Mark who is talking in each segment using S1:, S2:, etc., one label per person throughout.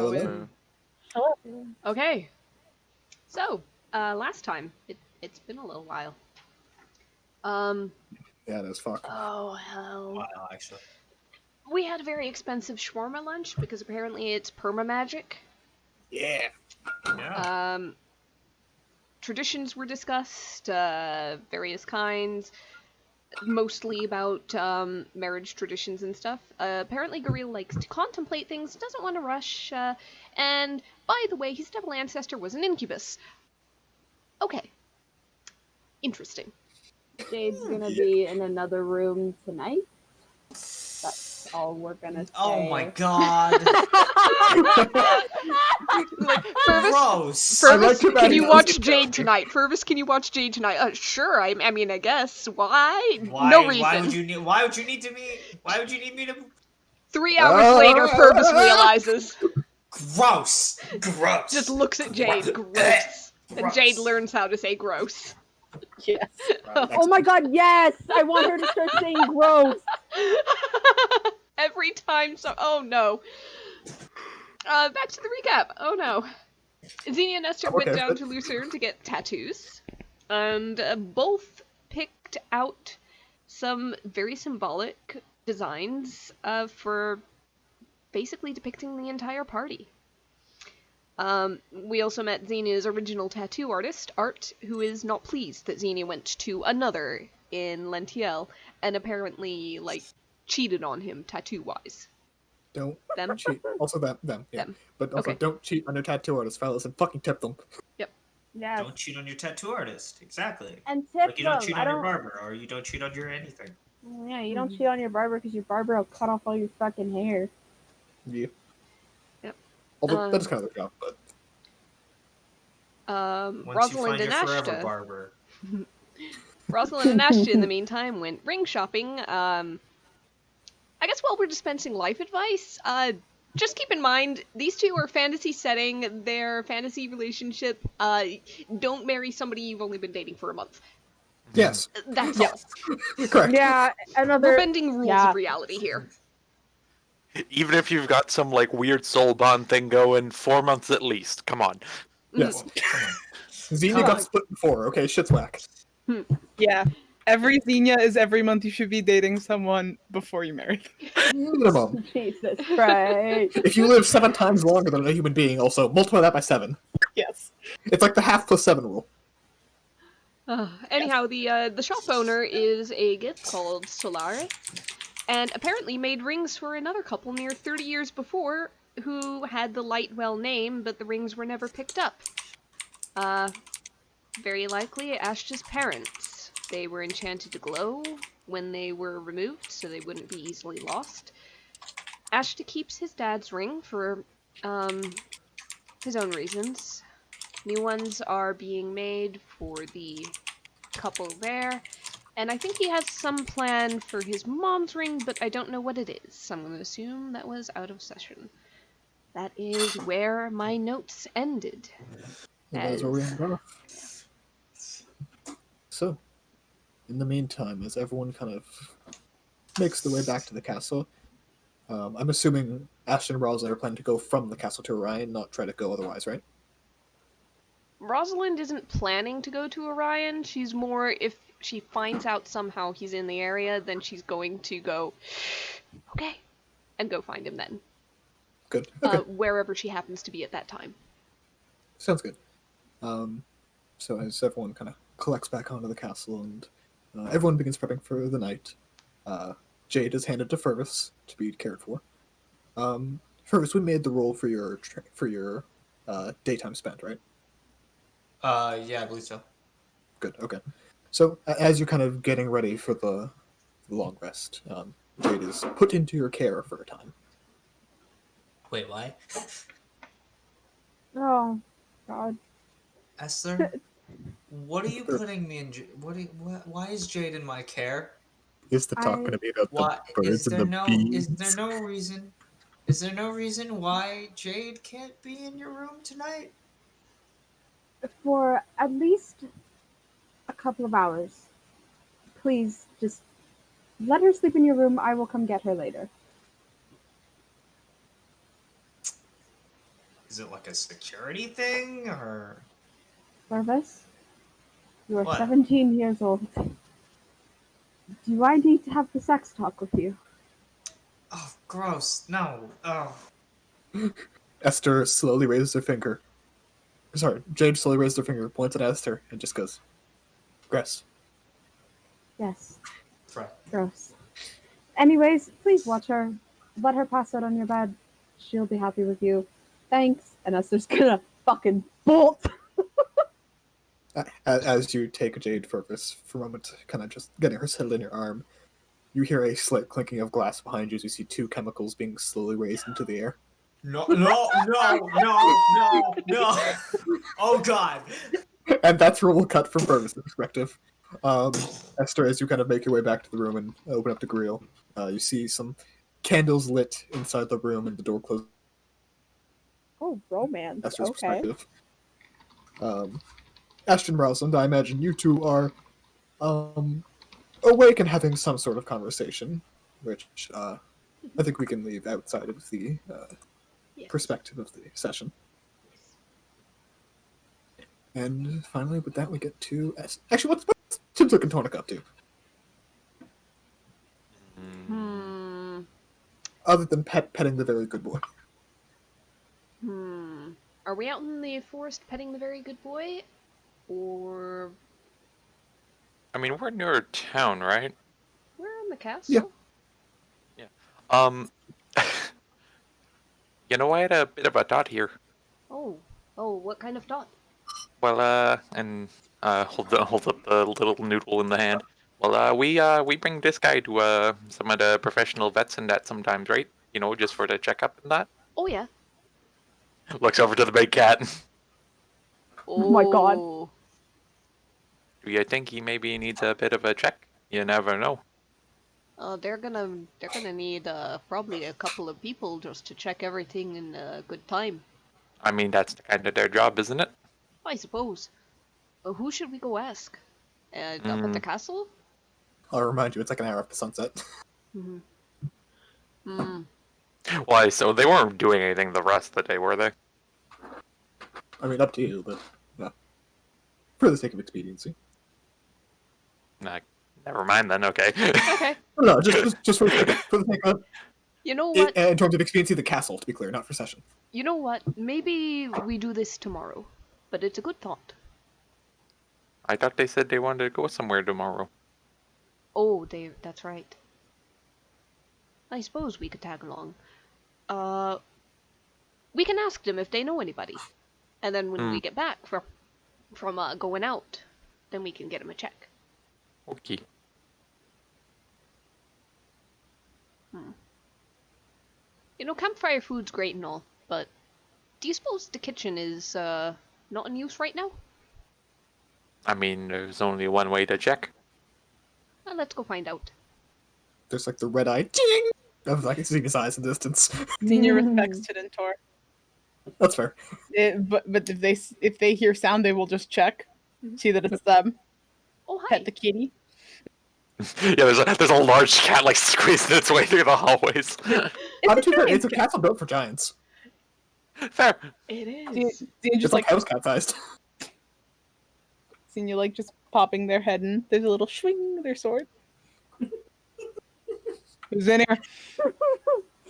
S1: Hello.
S2: Hello.
S3: Okay. So, last time. It's been a little while.
S1: Yeah, that's fuck.
S3: Oh, hell.
S4: Wow, actually.
S3: We had a very expensive shawarma lunch because apparently it's perma-magic.
S1: Yeah.
S4: Yeah.
S3: Traditions were discussed, various kinds, mostly about marriage traditions and stuff. Apparently Gorilla likes to contemplate things, doesn't want to rush, and by the way, his devil ancestor was an incubus. Okay. Interesting.
S2: Jade's gonna be in another room tonight. That's all we're gonna say.
S4: Oh my god.
S3: Like, Fervis,
S4: Gross.
S1: I like
S3: Fervis,
S1: to
S3: can you
S1: imagine
S3: watch
S1: this
S3: Jade tonight? Fervis, can you watch Jade tonight? Sure. I mean, I guess. Why?
S4: Why?
S3: No reason.
S4: Why would you need? Why would you need to me? Why would you need me to?
S3: 3 hours later, Fervis realizes.
S4: Gross. Gross.
S3: Just looks at Jade. Gross. And Jade learns how to say gross.
S2: Yes. Oh my god, yes! I want her to start saying gross.
S3: Every time. So, oh no. Back to the recap. Oh no. Xenia and Esther went down to Lucerne to get tattoos, and both picked out some very symbolic designs for basically depicting the entire party. We also met Xenia's original tattoo artist, Art, who is not pleased that Xenia went to another in Lentiel and apparently, like, cheated on him tattoo-wise.
S1: Don't
S3: Them?
S1: cheat. Also them. Yeah.
S3: Them.
S1: But also
S3: Okay.
S1: don't cheat on your tattoo artist, fellas, and fucking tip them.
S2: Yes.
S4: Don't cheat on your tattoo artist. Exactly.
S2: And tip
S4: Like you don't
S2: them.
S4: cheat on your barber, or you don't cheat on your anything.
S2: Yeah, you don't cheat on your barber because your barber will cut off all your fucking hair.
S1: Yeah.
S3: Yep.
S1: Although that's kind of their job, but
S4: Once
S3: Rosalind
S4: you
S3: and
S4: find your forever
S3: Ashta.
S4: barber.
S3: Rosalind and Ashta, in the meantime, went ring shopping. I guess while we're dispensing life advice, just keep in mind, these two are fantasy setting, their fantasy relationship. Don't marry somebody you've only been dating for a month.
S1: yes.
S3: That's
S2: Yes.
S3: all.
S1: Correct.
S2: Yeah, another.
S3: We're bending rules of reality here.
S5: Even if you've got some like weird soul bond thing going, 4 months at least. Come on.
S1: Yes.
S4: Come on.
S1: Xenia
S2: Come
S1: got
S2: on.
S1: split before, okay? Shit's whack.
S6: Yeah. Every Xenia is every month you should be dating someone before you marry them.
S1: Minimum.
S2: Jesus Christ.
S1: If you live 7 times longer than a human being, also multiply that by 7.
S6: Yes.
S1: It's like the half plus 7 rule.
S3: Anyhow, the shop owner is a gift called Solare, and apparently made rings for another couple near 30 years before who had the Lightwell name, but the rings were never picked up. Very likely Ashta's parents. They were enchanted to glow when they were removed, so they wouldn't be easily lost. Ashta keeps his dad's ring for, his own reasons. New ones are being made for the couple there, and I think he has some plan for his mom's ring, but I don't know what it is. I'm going to assume that was out of session. That is where my notes ended.
S1: And that is where we ended off. So, in the meantime, as everyone kind of makes their way back to the castle, I'm assuming Ashton and Rosalind are planning to go from the castle to Orion, not try to go otherwise, right?
S3: Rosalind isn't planning to go to Orion. She's more, if she finds out somehow he's in the area, then she's going to go, okay, and go find him then.
S1: Good. Okay.
S3: Wherever she happens to be at that time.
S1: Sounds good. So as everyone kind of collects back onto the castle and everyone begins prepping for the night, Jade is handed to Fervis to be cared for. Fervis, we made the roll for your daytime spent, right?
S4: Yeah, I believe so.
S1: Good. Okay. So as you're kind of getting ready for the long rest, Jade is put into your care for a time.
S4: Wait, why?
S2: Oh, God.
S4: Esther, what are you putting me in? Why is Jade in my care?
S1: Is the talk going to be about
S4: Why
S1: the birds and the bees?
S4: Is there no reason? Is there no reason why Jade can't be in your room tonight?
S2: For at least a couple of hours. Please, just let her sleep in your room. I will come get her later.
S4: Is it like a security thing, or
S2: Purvis, you are
S4: What?
S2: 17 years old. Do I need to have the sex talk with you?
S4: oh, gross? No. Oh,
S1: Esther slowly raises her finger. Sorry, Jade slowly raises her finger, points at Esther, and just goes, "Gross."
S2: Yes,
S4: right.
S2: gross. Anyways, please watch her. Let her pass out on your bed. She'll be happy with you. Thanks. And Esther's gonna fucking bolt.
S1: As you take Jade Furvis for a moment, kind of just getting her settled in your arm, you hear a slight clinking of glass behind you as you see two chemicals being slowly raised into the air.
S4: No. Oh God.
S1: And that's where we'll cut from Furvis' perspective. Esther, as you kind of make your way back to the room and open up the grill, you see some candles lit inside the room and the door closed.
S2: Oh, romance.
S1: Esther's
S2: Okay.
S1: perspective. Ashton Rosalind, I imagine you two are awake and having some sort of conversation, which I think we can leave outside of the
S3: Yes.
S1: perspective of the session. And finally, with that, we get to actually, what's Tim Took and Tonic up to? Other than petting the very good boy.
S3: Are we out in the forest petting the very good boy? Or
S5: I mean, we're near town, right?
S3: we're in the castle?
S5: Yeah. You know, I had a bit of a thought here.
S3: Oh, what kind of dot?
S5: Well, and hold up the little noodle in the hand. Well, we bring this guy to some of the professional vets and that sometimes, right? You know, just for the checkup and that.
S3: Oh yeah.
S5: Looks over to the big cat.
S3: Oh
S2: my God.
S5: Do you think he maybe needs a bit of a check? You never know.
S3: They're gonna need probably a couple of people just to check everything in good time.
S5: I mean, that's kind of their job, isn't it?
S3: I suppose. Who should we go ask? Up at the castle?
S1: I'll remind you, it's like an hour after sunset.
S5: Why? So they weren't doing anything the rest of the day, were they?
S1: I mean, up to you, but yeah. For the sake of expediency.
S5: Nah, never mind then. Okay.
S3: Okay.
S1: No, just for the sake of
S3: You know what?
S1: in terms of expediency, the castle, to be clear, not for session.
S3: You know what? Maybe we do this tomorrow. But it's a good thought.
S5: I thought they said they wanted to go somewhere tomorrow.
S3: Oh, that's right. I suppose we could tag along. We can ask them if they know anybody. And then when we get back from going out, then we can get them a check.
S5: Okay.
S3: You know, campfire food's great and all, but do you suppose the kitchen is not in use right now?
S5: I mean, there's only one way to check.
S3: Well, let's go find out.
S1: There's like the red eye ding of like seeing his eyes in the distance.
S6: Senior respects to Dentor.
S1: That's fair.
S6: But if they hear sound, they will just check, see that it's them.
S3: Oh, hi.
S6: Pet the kitty.
S5: Yeah, there's a large cat like squeezing its way through the hallways.
S1: It's a castle built for giants.
S5: Fair.
S3: It is.
S6: Senior
S1: It's
S6: just
S1: like
S6: like
S1: house cat sized.
S6: Senior like just popping their head in. There's a little swing of their sword. Who's in here?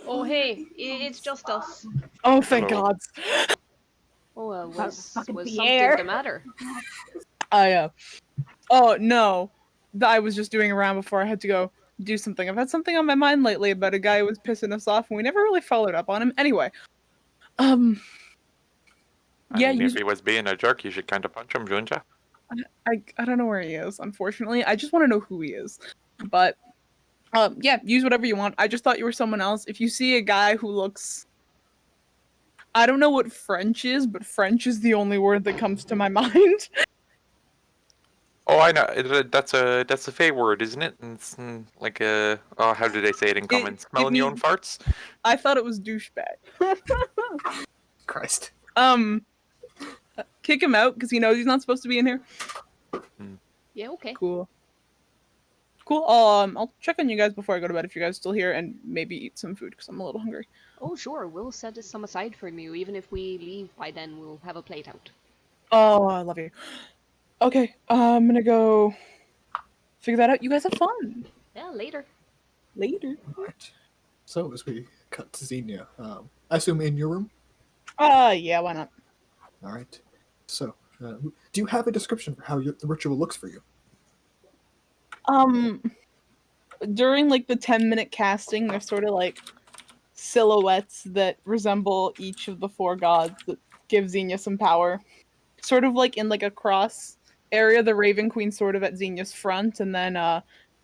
S3: Oh, hey, it's just us.
S6: Oh, thank
S5: Hello.
S6: God.
S3: Oh, was
S2: fucking
S3: something
S2: Pierre.
S3: the matter?
S6: Oh, no. I was just doing a round before I had to go do something. I've had something on my mind lately about a guy who was pissing us off, and we never really followed up on him. Anyway.
S5: I
S6: Yeah,
S5: mean, if he was being a jerk, you should kind of punch him, shouldn't you?
S6: I don't know where he is, unfortunately. I just want to know who he is. But, yeah, use whatever you want. I just thought you were someone else. If you see a guy who looks... I don't know what French is, but French is the only word that comes to my mind.
S5: Oh, I know. That's a Fey word, isn't it? And it's like a... Oh, how do they say it in common? Smelling your own
S6: means-
S5: farts?
S6: I thought it was douchebag.
S1: Christ.
S6: Kick him out, because he knows he's not supposed to be in here.
S3: Yeah, okay.
S6: Cool. Cool. I'll check on you guys before I go to bed if you guys are still here, and maybe eat some food because I'm a little hungry.
S3: Oh, sure, we'll set some aside for you. Even if we leave by then, we'll have a plate out.
S6: Oh, I love you. Okay, I'm gonna go figure that out. You guys have fun.
S3: Yeah, later.
S6: Later.
S1: All right. So as we cut to Xenia, I assume in your room.
S6: Yeah, why not?
S1: All right. So, do you have a description for how the ritual looks for you?
S6: During like the 10-minute casting, there's sort of like silhouettes that resemble each of the four gods that give Xenia some power. Sort of like in like a cross area, the Raven Queen sort of at Xenia's front, and then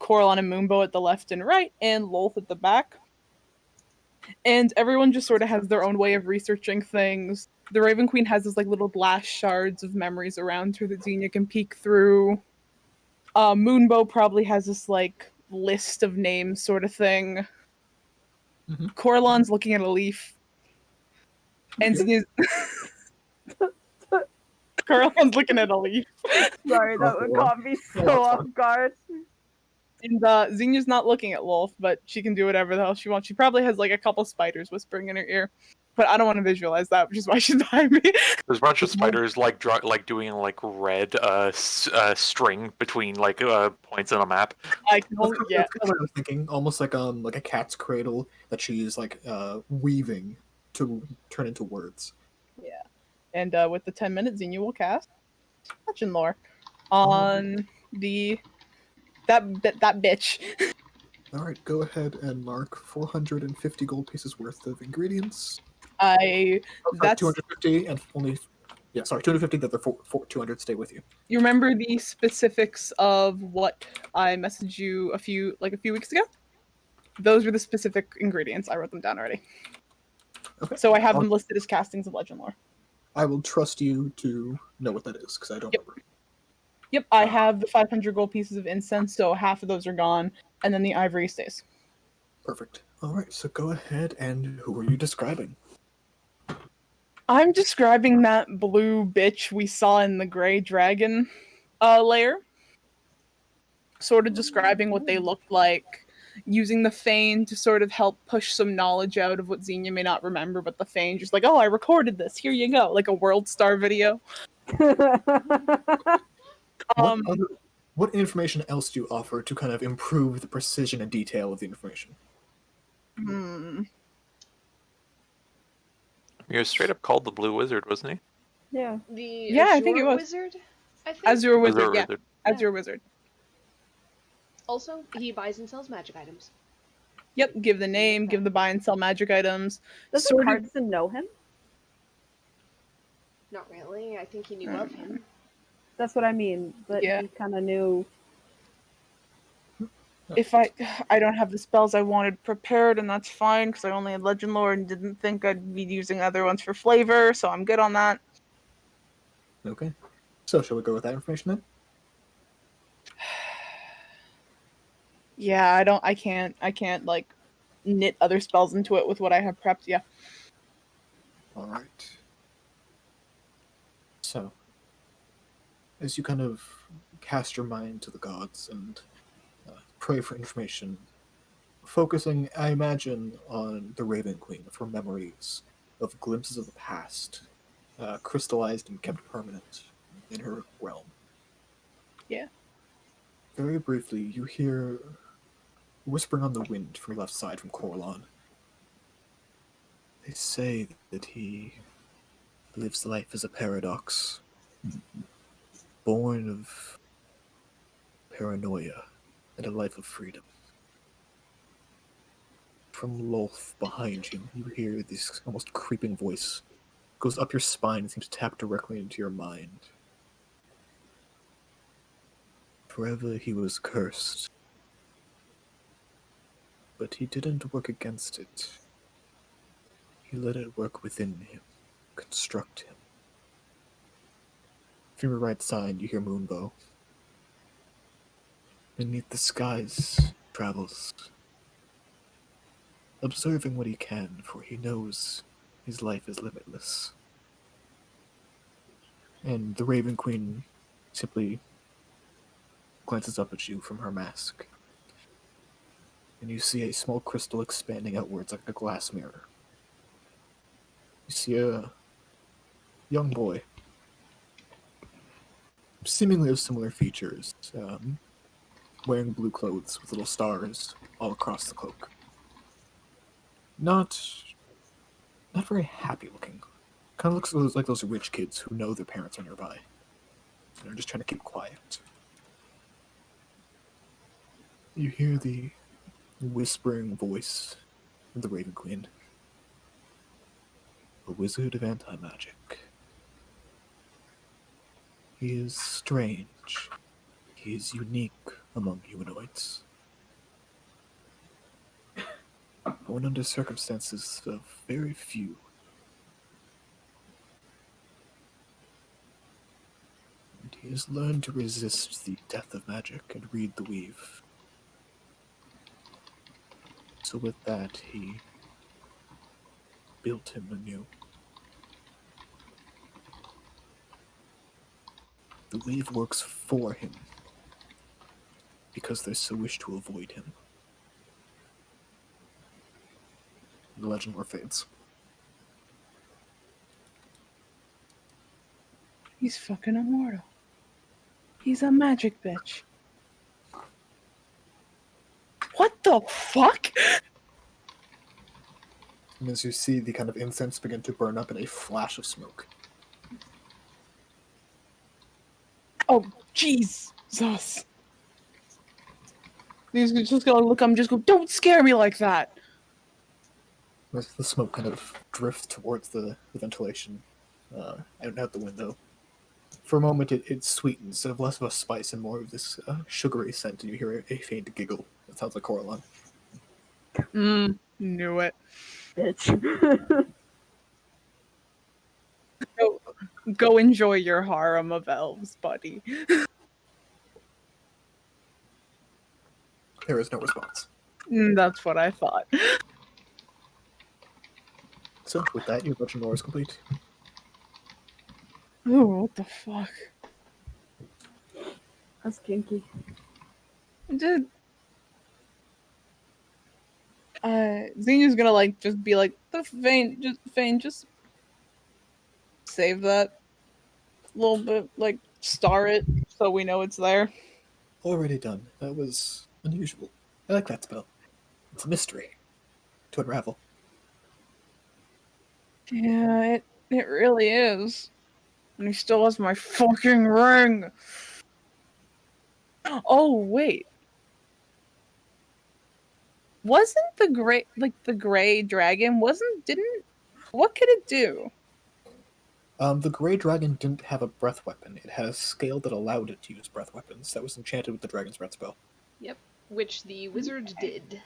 S6: Coralon and Moonbow at the left and right, and Lolth at the back. And everyone just sort of has their own way of researching things. The Raven Queen has these like little glass shards of memories around her that Xenia can peek through. Moonbow probably has this like list of names sort of thing.
S1: Mhm.
S6: Coralon's looking at a leaf. And Xenia's Coralon's looking at a leaf.
S2: Sorry, that
S1: Okay,
S2: would
S1: well,
S2: caught me so
S1: that's
S2: off
S1: fine.
S2: guard.
S6: And Xenia's not looking at Lolth, but she can do whatever the hell she wants. She probably has like a couple spiders whispering in her ear. But I don't want to visualize that, which is why she's behind me.
S5: There's a bunch of spiders like doing like red string between like points on a map.
S6: I can only, yeah.
S1: That's kind of what I was thinking. Almost like a cat's cradle that she's like weaving to turn into words.
S6: Yeah. And with the 10 minutes, Xenia will cast Legend Lore on that bitch.
S1: All right, go ahead and mark 450 gold pieces worth of ingredients.
S6: That's
S1: 250 and only. Yeah, sorry, 250 that the 200 stay with you.
S6: You remember the specifics of what I messaged you a few weeks ago? Those were the specific ingredients. I wrote them down already.
S1: Okay.
S6: So I have them listed as castings of Legend Lore.
S1: I will trust you to know what that is because I don't remember.
S6: Yep, I have the 500 gold pieces of incense, so half of those are gone, and then the ivory stays.
S1: Perfect. All right, so go ahead and who are you describing?
S6: I'm describing that blue bitch we saw in the gray dragon lair. Sort of describing what they looked like, using the Fane to sort of help push some knowledge out of what Xenia may not remember, but the Fane just like, oh, I recorded this, here you go, like a World Star video.
S1: What information else do you offer to kind of improve the precision and detail of the information?
S5: He was straight up called the Blue Wizard, wasn't he?
S2: Yeah.
S3: The
S6: I think it
S3: Azure
S6: was.
S3: Wizard, I think.
S6: Azure Wizard,
S5: Azure
S6: yeah.
S5: Wizard.
S6: Azure Wizard.
S3: Also, he buys and sells magic items.
S6: Yep, give the name, give the buy and sell magic items.
S2: Doesn't
S6: Sort of,
S2: Hardison know him?
S3: Not really. I think he knew of him.
S2: That's what I mean. But
S6: Yeah.
S2: he kind of knew.
S6: if I don't have the spells I wanted prepared, and that's fine because I only had Legend Lore and didn't think I'd be using other ones for flavor, so I'm good on that.
S1: Okay. So shall we go with that information then?
S6: Yeah, I can't like knit other spells into it with what I have prepped. Yeah.
S1: All right. So, as you kind of cast your mind to the gods and pray for information, focusing, I imagine, on the Raven Queen, of her memories, of glimpses of the past, crystallized and kept permanent in her realm.
S6: Yeah.
S1: Very briefly, you hear whispering on the wind from your left side from Coralon. They say that he lives life as a paradox, born of paranoia and a life of freedom. From Lolth behind you, you hear this almost creeping voice. It goes up your spine and seems to tap directly into your mind. Forever he was cursed, but he didn't work against it. He let it work within him, construct him. From your right side, you hear Moonbow. Beneath the skies travels, observing what he can, for he knows his life is limitless. And the Raven Queen simply glances up at you from her mask. and you see a small crystal expanding outwards like a glass mirror. You see a young boy, seemingly of similar features, wearing blue clothes with little stars all across the cloak. Not very happy looking. Kind of looks like those rich kids who know their parents are nearby. They're just trying to keep quiet. You hear the whispering voice of the Raven Queen. A wizard of anti-magic. He is strange. He is unique among humanoids. Born under circumstances of very few. And he has learned to resist the death of magic and read the weave. So with that, he built him anew. The weave works for him, because they so wish to avoid him. The legend lore fades.
S6: He's fucking immortal. He's a magic bitch. What the fuck?
S1: And as you see the kind of incense begin to burn up in a flash of smoke.
S6: Oh, Jesus. He's just gonna look up and just go, don't scare me like that.
S1: As the smoke kind of drifts towards the ventilation, out the window. For a moment, it sweetens, of less of a spice and more of this sugary scent, and you hear a faint giggle. That sounds like Coraline.
S6: Knew it.
S2: Bitch.
S6: Go enjoy your harem of elves, buddy.
S1: There is no response.
S6: That's what I thought.
S1: So, with that, your legend lore is complete.
S6: Ooh, what the fuck?
S2: That's kinky.
S6: Dude. Xenia's gonna just be like, Fane, just save that a little bit, star it so we know it's there.
S1: Already done. That was unusual. I like that spell. It's a mystery to unravel.
S6: Yeah, it really is. And he still has my fucking ring. Oh wait. Wasn't the gray dragon what could it do?
S1: The Grey Dragon didn't have a breath weapon. It had a scale that allowed it to use breath weapons. That was enchanted with the Dragon's Breath spell.
S3: Yep, which the wizard did.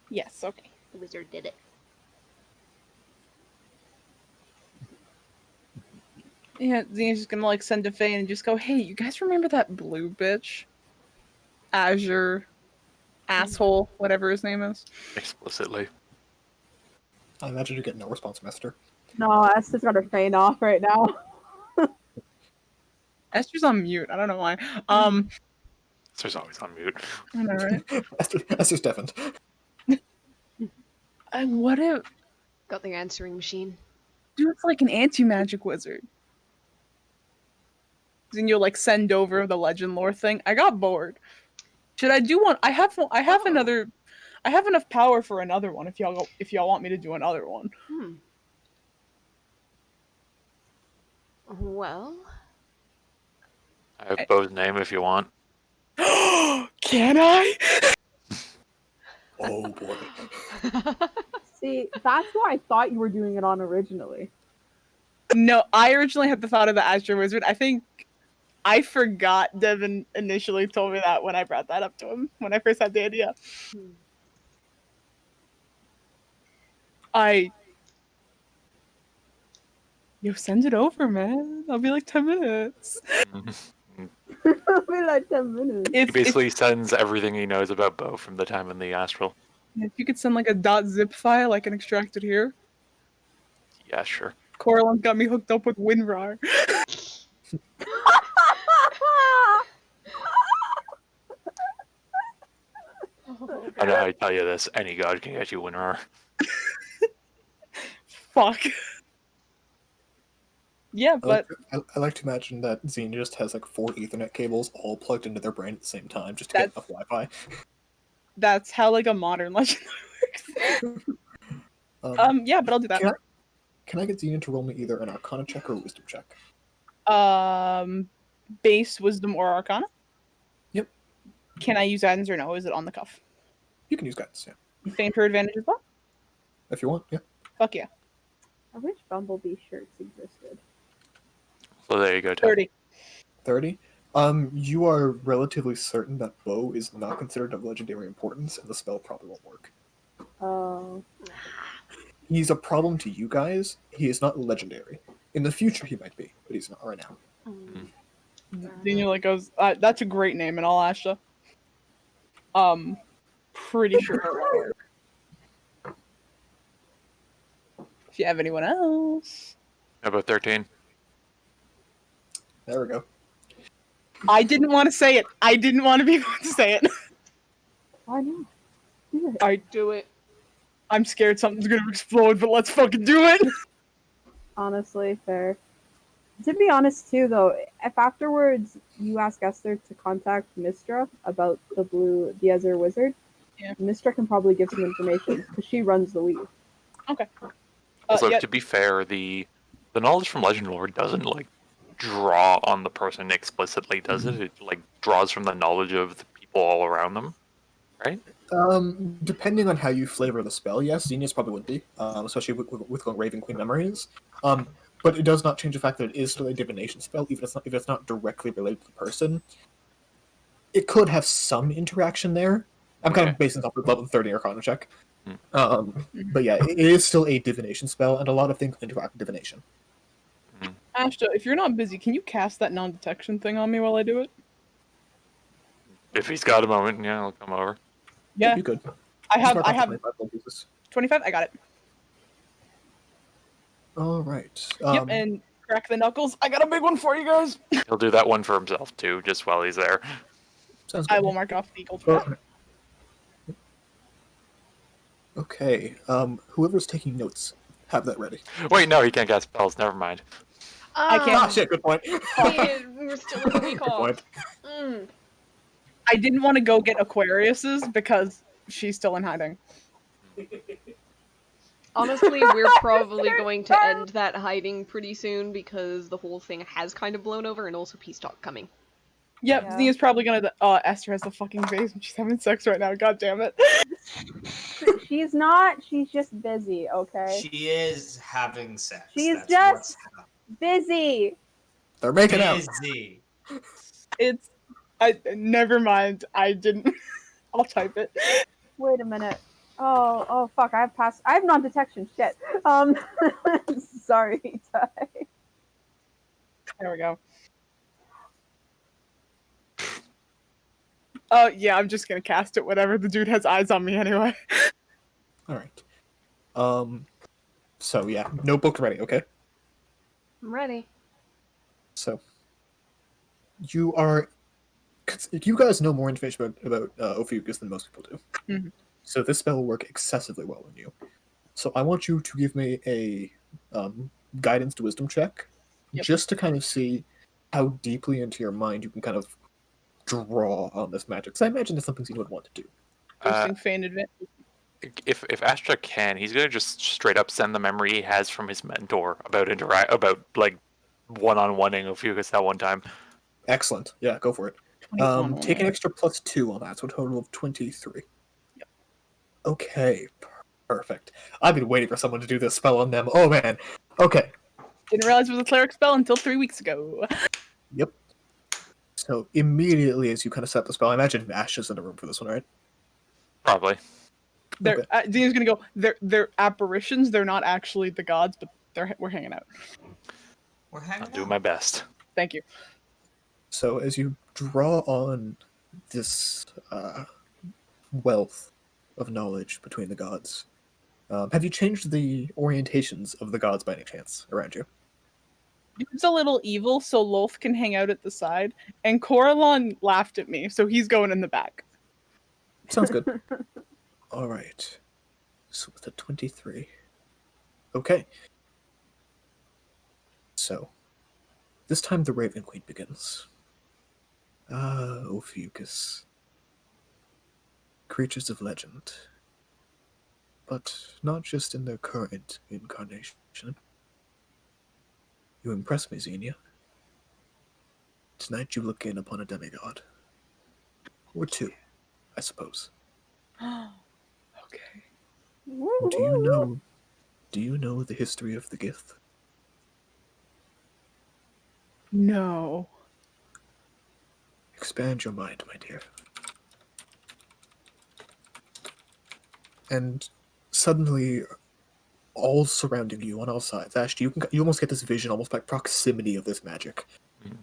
S6: Yes, okay.
S3: The wizard did it.
S6: Yeah, Xenia's just gonna send to Faye and just go, hey, you guys remember that blue bitch? Azure asshole, whatever his name is.
S5: Explicitly.
S1: I imagine you get no response from Esther.
S2: No, Esther's got her faint off right now.
S6: Esther's on mute. I don't know why.
S5: Esther's always on mute.
S6: I know, right?
S1: Esther's deafened.
S6: What if
S3: Got the answering machine.
S6: dude's like an anti-magic wizard? Then you'll send over the legend lore thing. I got bored. Should I do one? I have another. I have enough power for another one. If y'all want me to do another one.
S3: Well,
S5: I have Bo's name if you want.
S6: Can I?
S1: Oh boy.
S2: See, that's what I thought you were doing it on originally.
S6: No, I originally had the thought of the Azure Wizard. I think I forgot Devin initially told me that when I brought that up to him when I first had the idea. Yo, send it over, man. I'll be 10 minutes.
S2: It'll be 10 minutes.
S5: He basically sends everything he knows about Bo from the time in the Astral.
S6: If you could send a .zip file, I can extract it here.
S5: Yeah, sure.
S6: Coraline got me hooked up with WinRAR.
S5: I know how to tell you this. Any god can get you winner.
S6: Fuck. Yeah,
S1: I like,
S6: but
S1: I like to imagine that Xena just has like 4 Ethernet cables all plugged into their brain at the same time just to get enough Wi-Fi.
S6: that's how like a modern legend works. Yeah, but I'll do that.
S1: Can I get Xena to roll me either an Arcana check or a Wisdom check?
S6: Base wisdom or arcana?
S1: Yep.
S6: Can I use guidance or no? Is it on the cuff?
S1: You can use guidance, yeah.
S6: Feign for advantage as well?
S1: If you want, yeah.
S6: Fuck yeah.
S2: I wish Bumblebee shirts existed.
S5: So there you go, Ted.
S6: 30.
S1: 30. You are relatively certain that Bo is not considered of legendary importance, and the spell probably won't work.
S2: Oh.
S1: He's a problem to you guys. He is not legendary. In the future, he might be, but he's not right now.
S6: Daniel like goes, that's a great name in all Ashta. Pretty sure it won't work. If you have anyone else.
S5: How about 13?
S1: There we go.
S6: I didn't want to say it. I didn't want to be able to say it.
S2: Why not? Do it.
S3: Do it.
S6: I'm scared something's gonna explode, but let's fucking do it.
S2: Honestly, fair. To be honest, too, though, if afterwards you ask Esther to contact Mistra about the Ezra wizard,
S6: Yeah.
S2: Mistra can probably give some information because she runs the weave.
S6: Okay.
S5: Also,
S6: Yeah,
S5: to be fair, the knowledge from Legend Lore doesn't like draw on the person explicitly, does it? It like draws from the knowledge of the people all around them, right?
S1: Depending on how you flavor the spell, yes, Xenius probably would be, especially with Raven Queen Memories. But it does not change the fact that it is still a divination spell, even if it's not directly related to the person. It could have some interaction there. I'm kind of basing it off of level 30 Arcana check. But yeah, it is still a divination spell, and a lot of things interact with divination.
S6: Ashta, if you're not busy, can you cast that non-detection thing on me while I do it?
S5: If he's got a moment, yeah, I'll come over.
S6: Yeah,
S1: You could.
S6: I have
S1: 25 gold pieces.
S6: 25. I got it.
S1: All right.
S6: Yep, and crack the knuckles. I got a big one for you guys.
S5: He'll do that one for himself too, just while he's there.
S1: Sounds good.
S6: I will mark off the gold for that.
S1: Okay. Whoever's taking notes, have that ready.
S5: Wait, no, he can't cast spells. Never mind.
S6: I can't.
S1: Ah, shit. Good point.
S3: We're still in the week
S1: Good
S3: off.
S1: point.
S6: I didn't want to go get Aquarius's because she's still in hiding.
S3: Honestly, we're probably going to end that hiding pretty soon because the whole thing has kind of blown over, and also peace talk coming.
S6: Yep,
S2: Yeah.
S6: Zia's probably gonna. Esther has the fucking face and she's having sex right now. God damn it.
S2: She's not. She's just busy, okay?
S4: She is having sex.
S2: She's
S4: That's
S2: just
S4: what's
S2: busy.
S1: They're making out.
S4: busy.
S6: It's. Never mind. I didn't. I'll type it.
S2: Wait a minute. Oh, fuck! I have non-detection. Shit. Sorry, Ty.
S6: There we go. Oh, yeah, I'm just gonna cast it. Whatever. The dude has eyes on me anyway.
S1: All right. So yeah, notebook ready. Okay.
S3: I'm ready.
S1: So you guys know more information about Ophiuchus than most people do.
S6: Mhm.
S1: So this spell will work excessively well on you. So I want you to give me a guidance to wisdom check, just to kind of see how deeply into your mind you can kind of draw on this magic. Because I imagine it's something you would want to do.
S6: Boosting feign advantage.
S5: If Astra can, he's gonna just straight up send the memory he has from his mentor about like one-on-oneing Ophiuchus that one time.
S1: Excellent. Yeah, go for it. Take an extra +2 on that, so a total of 23.
S6: Yep.
S1: Okay, perfect. I've been waiting for someone to do this spell on them. Oh man. Okay.
S6: Didn't realize it was a cleric spell until 3 weeks ago.
S1: Yep. So immediately as you kind of set the spell, I imagine Ash is in the room for this one, right?
S5: Probably.
S6: They're Dina's gonna go. They're apparitions. They're not actually the gods, but we're hanging out.
S4: We're hanging
S5: I'll do
S4: out.
S5: my best.
S6: Thank you.
S1: So as you draw on this wealth of knowledge between the gods, have you changed the orientations of the gods by any chance around you?
S6: Dude's a little evil, so Lolth can hang out at the side, and Coralon laughed at me, so he's going in the back.
S1: Sounds good. Alright. So with a 23. Okay. So, this time the Raven Queen begins. Ophiuchus. Creatures of legend. But not just in their current incarnation. You impress me, Xenia. Tonight you look in upon a demigod. Or two, I suppose.
S6: Okay.
S1: Do you know the history of the Gith?
S6: No.
S1: Expand your mind, my dear. And suddenly, all surrounding you on all sides, Ash, you almost get this vision, almost by proximity of this magic.
S5: Mhm.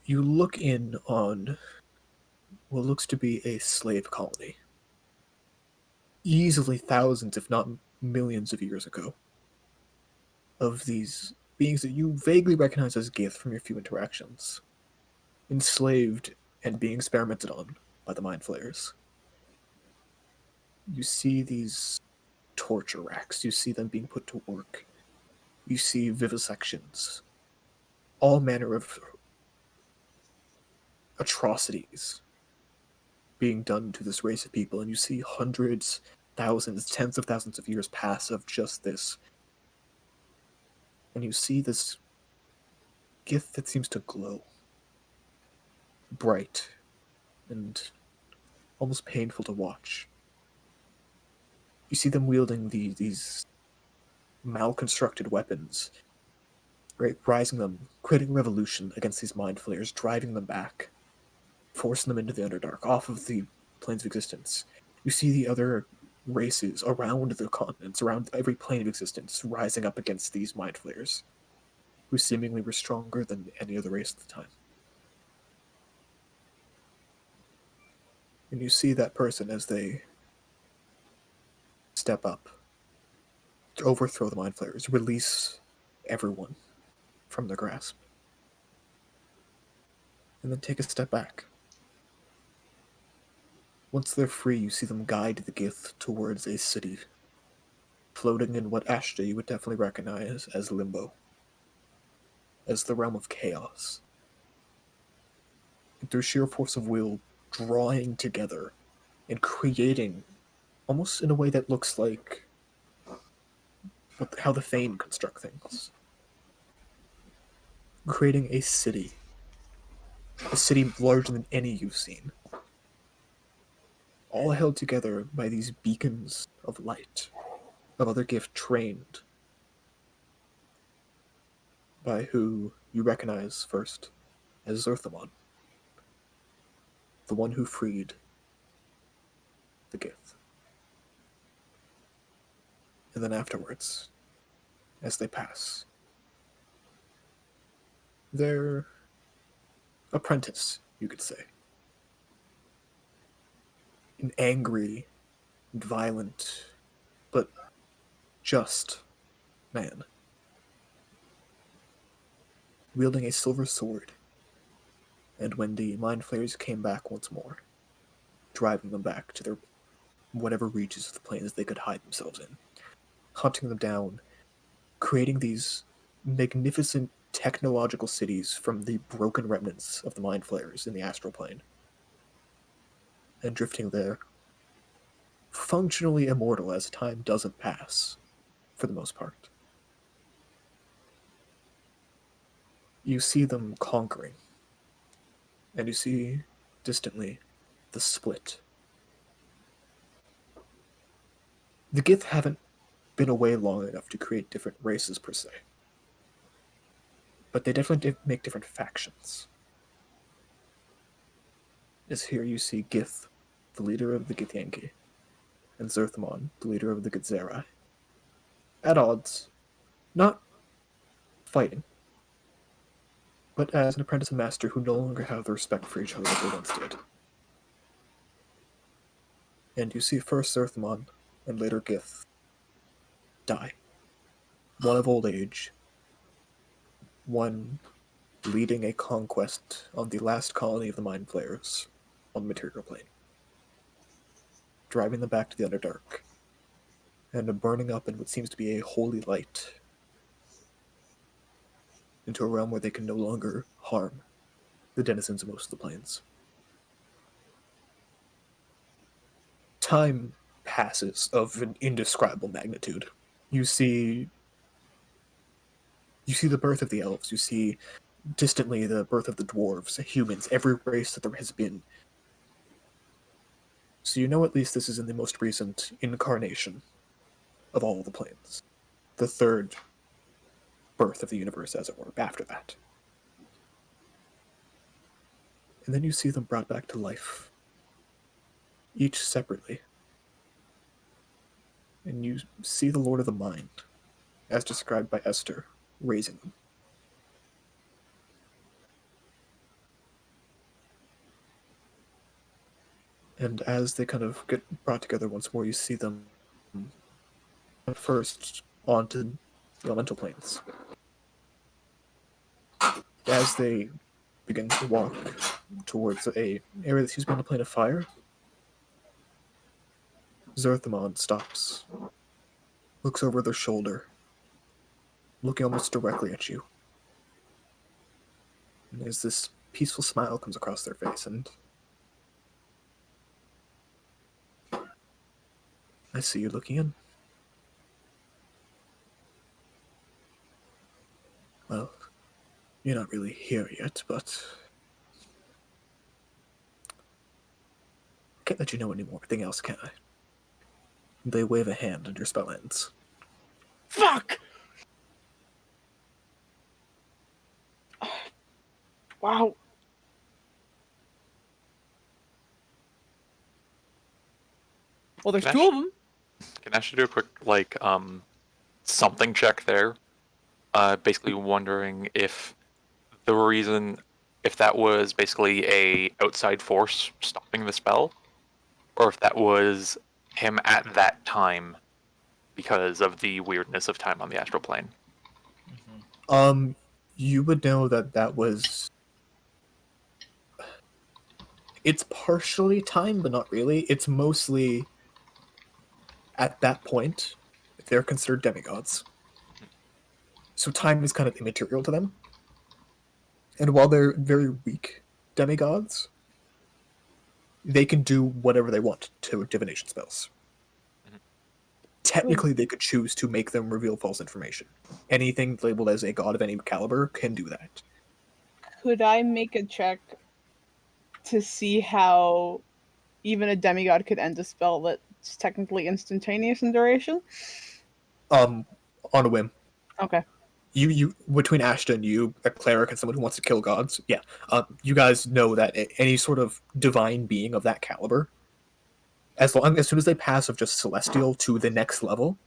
S1: You look in on what looks to be a slave colony. Easily thousands, if not millions of years ago. Of these beings that you vaguely recognize as Gith from your few interactions. Enslaved and being experimented on by the Mind Flayers. You see these torture racks. You see them being put to work. You see vivisections. All manner of atrocities being done to this race of people, and you see hundreds, thousands, tens of thousands of years pass of just this. And you see this gift that seems to glow. Bright and almost painful to watch. You see them wielding these malconstructed weapons, right? Rising them, creating revolution against these mind flayers, driving them back, forcing them into the Underdark, off of the planes of existence. You see the other races around the continents, around every plane of existence, rising up against these mind flayers, who seemingly were stronger than any other race at the time. And you see that person as they step up to overthrow the mind flayers, release everyone from their grasp, and then take a step back. Once they're free, you see them guide the Gith towards a city, floating in what Ashta you would definitely recognize as Limbo, as the realm of chaos. And through sheer force of will, drawing together and creating, almost in a way that looks like how the Thane construct things. Creating a city larger than any you've seen. All held together by these beacons of light, of other gift trained by who you recognize first as Zerthamon, the one who freed the Gith. And then afterwards, as they pass, their apprentice, you could say. An angry and violent, but just man. Wielding a silver sword, and when the Mind Flayers came back once more, driving them back to their whatever reaches of the planes they could hide themselves in, hunting them down, creating these magnificent technological cities from the broken remnants of the Mind Flayers in the astral plane, and drifting there, functionally immortal as time doesn't pass, for the most part. You see them conquering, and you see, distantly, the split. The Gith haven't been away long enough to create different races per se, but they definitely make different factions. As here you see Gith, the leader of the Githyanki, and Zerthamon, the leader of the Githzerai, at odds, not fighting, but as an apprentice and master who no longer have the respect for each other that they once did. And you see first Zerthamon, and later Gith, die. One of old age, one leading a conquest on the last colony of the Mind Flayers on the material plane. driving them back to the Underdark, and burning up in what seems to be a holy light into a realm where they can no longer harm the denizens of most of the plains. Time passes of an indescribable magnitude. You see the birth of the elves, you see distantly the birth of the dwarves, humans, every race that there has been. So you know at least this is in the most recent incarnation of all the planes. The third birth of the universe, as it were, after that. And then you see them brought back to life, each separately. And you see the Lord of the Mind, as described by Esther, raising them. And as they kind of get brought together once more, you see them first onto the elemental planes. As they begin to walk towards a area that seems to be on the plane of fire, Zerthamon stops, looks over their shoulder, looking almost directly at you. And there's this peaceful smile comes across their face, and I see you looking in. Well, you're not really here yet, but I can't let you know anything else, can I? They wave a hand and your spell ends.
S6: Fuck! Wow. Well, there's
S5: Can
S6: two
S5: I-
S6: of them.
S5: Can I actually do a quick, something check there? Basically wondering if the reason, if that was basically a outside force stopping the spell, or if that was him at that time because of the weirdness of time on the astral plane.
S1: You would know that was... It's partially time, but not really. It's mostly, at that point, they're considered demigods. So time is kind of immaterial to them. And while they're very weak demigods, they can do whatever they want to divination spells. Technically, they could choose to make them reveal false information. Anything labeled as a god of any caliber can do that.
S6: Could I make a check to see how even a demigod could end a spell that's technically instantaneous in duration?
S1: On a whim.
S6: Okay.
S1: You between Ashton, you, a cleric, and someone who wants to kill gods, yeah. You guys know that any sort of divine being of that caliber, as soon as they pass of just celestial to the next level,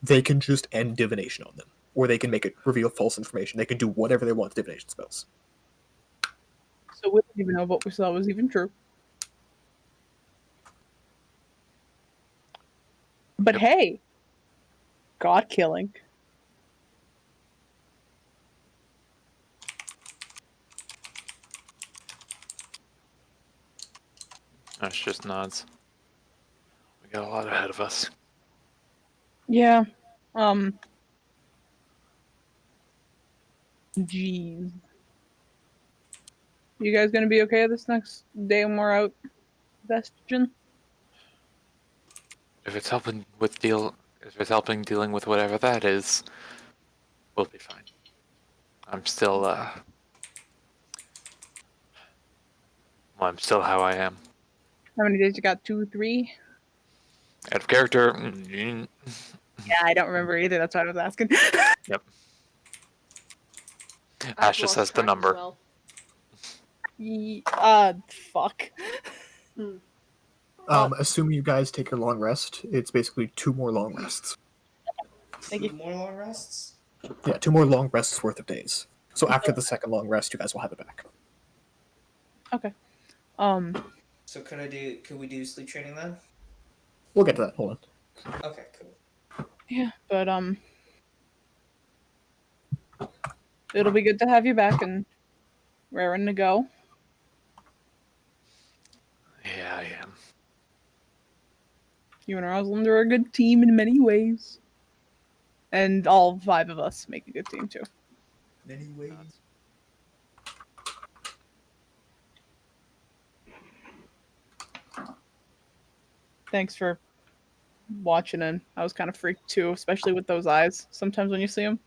S1: they can just end divination on them, or they can make it reveal false information. They can do whatever they want with divination spells.
S6: So we don't even know what we saw was even true. But
S5: Yep.
S6: hey, god killing.
S5: That's just nods. We got a lot ahead of us.
S6: Yeah. Jeez. You guys gonna be okay this next day when we're out, Vestigen?
S5: If it's helping dealing with whatever that is, we'll be fine. I'm still I'm still how I am.
S6: How many days you got? 2, 3?
S5: Out of character.
S6: Yeah, I don't remember either. That's why I was asking.
S5: Yep.
S3: I've
S5: Ash just
S3: lost
S5: says the
S3: track as
S5: number.
S3: well.
S6: Fuck.
S1: Assuming you guys take a long rest, it's basically 2 more long rests.
S6: Thank you.
S4: More long rests?
S1: Yeah, 2 more long rests worth of days. So after the second long rest, you guys will have it back.
S6: Okay.
S4: So could we do sleep training then?
S1: We'll get to that. Hold on.
S4: Okay, cool.
S6: Yeah, but it'll be good to have you back and raring to go.
S5: Yeah, I am.
S6: You and Rosalind are a good team in many ways. And all 5 of us make a good team too.
S1: Many ways.
S6: Thanks for watching in. I was kind of freaked too, especially with those eyes. Sometimes when you see them.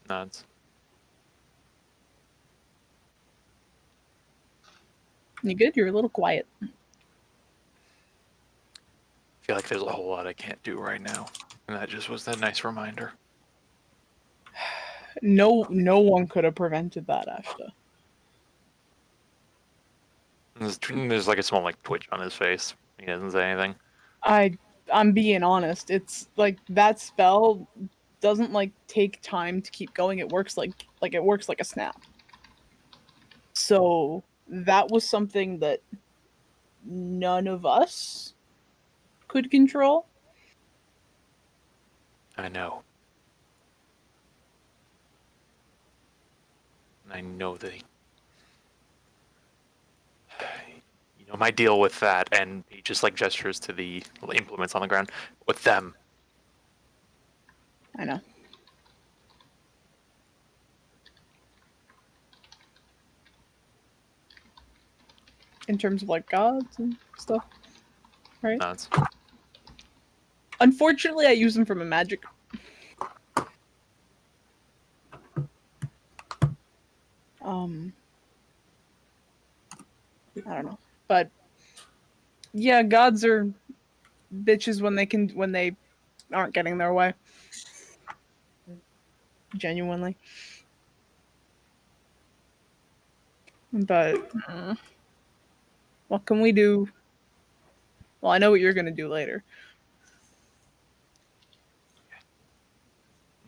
S5: Nods.
S6: You good? You're a little quiet.
S5: I feel like there's a whole lot I can't do right now, and that just was that nice reminder.
S6: No one could have prevented that, Ashta.
S5: There's like a small like twitch on his face. He doesn't say anything.
S6: I'm being honest. It's like that spell doesn't like take time to keep going. It works like it works like a snap. So that was something that none of us could control.
S5: I know. And I know that my deal with that, and he just like gestures to the implements on the ground with them.
S6: I know. In terms of like gods and stuff, right?
S5: Nods.
S6: Unfortunately, I use them from a magic. I don't know, but yeah, gods are bitches when they aren't getting their way. Genuinely, but what can we do? Well, I know what you're gonna do later.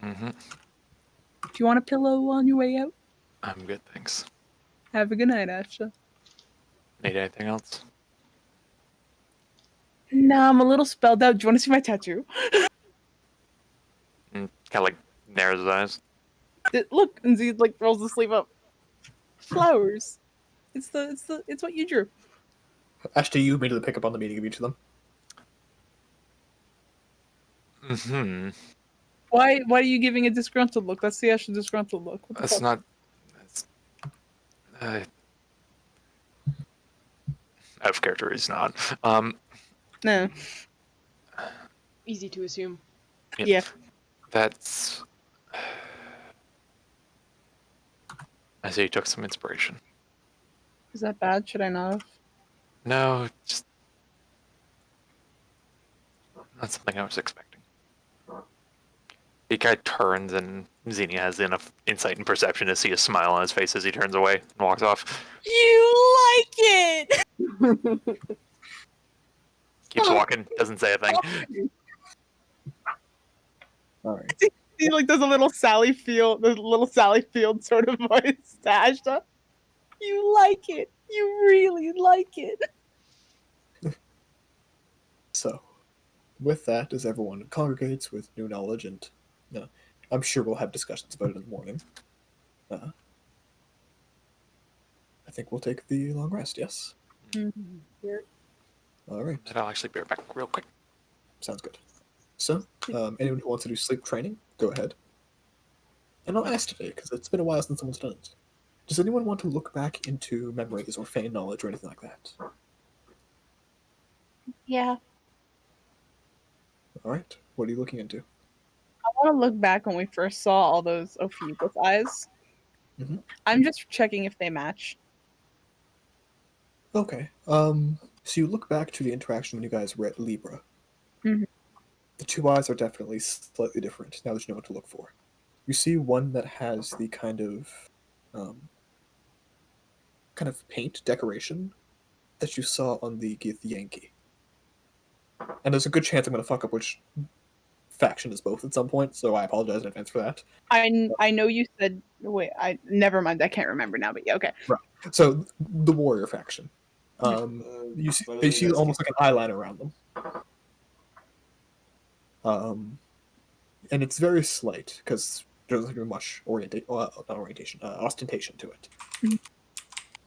S5: Mm-hmm.
S6: Do you want a pillow on your way out?
S5: I'm good, thanks.
S6: Have a good night, Asha.
S5: Need anything else?
S6: Nah, I'm a little spelled out. Do you want to see my tattoo?
S5: Kind of like narrows his eyes.
S6: Look, and he like rolls the sleeve up. Flowers. It's what you drew.
S1: Ashton, you immediately pick up on the meaning of each of them.
S5: Mm-hmm.
S6: Why are you giving a disgruntled look? That's the Asha disgruntled look. What the
S5: That's
S6: fuck?
S5: not. Out of character is not.
S6: No.
S3: Easy to assume.
S6: Yeah.
S5: That's. I say you took some inspiration.
S6: Is that bad? Should I not have?
S5: No, just not something I was expecting. He kind of turns, and Xenia has enough insight and perception to see a smile on his face as he turns away and walks off.
S6: You like it!
S5: Keeps walking, doesn't say a thing.
S1: All right.
S6: He like does a little Sally Field sort of voice to Ashta. You like it. You really like it.
S1: So, with that, as everyone congregates with new knowledge, and I'm sure we'll have discussions about it in the morning. I think we'll take the long rest. Yes.
S2: Mm-hmm.
S1: All right.
S5: And I'll actually be right back real quick.
S1: Sounds good. So, anyone who wants to do sleep training, go ahead. And I'll ask today, because it's been a while since someone's done it. Does anyone want to look back into memories or feign knowledge or anything like that?
S6: Yeah.
S1: All right. What are you looking into?
S6: I want to look back when we first saw all those Ophiuchus eyes.
S1: Mhm.
S6: I'm just checking if they match.
S1: Okay. So you look back to the interaction when you guys were at Libra.
S6: Mhm.
S1: The two eyes are definitely slightly different now that you know what to look for. You see one that has the kind of paint decoration that you saw on the Yankee. And there's a good chance I'm going to fuck up which faction is both at some point, so I apologize in advance for that.
S6: I know you said wait. I never mind. I can't remember now. But yeah, okay.
S1: Right. So the warrior faction. You see almost like an eyeliner around them. And it's very slight because there's not much ostentation to it.
S6: Mhm.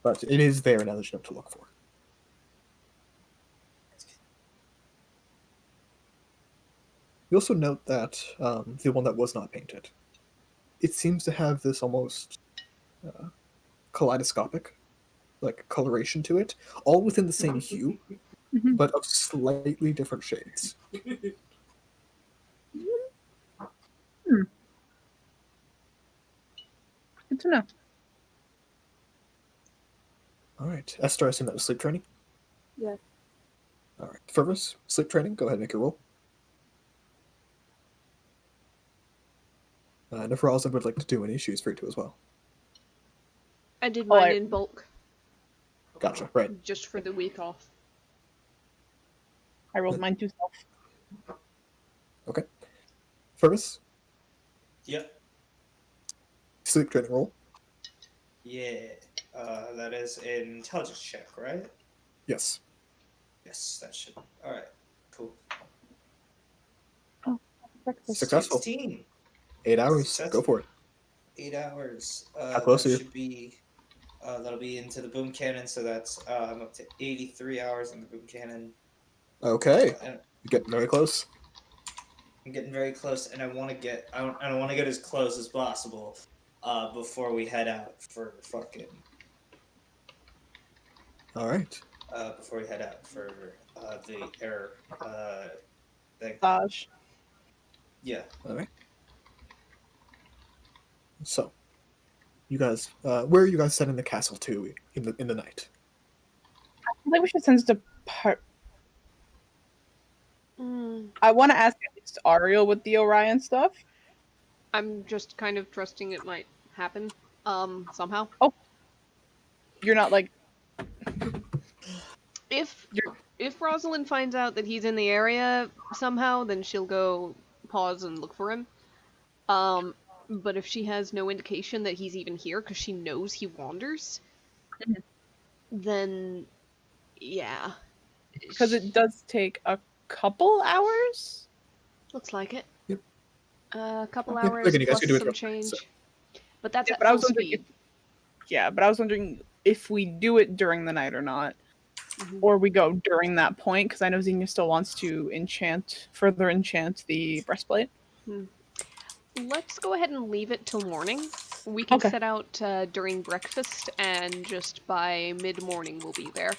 S1: But it is there now that you know what to look for. You also note that the one that was not painted, it seems to have this almost kaleidoscopic, like coloration to it, all within the same hue,
S6: Mhm.
S1: but of slightly different shades.
S6: Good to know.
S1: All right, Esther, I assume that was sleep training.
S2: Yes.
S1: All right, Fervus, sleep training. Go ahead, and make your roll. And if Roslyn would like to do any, she's free to as well.
S3: I did
S6: Oh,
S3: mine in bulk,
S1: Gotcha. Right.
S3: just for the week off.
S6: I rolled mine too self.
S1: Okay. Fervus,
S4: Yep.
S1: sleep training roll.
S4: Yeah. That is an intelligence check, right?
S1: Yes.
S4: Yes, that should. All right. Cool.
S6: Breakfast.
S1: Successful.
S4: 16.
S1: 8 hours.
S4: Success.
S1: Go for it.
S4: 8 hours.
S1: How close
S4: that
S1: are you?
S4: should be. That'll be into the boom cannon, so that's I'm up to 83 hours in the boom cannon.
S1: Okay.
S4: And
S1: You're getting very close.
S4: I'm getting very close, and I want to get. I want to get as close as possible, before we head out for fucking.
S1: All right.
S4: Before we head out for the air thing.
S6: Massage.
S4: Yeah.
S1: All right. So, you guys, where are you guys setting the castle to in the night?
S6: I think we should send it to part.
S3: Mm,
S6: I want to ask at least Ariel with the Orion stuff.
S3: I'm just kind of trusting it might happen, somehow.
S6: You're not like
S3: If
S6: You're-
S3: if Rosalind finds out that he's in the area somehow, then she'll go pause and look for him. But if she has no indication that he's even here because she knows he wanders,
S6: Mhm.
S3: then yeah.
S6: because it does take a couple hours.
S3: Looks like it.
S1: Yep.
S3: A couple
S1: Yeah,
S3: hours
S1: again, you guys
S3: plus
S1: can do it
S3: some
S1: real quick,
S3: change.
S1: so.
S3: But that's
S6: Yeah,
S3: at
S6: but I
S3: full
S6: was wondering
S3: speed.
S6: But I was wondering if we do it during the night or not,
S3: Mhm.
S6: or we go during that point, because I know Xenia still wants to further enchant the breastplate.
S3: Let's go ahead and leave it till morning. We can
S6: Okay.
S3: set out during breakfast, and just by mid-morning we'll be there.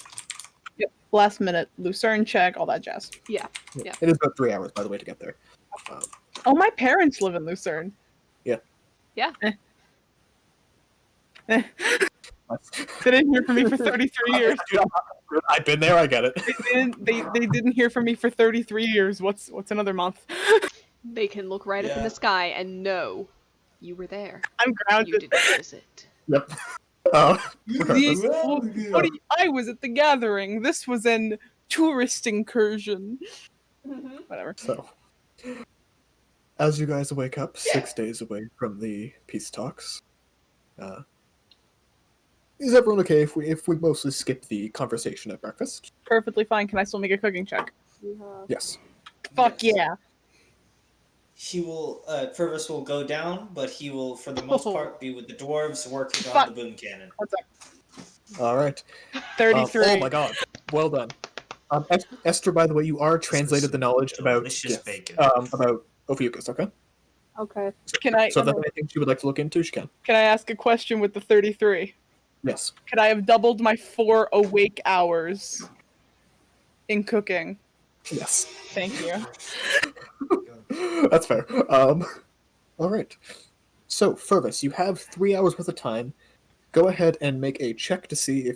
S6: Yep. Last minute Lucerne check, all that jazz.
S3: Yeah.
S1: Yeah.
S3: Yeah.
S1: It is about 3 hours, by the way, to get there.
S6: Oh, my parents live in Lucerne.
S1: Yeah.
S3: Yeah.
S6: They didn't hear from me for 33 years.
S1: I've been there. I get it.
S6: They didn't hear from me for 33 years. What's another month?
S3: They can look right up in
S4: Yeah.
S3: the sky and know you were there.
S6: I'm
S3: You
S6: grounded.
S3: didn't visit.
S1: Yep. Uh,
S6: I was at the gathering. This was an tourist incursion. Whatever.
S1: So, as you guys wake up 6 days away from the peace talks, is everyone okay if we mostly skip the conversation at breakfast?
S6: Perfectly fine. Can I still make a cooking check?
S1: Yes.
S6: Fuck
S4: Yes.
S6: yeah.
S4: He will. Purvis will go down, but he will, for the most part, be with the dwarves working on
S6: Fuck.
S4: the boom cannon.
S6: What's up?
S1: All right.
S6: 33.
S1: Oh my god. Well done. Esther, by the way, you are translated the knowledge about
S4: delicious
S1: Gith,
S4: bacon.
S1: about Ophiuchus, okay?
S2: Okay.
S6: Can I
S1: So if there's anything she would like to look into, she can.
S6: can I ask a question with the 33?
S1: Yes.
S6: Could I have doubled my 4 awake hours in cooking?
S1: Yes.
S6: Thank you.
S1: That's fair. All right. So, Fervus, you have 3 hours worth of time. Go ahead and make a check to see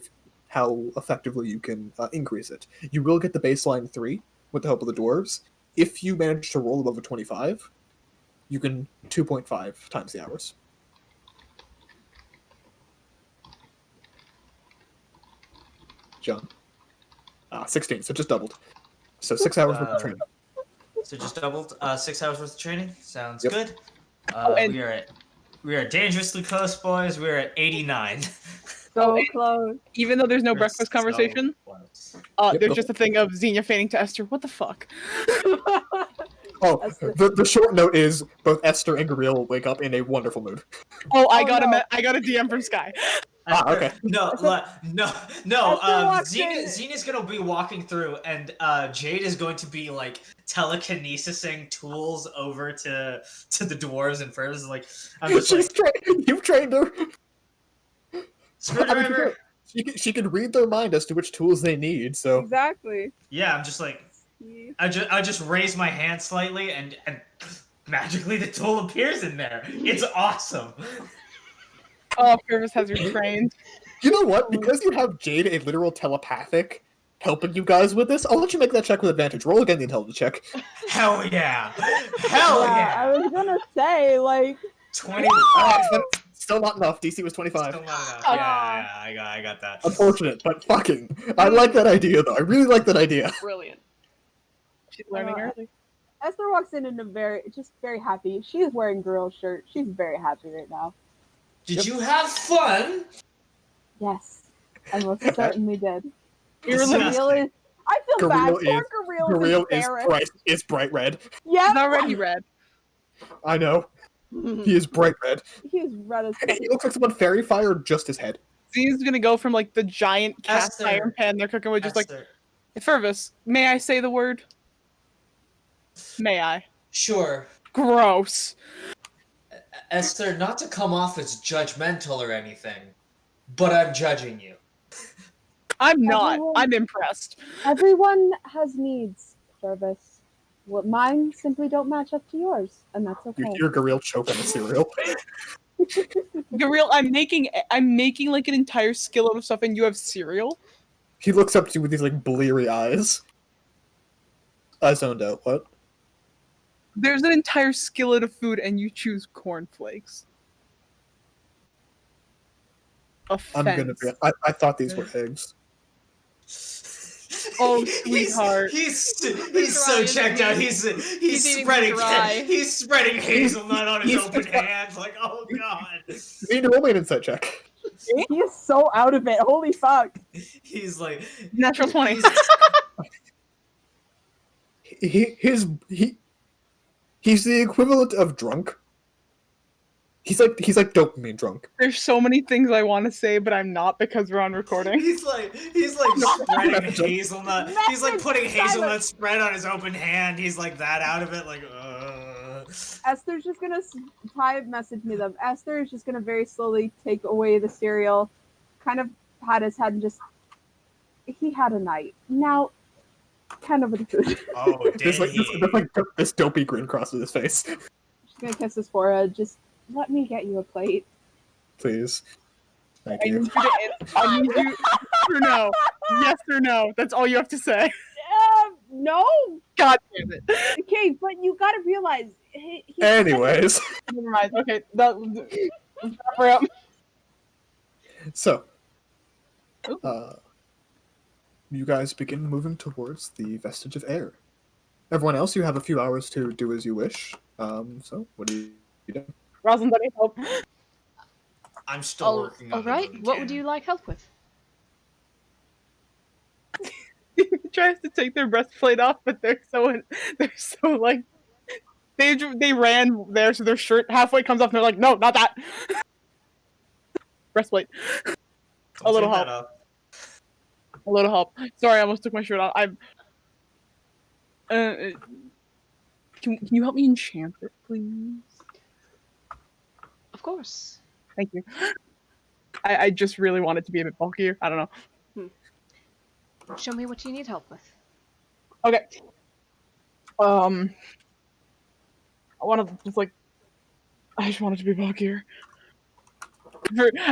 S1: how effectively you can increase it. You will get the baseline 3 with the help of the dwarves. If you manage to roll above a 25, you can 2.5 times the hours. John. 16, so just doubled. So 6 hours worth of training.
S4: So just doubled. 6 hours worth of training. Sounds
S1: Yep.
S4: good.
S6: and-
S4: We are dangerously close, boys. We're at 89.
S2: So
S6: and-
S2: close.
S6: Even though there's no
S4: We're
S6: breakfast
S4: so
S6: conversation,
S4: close.
S1: Yep,
S6: there's
S1: go
S6: just a thing of Xenia feigning to Esther. What the fuck?
S1: Oh,
S2: Esther.
S1: the short note is both Esther and Gabriel will wake up in a wonderful mood.
S6: Oh, I
S2: Oh,
S6: got
S2: no.
S6: I got a DM from Sky.
S1: Okay.
S4: No, no.
S2: Esther walks in.
S4: Xena's gonna be walking through, and Jade is going to be like telekinesising tools over to the dwarves and furs. Like I'm just like
S1: You've trained her.
S4: screwdriver.
S1: She can read their mind as to which tools they need. So
S2: Exactly.
S4: Yeah, I'm just like I just raise my hand slightly, and magically the tool appears in there. It's awesome.
S6: Oh, Purvis has her trained.
S1: you know what? Because you have Jade, a literal telepathic, helping you guys with this, I'll let you make that check with advantage. Roll again the intelligence check.
S4: Hell yeah! Hell
S2: I
S4: yeah!
S2: was gonna say, like,
S4: 20.
S1: Still not enough. DC was 25.
S4: Still not enough. Yeah, I got that.
S1: Unfortunate, but fucking. I like that idea, though. I really like that idea.
S3: Brilliant.
S6: She's learning early.
S2: Esther walks in a very happy. She is wearing Gorill's shirt. She's very happy right now.
S4: Did you have fun?
S2: Yes, I most certainly did.
S6: You're living.
S2: Gorilla I feel bad for Gorilla.
S1: Gorilla is bright red.
S2: Yeah,
S6: He's already red.
S1: I know. He is bright red.
S2: He is red as
S1: He looks like someone fairy fired just his head.
S6: He's gonna go from like the giant cast
S4: Esther.
S6: iron pan they're cooking with, just like,
S4: Esther.
S6: Fervis, may I say the word? May I?
S4: Sure.
S6: Gross.
S4: Esther, not to come off as judgmental or anything, but I'm judging you.
S6: I'm not.
S2: Everyone-
S6: I'm impressed.
S2: Everyone has needs, Service. What mine simply don't match up to yours, and that's okay.
S1: You hear Gorilla choke on the cereal.
S6: Gareel, I'm making like an entire skillet of stuff, and you have cereal.
S1: He looks up to you with these like bleary eyes. I zoned out. What?
S6: There's an entire skillet of food, and you choose cornflakes. Offense.
S1: I'm gonna be. I thought these were eggs.
S6: Oh, sweetheart.
S4: He's so
S3: dry, isn't
S4: checked
S3: he?
S4: out. He's
S3: eating
S4: spreading
S3: dry.
S4: he's spreading hazelnut on his
S1: He's-
S4: open hands. Like, oh god.
S1: You need to roll me an insight check.
S2: He is so out of it. Holy fuck.
S4: He's like
S6: Natural 20.
S1: He's the equivalent of drunk. He's like dopamine drunk.
S6: There's so many things I want to say, but I'm not because we're on recording.
S4: He's like spreading hazelnut. He's like putting
S2: Message
S4: hazelnut
S2: silent.
S4: spread on his open hand. He's like that out of it. Like,
S2: Esther's just gonna message me them. Esther is just gonna very slowly take away the cereal, kind of pat his head and just. He had a night. Now, kind of with the food.
S4: Oh,
S1: There's like this dopey grin crosses his face.
S2: Just gonna kiss his forehead. Just let me get you a plate.
S1: Please. Thank
S6: I need
S1: you.
S6: you to. I need you or no. Yes or no. That's all you have to say.
S2: No.
S6: God damn it.
S2: Okay, but you gotta realize.
S1: Anyways,
S6: Never mind. Okay, that. Wrap up.
S1: so you guys begin moving towards the vestige of air. Everyone else, you have a few hours to do as you wish. So what do you do?
S6: Rosalind, any help?
S4: I'm still working on
S3: all right.
S4: the
S3: What would you like help with?
S6: He tries to take their breastplate off, but they're so like they ran there, so their shirt halfway comes off, and they're like, no, not that. Breastplate. A little help. A little help. Sorry, I almost took my shirt off. Can you help me enchant it, please?
S3: Of course.
S6: Thank you. I just really want it to be a bit bulkier. I don't know.
S3: Show me what you need help with.
S6: Okay. I want to just like. I just want it to be bulkier.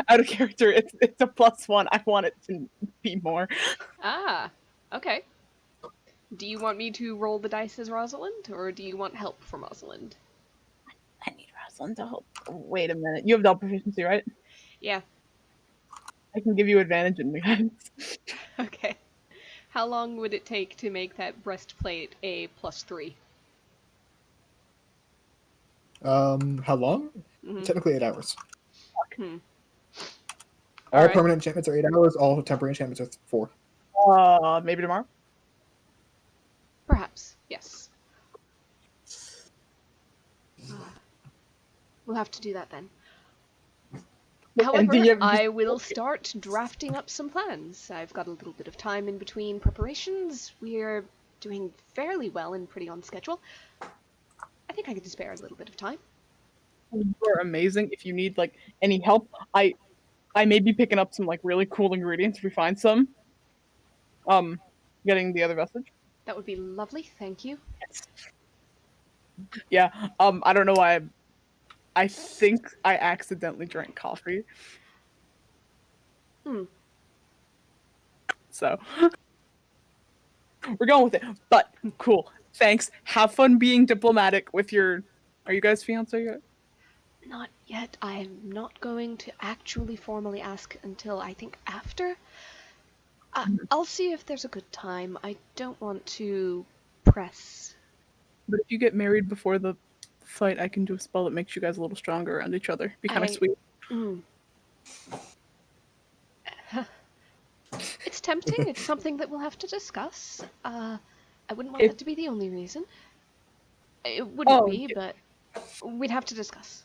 S6: Out of character, it's a +1. I want it to be more.
S3: Ah, okay. Do you want me to roll the dice as Rosalind, or do you want help from Rosalind?
S6: I need Rosalind to help. Wait a minute. You have double proficiency, right?
S3: Yeah.
S6: I can give you advantage in mechanics.
S3: Okay. How long would it take to make that breastplate a +3?
S1: How long?
S3: Mhm.
S1: Technically 8 hours.
S3: Hmm.
S1: All
S6: Alright.
S1: permanent enchantments are 8 hours. All temporary enchantments are 4.
S6: Maybe tomorrow.
S3: Perhaps, yes. We'll have to do that then. However,
S6: you have-
S3: I will start drafting up some plans. I've got a little bit of time in between preparations. We're doing fairly well and pretty on schedule. I think I could spare a little bit of time.
S6: You're amazing. If you need like any help, I may be picking up some like really cool ingredients if we find some. Getting the other message.
S3: That would be lovely, thank you.
S6: Yeah. I don't know why. I think I accidentally drank coffee.
S3: Hmm.
S6: So we're going with it. But cool. Thanks. Have fun being diplomatic with your. Are you guys fiancé yet?
S3: Not yet. I'm not going to actually formally ask until I think after. I'll see if there's a good time. I don't want to press.
S6: But if you get married before the fight, I can do a spell that makes you guys a little stronger around each other. Be kind of sweet.
S3: It's tempting. It's something that we'll have to discuss. I wouldn't want that to be the only reason. It wouldn't be, but we'd have to discuss.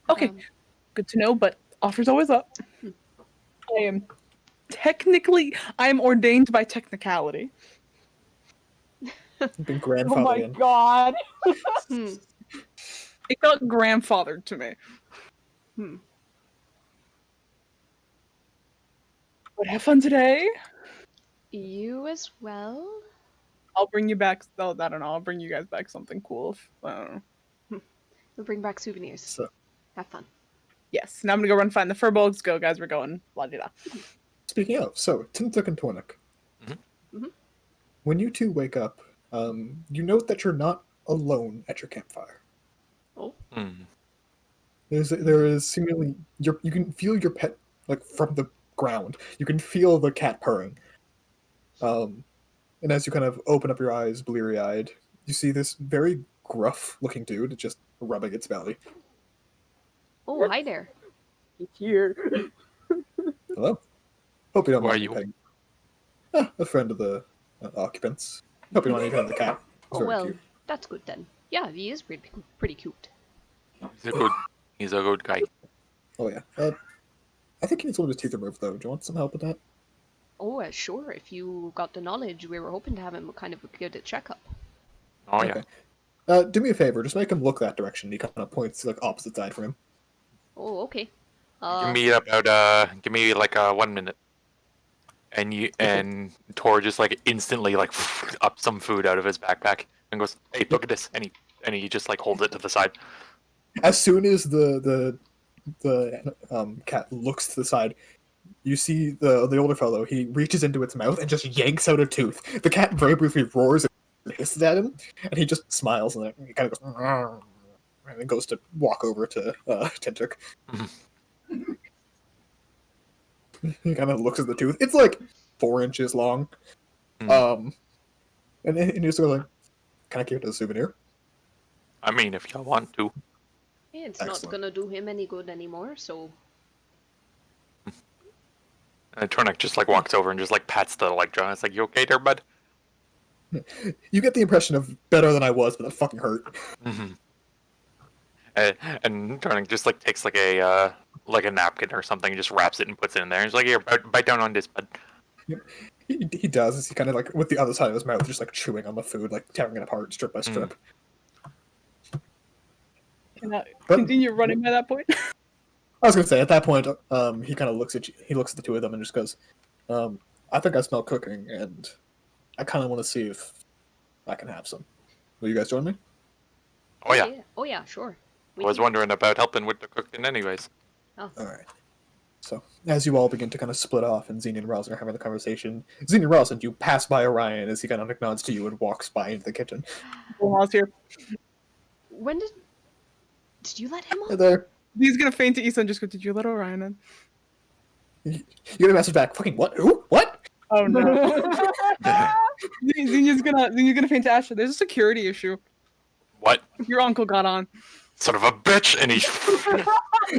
S6: Okay, good to know, but offer's always up. I am ordained by technicality.
S1: You've been grandfathered
S6: Oh my
S1: in.
S6: god.
S3: Hmm.
S6: It got grandfathered to me. But have fun today.
S3: You as well?
S6: I'll bring you back. Oh, I don't know. I'll bring you guys back something cool. I don't know.
S3: We'll bring back souvenirs.
S1: So,
S3: Have fun.
S6: Yes. Now I'm gonna go run find the furbolgs. Go, guys. We're going. La di da.
S1: speaking of, so Tintuk and Tornik.
S3: Mhm.
S1: When you two wake up, you note that you're not alone at your campfire.
S3: Oh.
S1: There is seemingly you can feel your pet like from the ground. You can feel the cat purring. And as you kind of open up your eyes, bleary-eyed, you see this very gruff-looking dude just rubbing its belly.
S3: Oh, hi there.
S6: He's here.
S1: Hello. Hope you don't
S5: Who are
S1: mind
S5: you?
S1: paying. A friend of the occupants. Hope you don't mind eating the cat. It's
S3: Oh,
S1: very
S3: well,
S1: cute.
S3: that's good then. Yeah, he is pretty cute.
S5: He's a good guy.
S1: Oh yeah. I think he needs one of his teeth removed though. Do you want some help with that?
S3: Oh, sure. If you got the knowledge, we were hoping to have him kind of get a checkup.
S5: Oh yeah.
S1: Okay. Do me a favor. Just make him look that direction. He kind of points like opposite side from him.
S3: Oh, okay.
S5: Give me like 1 minute. And Tor just like instantly like up some food out of his backpack and goes, "Hey, look at this!" And he just like holds it to the side.
S1: As soon as the cat looks to the side, you see the older fellow. He reaches into its mouth and just yanks out a tooth. The cat very briefly roars and hisses at him, and he just smiles and he kind of goes, "Arr," and then goes to walk over to Tintuk. He kind of looks at the tooth. It's like 4 inches long. And you just go like, "Can I give it as a souvenir?"
S5: I mean, if y'all want to.
S3: It's not
S1: Excellent.
S3: gonna do him any good anymore, so...
S5: And Tornik just like walks over and just like pats the like jaw. It's like, "You okay there, bud?"
S1: You get the impression of better than I was, but that fucking hurt.
S5: And Tornik just like takes like a napkin or something, and just wraps it and puts it in there. And he's like, "Here, bite down on this, bud."
S1: He does. Is he kind of like with the other side of his mouth, just like chewing on the food, like tearing it apart strip by strip.
S6: Can I
S1: But-
S6: continue running by that point?
S1: I was gonna say at that point, he kind of looks at you. He looks at the two of them and just goes, "I think I smell cooking, and I kind of want to see if I can have some. Will you guys join me?"
S5: Oh yeah.
S3: Oh, yeah, sure.
S5: I was wondering about helping with the cooking, anyways.
S3: Oh.
S1: All right. So as you all begin to kind of split off, and Xenia and Rosin are having the conversation, Xenia and Rosin, you pass by Orion as he kind of nods to you and walks by into the kitchen.
S6: Omaha's here.
S3: When did you let him
S1: Hey
S3: on?
S1: there.
S6: He's gonna faint to Issa and just go, "Did you let Orion in?"
S1: You get a message back. Fucking what? Who? What?
S6: Oh no. Xenia's gonna faint to Asher. There's a security issue.
S5: What?
S6: Your uncle got on.
S5: Son of a bitch! And he.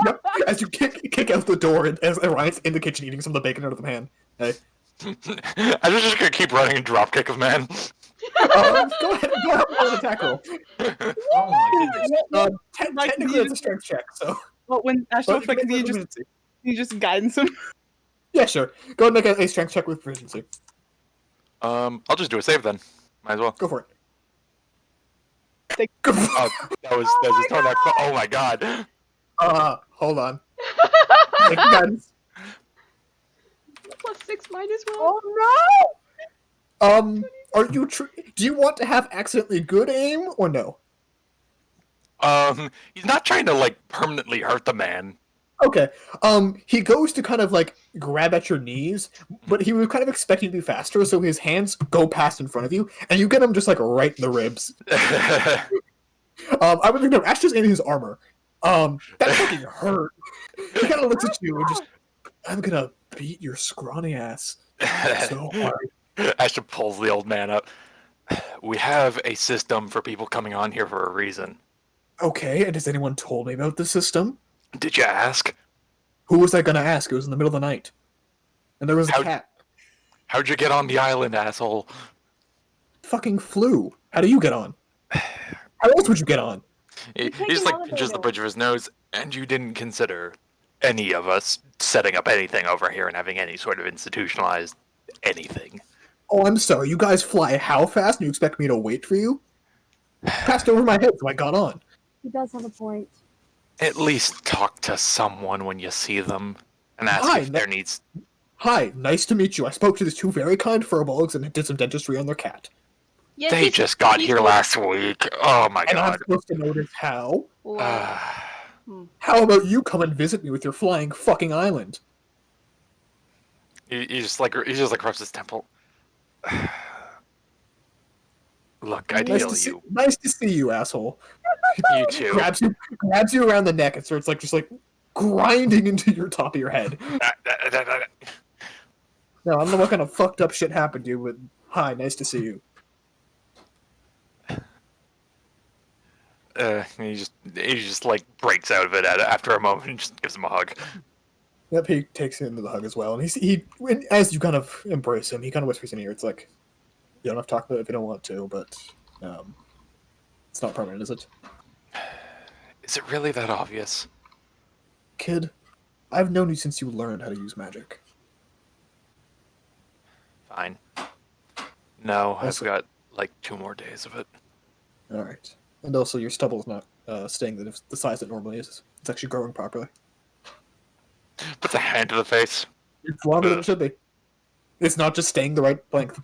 S1: Yep. As you kick out the door, and as Orion's in the kitchen eating some of the bacon out of the pan. Hey.
S5: I'm just gonna keep running and dropkick him, man.
S1: Go ahead. Roll an attack roll.
S4: Oh my goodness.
S1: Technically, it's a strength check, so.
S6: Well, when Ash
S1: But
S6: talks like,
S1: make
S6: he
S1: with
S6: just
S1: proficiency.
S6: guidance him.
S1: Yeah, sure. Go ahead and make a strength check with proficiency.
S5: I'll just do a save then. Might as well.
S1: Go for it.
S6: Take-
S1: Go for
S5: Oh, that was just throwing that. Oh my god.
S1: hold on. Make guidance.
S3: +6 minus roll.
S2: Oh no!
S1: Are you? Do you want to have accidentally good aim or no?
S5: He's not trying to like permanently hurt the man.
S1: Okay. He goes to kind of like grab at your knees, but he was kind of expecting to be faster, so his hands go past in front of you, and you get him just like right in the ribs. I would think no, Ash just in his armor. That fucking hurt. He kind of looks at you and just, I'm gonna beat your scrawny ass so hard.
S5: Ash pulls the old man up. We have a system for people coming on here for a reason.
S1: Okay, and has anyone told me about the system?
S5: Did you ask?
S1: Who was I gonna ask? It was in the middle of the night. And there was a cat.
S5: How'd you get on the island, asshole?
S1: Fucking flew. How do you get on? How else would you get on?
S5: He
S2: take
S5: just
S2: an
S5: like pinches the
S2: elevator.
S5: bridge of his nose, and you didn't consider any of us setting up anything over here and having any sort of institutionalized anything.
S1: Oh, I'm sorry. You guys fly how fast and you expect me to wait for you? Passed over my head, so I got on.
S2: He does have a point.
S5: At least talk to someone when you see them and ask
S1: Hi,
S5: if there needs.
S1: Hi, nice to meet you. I spoke to these two very kind furbolgs and did some dentistry on their cat.
S3: Yeah,
S5: They
S3: he's-
S5: just got
S3: he's
S5: here
S3: the-
S5: last week. Oh my
S1: And I'm
S5: god.
S1: supposed to notice how?
S3: Wow.
S1: How about you come and visit me with your flying fucking island?
S5: He just like rubs his temple. Look, I
S1: Nice
S5: feel
S1: to see,
S5: you.
S1: nice to see you, asshole.
S5: You too.
S1: grabs you around the neck and starts like just like grinding into your top of your head. No, I don't know what kind of fucked up shit happened to you, but hi, nice to see you.
S5: He just like breaks out of it after a moment and just gives him a hug.
S1: Yep, he takes you into the hug as well, and as you kind of embrace him, he kind of whispers in your ear. It's like, you don't have to talk about it if you don't want to, but it's not permanent, is it?
S5: Is it really that obvious?
S1: Kid, I've known you since you learned how to use magic.
S5: Fine. No, I've
S1: Also-
S5: got like 2 more days of it.
S1: All right, and also your stubble's not staying the size it normally is. It's actually growing properly.
S5: Put the hand to the face.
S1: It's longer than it should be. It's not just staying the right length.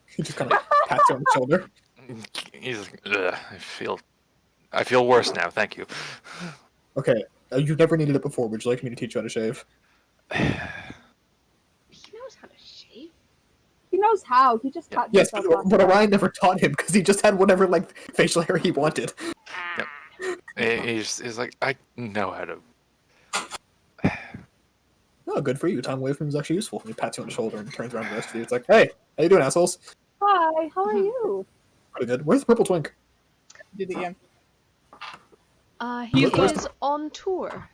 S1: He just kind of pats you on the shoulder.
S5: He's like, ugh, I feel worse now. Thank you.
S1: Okay, you've never needed it before. Would you like me to teach you how to shave?
S3: He knows how to shave.
S2: He knows how. He just cut
S1: Yes,
S2: himself off.
S1: but Orion never taught him because he just had whatever like facial hair he wanted.
S3: Ah.
S5: He's like, I know how to.
S1: Oh, good for you. Time away from him is actually useful. He pats you on the shoulder and turns around to the rest of you. It's like, hey, how you doing, assholes?
S2: Hi, how are you?
S1: Pretty good. Where's the purple twink?
S6: Did it again.
S3: He
S1: Where's-
S3: is on tour.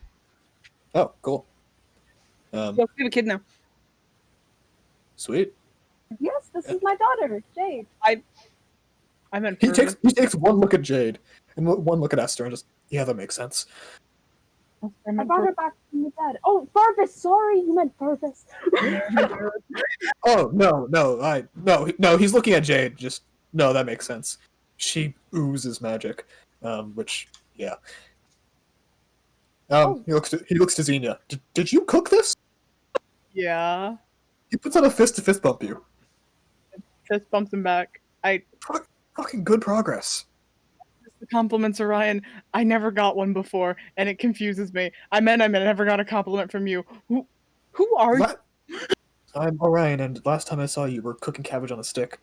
S1: Oh, cool.
S6: Yo, we have a kid now.
S1: Sweet.
S2: Yes, this is my daughter, Jade.
S6: I meant
S1: He
S6: for-
S1: takes one look at Jade and one look at Esther and just, yeah, that makes sense.
S6: I
S2: I
S6: meant
S2: brought her back from the dead. Oh, Farfus, sorry, you meant Farfus.
S1: Oh no, he's looking at Jade. Just no, that makes sense. She oozes magic, which yeah. He looks to Xenia. Did you cook this?
S6: Yeah.
S1: He puts out a fist to fist bump you.
S6: Fist bumps him back.
S1: Fucking good progress.
S6: The compliments, Orion. I never got one before, and it confuses me. I never got a compliment from you. Who are you?
S1: I'm Orion, and last time I saw you, were cooking cabbage on a stick.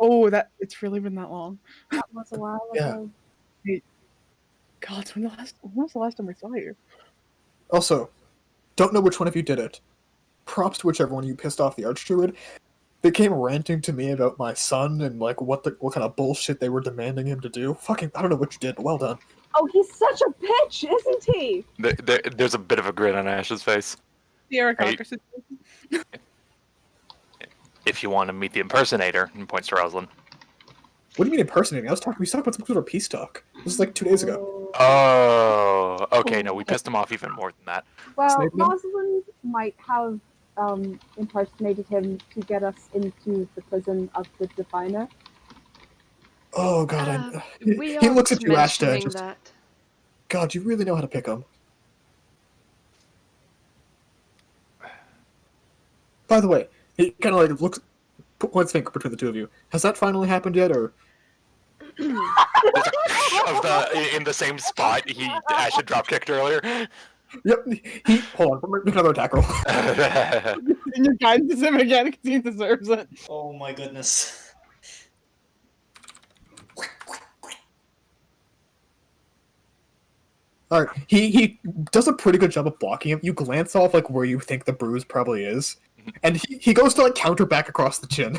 S6: Oh, it's really been that long.
S2: That was a while
S1: Yeah.
S2: ago.
S6: God, when was the last time we saw you?
S1: Also, don't know which one of you did it. Props to whichever one of you pissed off the Archdruid. They came ranting to me about my son and like what kind of bullshit they were demanding him to do. Fucking, I don't know what you did, but well done.
S2: Oh, he's such a bitch, isn't he?
S5: There's a bit of a grin on Ash's face.
S6: Sierra
S5: Right.
S6: Cocker situation.
S5: If you want to meet the impersonator, and points to Rosalind.
S1: What do you mean impersonating? We talking about some sort of peace talk. This is like 2 days ago.
S5: Oh, okay. No, we pissed him off even more than that.
S2: Well,
S1: Snape them?
S2: Rosalind might have impersonated him to get us into the prison of the Diviner.
S1: Oh god,
S3: We
S1: he looks
S3: aren't
S1: at you, Ashta, and
S3: mentioning
S1: just,
S3: that.
S1: God, you really know how to pick him. By the way, he kind of like looks, points finger between the two of you. Has that finally happened yet, or?
S5: There's in the same spot Ash had drop kicked earlier.
S1: Yep. Hold on. Make another attack roll.
S6: And your guidance him again because he deserves it.
S4: Oh my goodness.
S1: All right. He does a pretty good job of blocking him. You glance off like where you think the bruise probably is, and he goes to like counter back across the chin.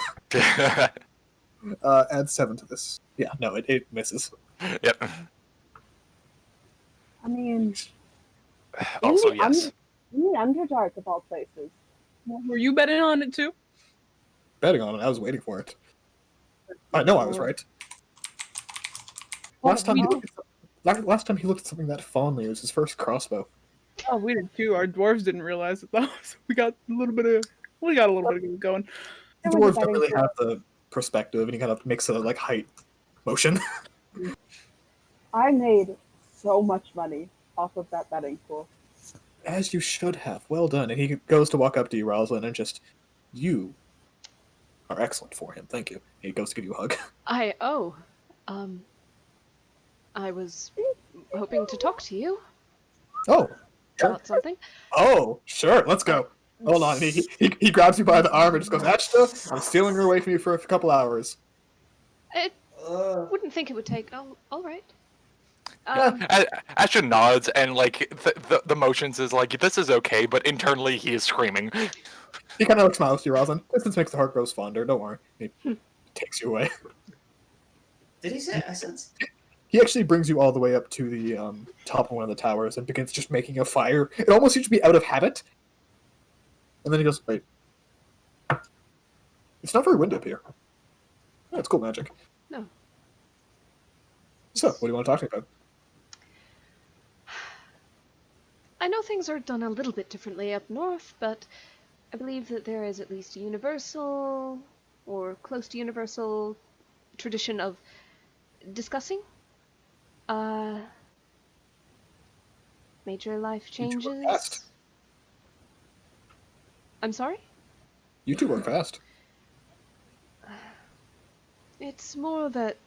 S1: Add 7 to this. Yeah, no, it misses.
S5: Yep.
S2: I mean,
S5: Also,
S2: in
S5: yes.
S2: the Underdark of all places.
S6: Were you betting on it too?
S1: Betting on it, I was waiting for it. I know I was right. Last time he looked at something that fondly, it was his first crossbow.
S6: Oh, we did too. Our dwarves didn't realize it though. So we got a little bit of going.
S1: The
S2: There was
S1: dwarves
S2: a
S1: don't
S2: betting
S1: really
S2: pool.
S1: have the perspective, and he kind of makes a like height motion.
S2: I made so much money off of that betting pool.
S1: As you should have. Well done. And he goes to walk up to you, Rosalind, and just, you are excellent for him. Thank you. And he goes to give you a hug.
S3: I was hoping to talk to you
S1: Oh, sure.
S3: about something.
S1: Oh, sure. Let's go. Hold on. He grabs you by the arm and just goes, Ashta, I'm stealing her away from you for a couple hours.
S3: I wouldn't think it would take. Oh, all right.
S5: Ashton nods and like the motions is like this is okay, but internally he is screaming.
S1: He kind of like, smiles to you, Rosalind. Distance makes the heart grows fonder. Don't worry. He takes you away.
S4: Did he say essence?
S1: He actually brings you all the way up to the top of one of the towers and begins just making a fire. It almost seems to be out of habit. And then he goes, wait. It's not very windy up here. Oh, it's cool magic.
S3: No.
S1: So, what do you want to talk to me about?
S3: I know things are done a little bit differently up north, but I believe that there is at least a universal, or close to universal, tradition of discussing major life
S1: You two work
S3: changes.
S1: fast.
S3: I'm sorry?
S1: You two work fast.
S3: It's more that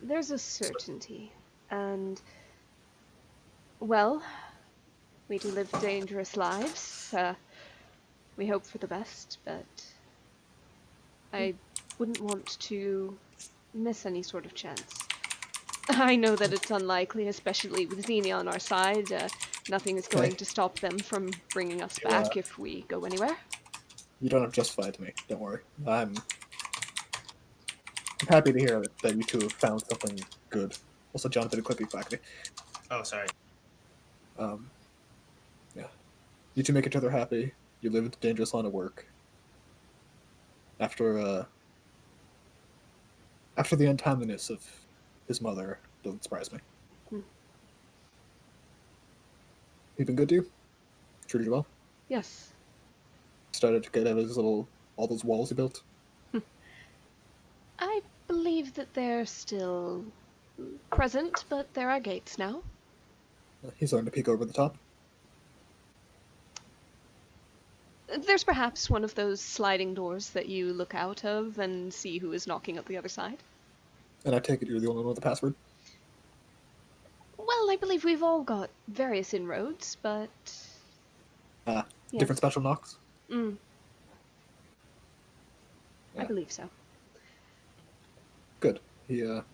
S3: there's a certainty, and, well, we do live dangerous lives. We hope for the best, but I wouldn't want to miss any sort of chance. I know that it's unlikely, especially with Xenia on our side. Nothing is going to stop them from bringing us back if we go anywhere.
S1: You don't have to justify it to me. Don't worry. I'm happy to hear that you two have found something good. Also, John did a quick back to me.
S4: Oh, sorry.
S1: Yeah. You two make each other happy. You live a dangerous line of work. After the untimeliness of his mother, doesn't surprise me. He been good to you? Treated you well?
S3: Yes.
S1: Started to get out of his all those walls he built?
S3: I believe that they're still present, but there are gates now.
S1: He's starting to peek over the top.
S3: There's perhaps one of those sliding doors that you look out of and see who is knocking at the other side.
S1: And I take it you're the only one with the password?
S3: Well, I believe we've all got various inroads, but...
S1: Yes.
S3: Yes.
S1: Different special knocks?
S3: I
S1: Yeah.
S3: believe so.
S1: Good. You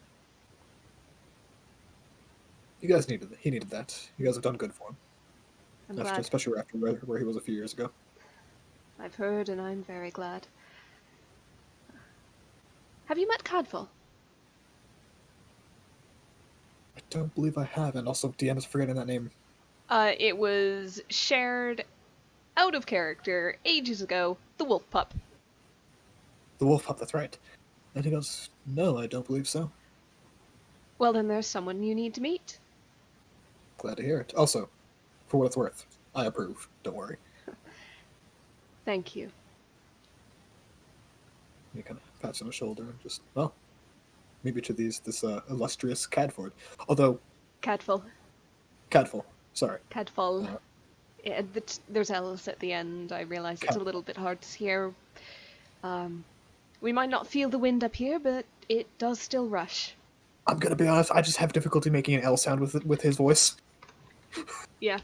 S1: guys needed that. He needed that. You guys have done good for him.
S3: I'm glad.
S1: Especially after where he was a few years ago.
S3: I've heard, and I'm very glad. Have you met Cadful?
S1: I don't believe I have, and also DM is forgetting that name.
S3: It was shared out of character ages ago. The wolf pup.
S1: The wolf pup, that's right. And he goes, "No, I don't believe so."
S3: Well, then there's someone you need to meet.
S1: Glad to hear it. Also, for what it's worth, I approve. Don't worry.
S3: Thank you.
S1: He kind of pats on the shoulder and just, well, maybe to this illustrious Cadford. Although,
S3: Cadful.
S1: Cadful, sorry.
S3: Cadful.
S1: Uh,
S3: Yeah, there's L's at the end. I realize it's a little bit hard to hear. We might not feel the wind up here, but it does still rush.
S1: I'm gonna be honest, I just have difficulty making an L sound with his voice.
S3: Yeah.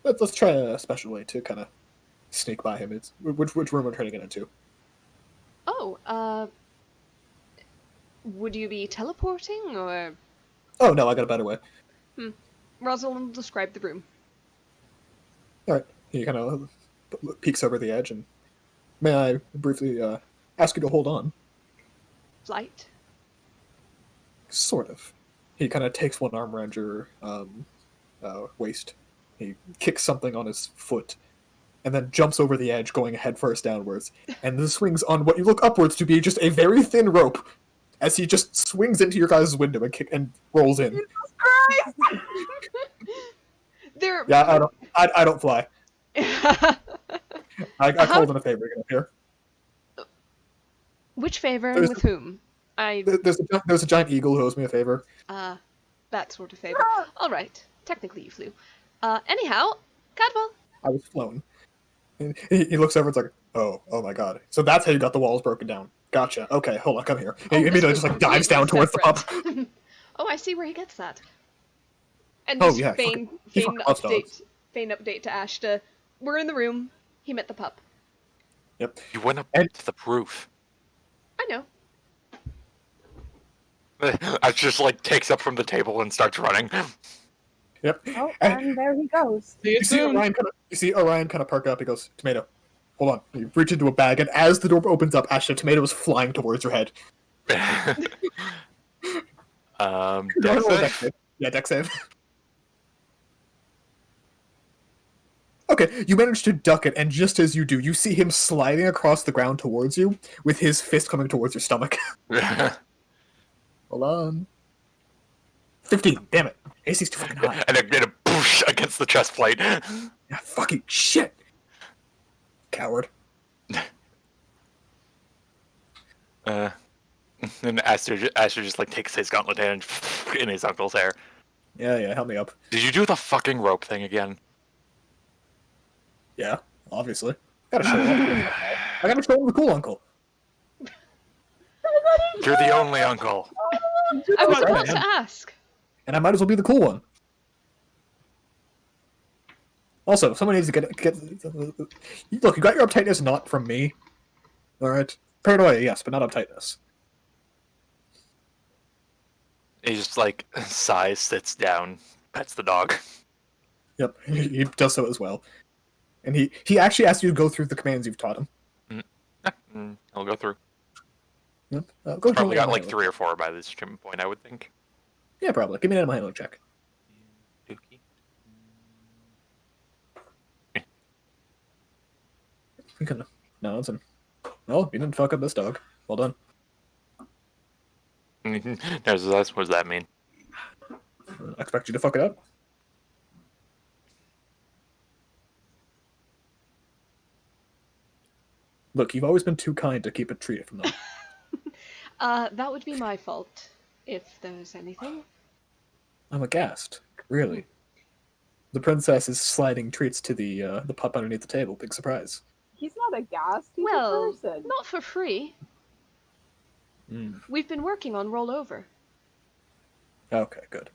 S1: Let's try a special way to kind of sneak by him. It's which room we're trying to get into.
S3: Oh, would you be teleporting, or...
S1: Oh no, I got a better way.
S3: Rosalind, describe the room.
S1: All right, he kind of peeks over the edge and, may I briefly ask you to hold on?
S3: Flight.
S1: Sort of. He kind of takes one arm around your waist. He kicks something on his foot, and then jumps over the edge, going head first downwards, and then swings on what you look upwards to be just a very thin rope, as he just swings into your guys' window and rolls in.
S2: Jesus Christ!
S3: There.
S1: Yeah, I don't fly. I called in a favor to get up here.
S3: Which favor and
S1: There's-
S3: with whom?
S1: There's a giant eagle who owes me a favor.
S3: That sort of favor. All right. Technically, you flew. Anyhow, Cadwell.
S1: I was flown. And he looks over and it's like, oh my god. So that's how you got the walls broken down. Gotcha. Okay, hold on, come here.
S3: Oh,
S1: He
S3: this
S1: immediately
S3: was
S1: just like dives down
S3: completely
S1: towards the pup.
S3: separate. Oh, I see where he gets that. And
S1: Oh,
S3: just
S1: yeah,
S3: feign
S1: he fucking loves dogs.
S3: update to Ashta. We're in the room. He met the pup.
S1: Yep.
S5: You went up
S1: And-
S5: to the roof.
S3: I know.
S5: I just like takes up from the table and starts running.
S1: Yep.
S2: Oh,
S1: And
S2: and there he goes.
S6: See you
S1: you see
S6: soon.
S1: Orion kind of perk up. He goes, "Tomato, hold on." He reaches into a bag, and as the door opens up, Ashton, Tomato is flying towards your head.
S5: Dex
S1: Roll a
S5: save?
S1: dex save. Yeah, dex save. Okay, you manage to duck it, and just as you do, you see him sliding across the ground towards you, with his fist coming towards your stomach. Hold on. 15, damn it. AC's too fucking high.
S5: And a push against the chest plate.
S1: Yeah, fucking shit. Coward.
S5: And Aster just like takes his gauntlet and in his uncle's hair.
S1: Yeah, help me up.
S5: Did you do the fucking rope thing again?
S1: Yeah, obviously. Gotta show him. I gotta show him the cool uncle.
S5: You're the only uncle.
S3: I was
S1: Right,
S3: about
S1: man.
S3: to ask.
S1: And I might as well be the cool one. Also, someone needs to get. Look, you got your uptightness not from me. Alright? Paranoia, yes, but not uptightness.
S5: He just like sighs, sits down, pets the dog.
S1: Yep, he does so as well. And he actually asks you to go through the commands you've taught him.
S5: I'll go through.
S1: Yep. Go
S5: Probably
S1: through
S5: got like
S1: handling.
S5: 3 or 4 by this stream point, I would think.
S1: Yeah, probably. Give me an animal handling check.
S5: Dookie.
S1: You can nods and. Well, you didn't fuck up this dog. Well done.
S5: What does that mean?
S1: I expect you to fuck it up. Look, you've always been too kind to keep it treated from them.
S3: That would be my fault, if there's anything.
S1: I'm aghast. Really. The princess is sliding treats to the pup underneath the table. Big surprise.
S2: He's not a ghast. He's a
S3: Well,
S2: person.
S3: not for free.
S1: Mm.
S3: We've been working on rollover.
S1: Okay, good.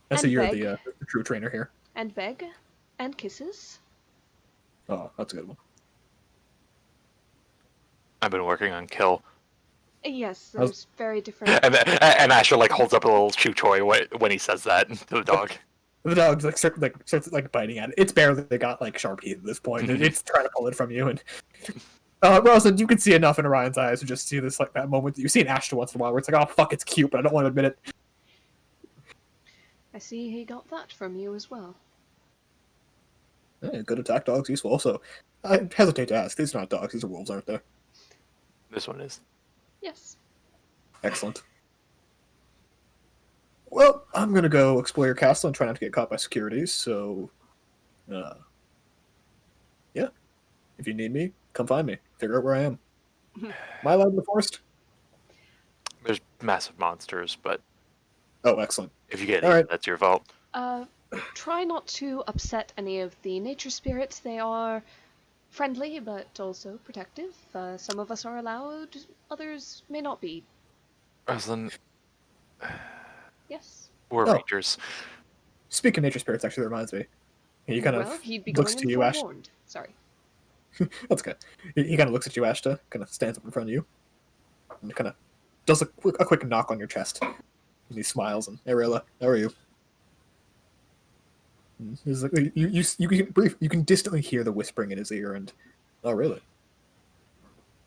S1: I
S3: And
S1: see you're
S3: beg.
S1: the true trainer here.
S3: And beg. And kisses.
S1: Oh, that's a good one.
S5: I've been working on kill.
S3: Yes,
S1: How's-
S3: there's very different...
S5: And Asher like holds up a little chew toy when he says that to the dog.
S1: The dog's starts biting at it. It's barely got like sharp teeth at this point. It's trying to pull it from you. And Rosalind, you can see enough in Orion's eyes to just see this like that moment that you see in Ashton once in a while, where it's like, oh fuck, it's cute, but I don't want to admit it.
S3: I see he got that from you as well.
S1: Good attack dogs useful. Also, I hesitate to ask. These are not dogs. These are wolves, aren't they?
S5: This one is.
S3: Yes.
S1: Excellent. Well, I'm gonna go explore your castle and try not to get caught by security. So, yeah. If you need me, come find me. Figure out where I am. Am I allowed in the forest?
S5: There's massive monsters, but
S1: Oh, excellent.
S5: if you get
S1: All
S5: eaten,
S1: right.
S5: that's your fault.
S3: Try not to upset any of the nature spirits. They are friendly, but also protective. Some of us are allowed, others may not be.
S5: Rosalind,
S3: Yes.
S5: we're
S1: Oh.
S5: rangers.
S1: Speaking of nature spirits, actually reminds me. He kind
S3: Well,
S1: of
S3: he'd be
S1: looks
S3: going
S1: to
S3: in
S1: you, Ash.
S3: forewarned. Sorry.
S1: That's good. He kind of looks at you, Ashta, kind of stands up in front of you, and kind of does a quick knock on your chest. And he smiles, and Ariella, how are you? And he's like, you can distantly hear the whispering in his ear, and oh, really?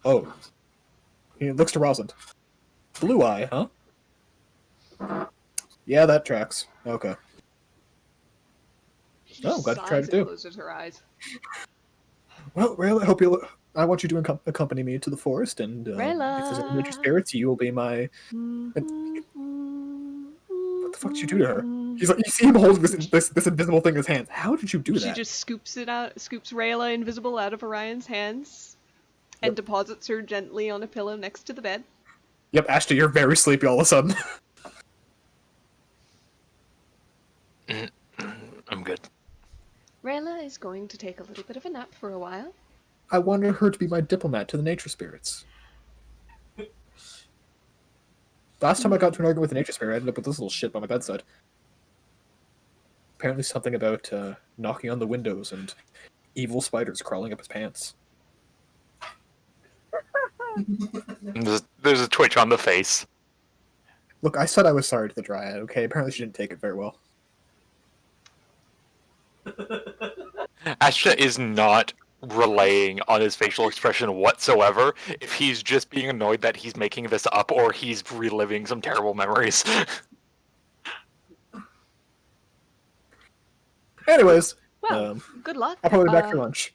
S1: Oh. He looks to Rosalind. Blue eye, huh? Yeah, that tracks. Okay.
S3: She
S1: Oh,
S3: just
S1: glad you tried
S3: sighs
S1: to
S3: and
S1: do.
S3: closes her eyes.
S1: Well, Rayla, I want you to accompany me to the forest, and if there's any nature
S3: Rayla.
S1: spirits, you will be my. What the fuck did you do to her? He's like, you see him hold this invisible thing in his hands. How did you do
S3: She
S1: that?
S3: just scoops Rayla invisible out of Orion's hands, and
S1: Yep.
S3: deposits her gently on a pillow next to the bed.
S1: Yep, Ashton, you're very sleepy all of a sudden.
S5: I'm good.
S3: Rayla is going to take a little bit of a nap for a while.
S1: I wanted her to be my diplomat to the nature spirits. Last time I got to an argument with a nature spirit, I ended up with this little shit by my bedside. Apparently something about knocking on the windows and evil spiders crawling up his pants.
S5: There's a twitch on the face.
S1: Look, I said I was sorry to the dryad, okay? Apparently she didn't take it very well.
S5: Asha is not relaying on his facial expression whatsoever if he's just being annoyed that he's making this up or he's reliving some terrible memories.
S1: Anyways,
S3: Well, good luck.
S1: I'll probably be back for lunch.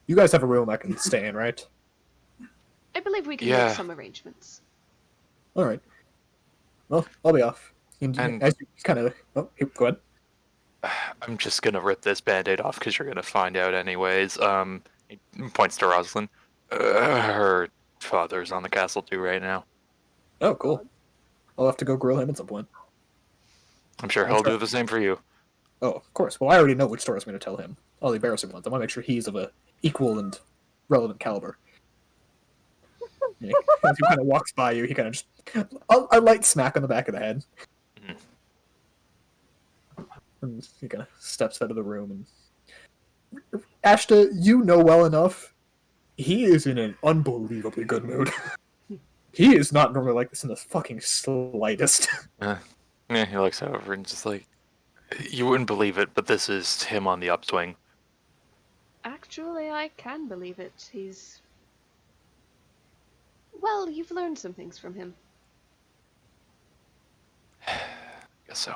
S1: You guys have a room I can stay in, right?
S3: I believe we can
S5: Yeah.
S3: make some arrangements.
S1: All right. Well, I'll be off. And as you kind of... Oh, go ahead.
S5: I'm just gonna rip this band-aid off because you're gonna find out anyways. He points to Rosalind. Her father's on the castle too right now.
S1: Oh, cool. I'll have to go grill him at some point.
S5: I'm sure he'll do the same for you.
S1: Oh, of course. Well, I already know which story I was going to tell him. All the embarrassing ones. I want to make sure he's of a equal and relevant caliber. Yeah, as he kind of walks by you, he kind of just... A light smack on the back of the head. And he kind of steps out of the room. And Ashta, you know well enough, he is in an unbelievably good mood. He is not normally like this in the fucking slightest.
S5: Yeah, he looks over and just like, you wouldn't believe it, but this is him on the upswing.
S3: Actually, I can believe it. He's... Well, you've learned some things from him.
S5: Guess so.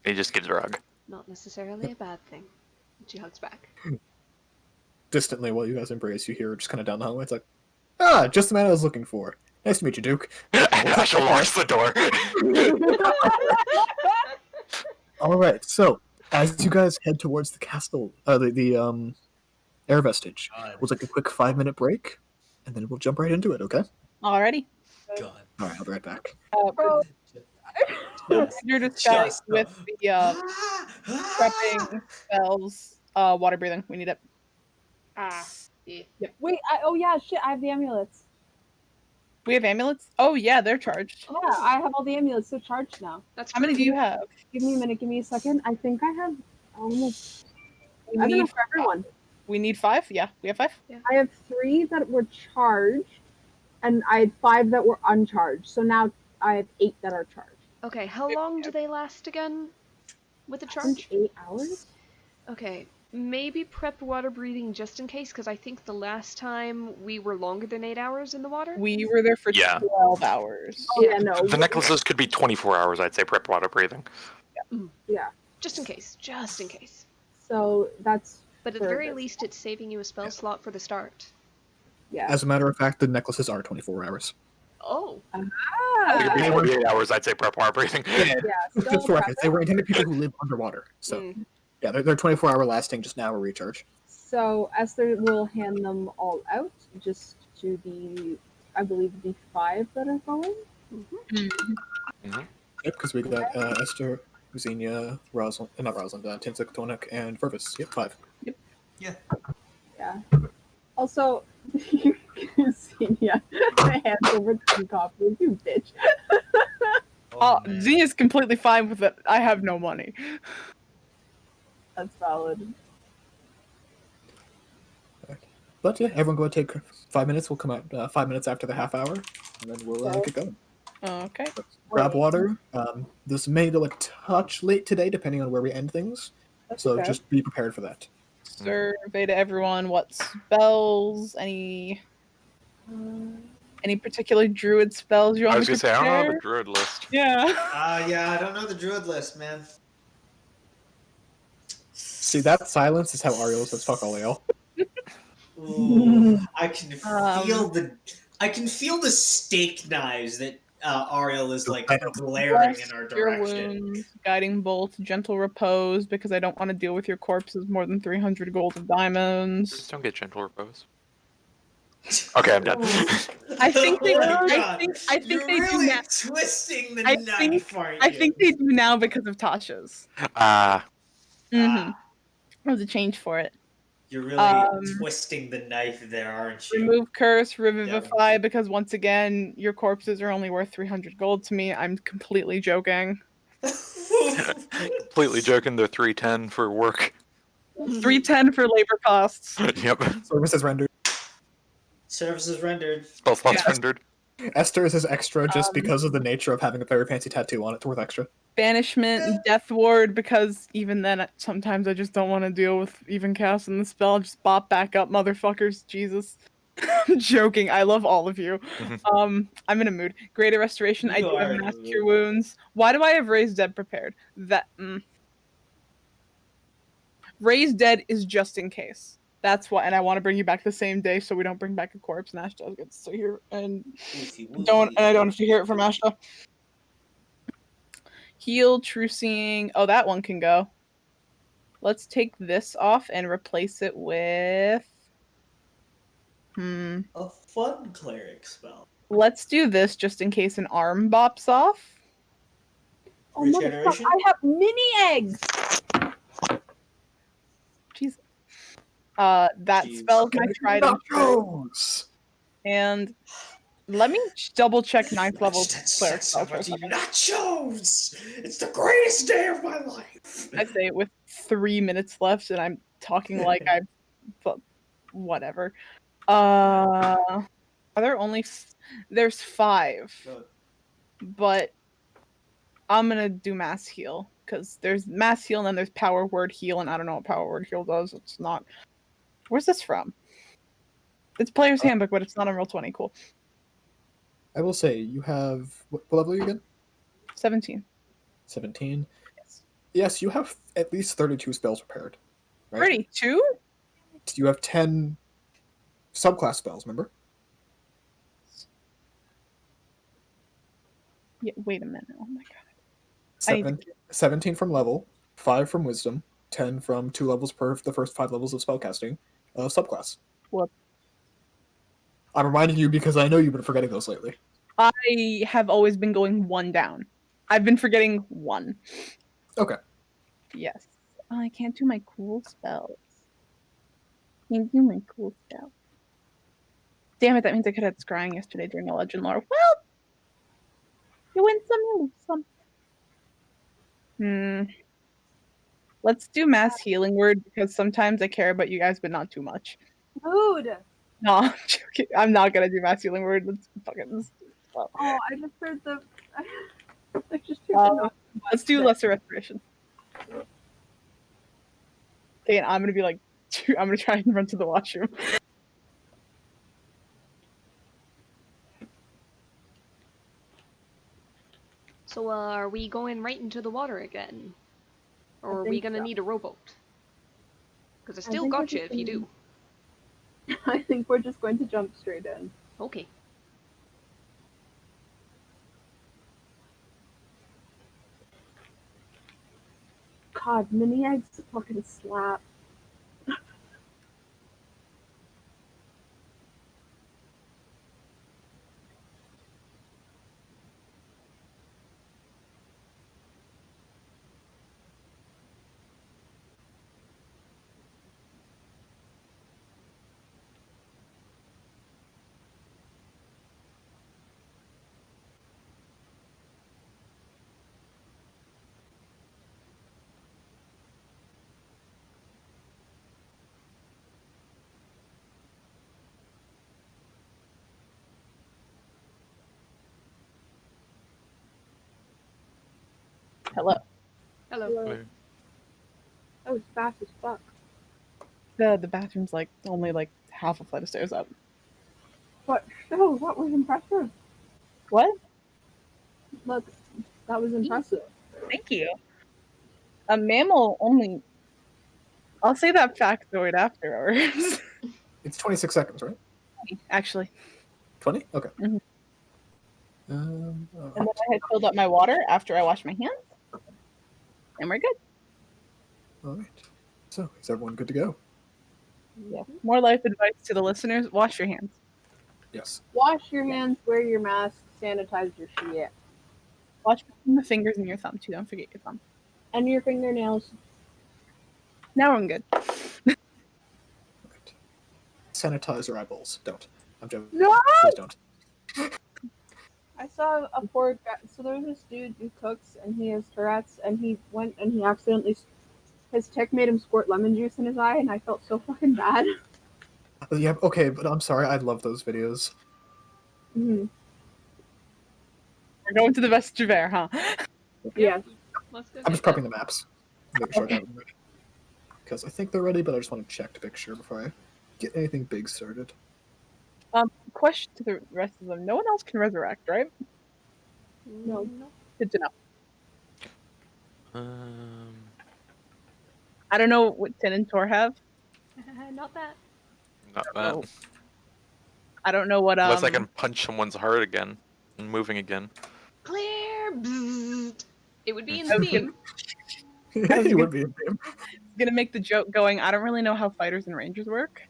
S5: He just gives her a hug.
S3: Not necessarily a bad thing. She hugs back.
S1: Distantly, while you guys embrace, you hear just kind of down the hallway. It's like, ah, just the man I was looking for. Nice to meet you, Duke.
S5: Asha locks the door.
S1: All right, so as you guys head towards the castle, the air vestige, we'll take a quick 5-minute break, and then we'll jump right into it. Okay?
S6: Alrighty.
S4: God.
S1: All right, I'll be right back.
S2: Bro,
S6: Your disguise with the prepping spells, water breathing. We need it.
S3: Ah, yeah.
S2: wait, oh yeah, shit, I have the amulets.
S6: We have amulets? Oh yeah, they're charged.
S2: Yeah, I have all the amulets, so charged now.
S3: That's
S6: How many do you have?
S2: Give me a minute, give me a second. I think I have almost...
S6: We
S2: I have
S6: need
S2: enough for everyone.
S6: We need 5? Yeah, we have 5.
S2: I have 3 that were charged, and I had 5 that were uncharged. So now I have 8 that are charged.
S3: Okay, how long do they last again with the
S2: I think
S3: charge?
S2: 8 hours?
S3: Okay, maybe prep water breathing just in case, because I think the last time we were longer than 8 hours in the water.
S6: We were there for
S5: Yeah.
S6: 12 hours.
S2: Oh yeah, no.
S5: The necklaces could be 24 hours, I'd say, prep water breathing.
S2: Yeah.
S3: Just in case. Just in case.
S2: So that's...
S3: But at the
S2: For
S3: very
S2: this.
S3: least, it's saving you a spell slot for the start.
S2: Yeah.
S1: As a matter of fact, the necklaces are 24 hours.
S3: Oh.
S5: If it could be
S1: They were-
S5: 48 hours, I'd say prep while breathing.
S1: Yeah,
S2: Yeah,
S1: just
S2: still
S1: for reference,
S2: prepping.
S1: they were intended for people who live underwater. So
S3: Mm.
S1: yeah, they're 24-hour lasting, just an hour recharge.
S2: So Esther will hand them all out just to the, I believe, the 5 that are going.
S1: Yep, because we got Esther, Xenia, Rosalind, not Rosalind, Tinsic, Tonik, and Fervis. Yep, 5.
S2: Yeah. Also, you can see, yeah, hands over the coffee, you bitch.
S4: man.
S6: Xenia's completely fine with it. I have no money.
S2: That's valid.
S1: But yeah, everyone go and take 5 minutes. We'll come out 5 minutes after the half hour, and then we'll
S2: Okay.
S1: get going.
S6: Okay.
S1: Grab water. This may go like touch late today, depending on where we end things.
S2: That's
S1: So
S2: okay.
S1: just be prepared for that.
S6: Survey to everyone. What spells? Any particular druid spells you
S5: I
S6: want
S5: was
S6: me
S5: gonna
S6: to
S5: say, I don't know
S6: share?
S5: the druid list.
S6: Yeah.
S4: Yeah, I don't know the druid list, man.
S1: See, that silence is how Ariel says "fuck all y'all."
S4: Ooh, I can
S6: Um,
S4: feel the steak knives that Ariel is like
S1: I know.
S4: glaring
S6: Bless
S4: in our
S6: your
S4: direction.
S6: wounds, guiding bolt, gentle repose, because I don't want to deal with your corpses more than 300 gold of
S5: Just
S6: diamonds.
S5: don't get gentle repose. Okay, I'm done.
S6: I think they.
S4: Oh my
S6: I
S4: God.
S6: think
S4: You're
S6: they
S4: really
S6: do now.
S4: twisting the
S6: I
S4: knife, aren't
S6: I
S4: you?
S6: think they do now because of Tasha's.
S5: Ah,
S6: Mm-hmm.
S4: Ah,
S6: There's a change for it.
S4: you're really
S6: Um,
S4: twisting the knife there, aren't you?
S6: Remove curse, revivify, because once again, your corpses are only worth 300 gold to me. I'm completely joking.
S5: completely joking. They're 310 for work.
S6: 310 for labor costs.
S5: Yep.
S1: Services rendered.
S4: Services rendered.
S5: Spell slots
S6: Yeah.
S5: rendered.
S1: Esther's is extra just
S6: Um,
S1: because of the nature of having a very fancy tattoo on it. It's worth extra.
S6: Banishment, Death Ward, because even then, sometimes I just don't want to deal with even casting the spell. Just bop back up, motherfuckers. Jesus. I'm joking. I love all of you. I'm in a mood. Greater Restoration. I
S4: You
S6: do have
S4: are in a
S6: Mass
S4: mood.
S6: Cure Wounds. Why do I have Raised Dead prepared? Raised Dead is just in case. That's why, and I want to bring you back the same day so we don't bring back a corpse. And Ash does get to sit here and I don't have to hear it from Ashta. Heal, True Seeing. Oh, that one can go. Let's take this off and replace it with.
S4: A fun cleric spell.
S6: Let's do this just in case an arm bops off.
S2: Oh, motherfucker,
S4: Regeneration?
S2: I have mini eggs!
S6: Jeez. That
S4: Jeez.
S6: spell's my trident.
S1: Nachos!
S6: And let me double check 9th level cleric spell for a
S4: Team
S6: second.
S4: nachos! It's the greatest day of my life!
S6: I say it with 3 minutes left, and I'm talking like but whatever. Are there only? There's 5,
S4: Good.
S6: but I'm gonna do mass heal because there's mass heal and then there's power word heal, and I don't know what power word heal does. It's not. Where's this from? It's Player's Handbook, but it's not on Roll20. Cool.
S1: I will say, you have... What level are you again?
S6: 17.
S1: 17.
S6: Yes.
S1: Yes, you have at least 32 spells prepared. Right?
S6: 32?
S1: You have 10 subclass spells, remember?
S6: Yeah. Wait a minute. Oh my god. I need to-
S1: 17 from level, 5 from wisdom, 10 from 2 levels per the first 5 levels of spellcasting, subclass.
S6: What?
S1: I'm reminding you because I know you've been forgetting those lately.
S6: I have always been going 1 down. I've been forgetting 1.
S1: Okay.
S6: Yes. Oh, I can't do my cool spells. Can't do my cool spells. Damn it, that means I could have scrying yesterday during a legend lore. Well, you win some, you lose some. Let's do mass healing word because sometimes I care about you guys, but not too much.
S2: Mood!
S6: No, I'm joking. I'm not gonna do mass healing word. Let's fucking stop.
S2: Oh, I just heard the. I just heard the.
S6: Let's do lesser restoration. Okay, and I'm gonna be like, I'm gonna try and run to the washroom.
S3: So, are we going right into the water again? Or
S2: I
S3: are we
S2: think
S3: gonna
S2: so.
S3: need a rowboat? Because I
S2: I
S3: still
S2: think we're
S3: got you
S2: just
S3: if you
S2: gonna-
S3: do.
S2: I think we're just going to jump straight in.
S3: Okay.
S2: God, mini eggs fucking slap.
S6: Hello.
S3: Hello.
S2: Hello. That was fast as fuck.
S6: The bathroom's like only like half a flight of stairs up.
S2: But still, that was impressive.
S6: What?
S2: Look, that was impressive.
S6: Thank you. A mammal only. I'll say that factoid afterwards.
S1: It's 26 seconds, right?
S6: Actually.
S1: 20? Okay.
S6: Mhm.
S1: Alright.
S6: And then I had filled up my water after I washed my hands. And we're good.
S1: Alright. So, is everyone good to go?
S6: Yeah. More life advice to the listeners: wash your hands.
S1: Yes.
S2: Wash your hands, wear your mask, sanitize your shit.
S6: Wash between the fingers and your thumb too. Don't forget your thumb.
S2: And your fingernails.
S6: Now I'm good.
S1: Right. Sanitize your eyeballs. Don't. I'm joking.
S2: No!
S1: Please don't.
S2: I saw a poor guy. So there was this dude who cooks, and he has Tourette's, and he went and he accidentally. His tick made him squirt lemon juice in his eye, and I felt so fucking bad.
S1: Yeah, okay, but I'm sorry. I love those videos.
S2: Mm-hmm.
S6: We're going to the vestibular, huh?
S2: Yeah.
S3: Let's go.
S1: I'm just
S3: get
S1: prepping the maps. Make sure I got them ready. Because I think they're ready, but I just want to check to make sure before I get anything big started.
S6: Question to the rest of them: no one else can resurrect, right?
S3: that.
S2: No.
S6: Good to know.
S5: Um,
S6: I don't know what Tin and Tor have.
S3: Not that.
S5: not that.
S6: Oh. I don't know what
S5: Unless I can punch someone's heart again and moving again.
S3: Clear. Bzzzt. It would be in
S6: I
S3: the
S6: was
S3: theme.
S1: It would be a game.
S6: gonna make the joke going. I don't really know how fighters and rangers work.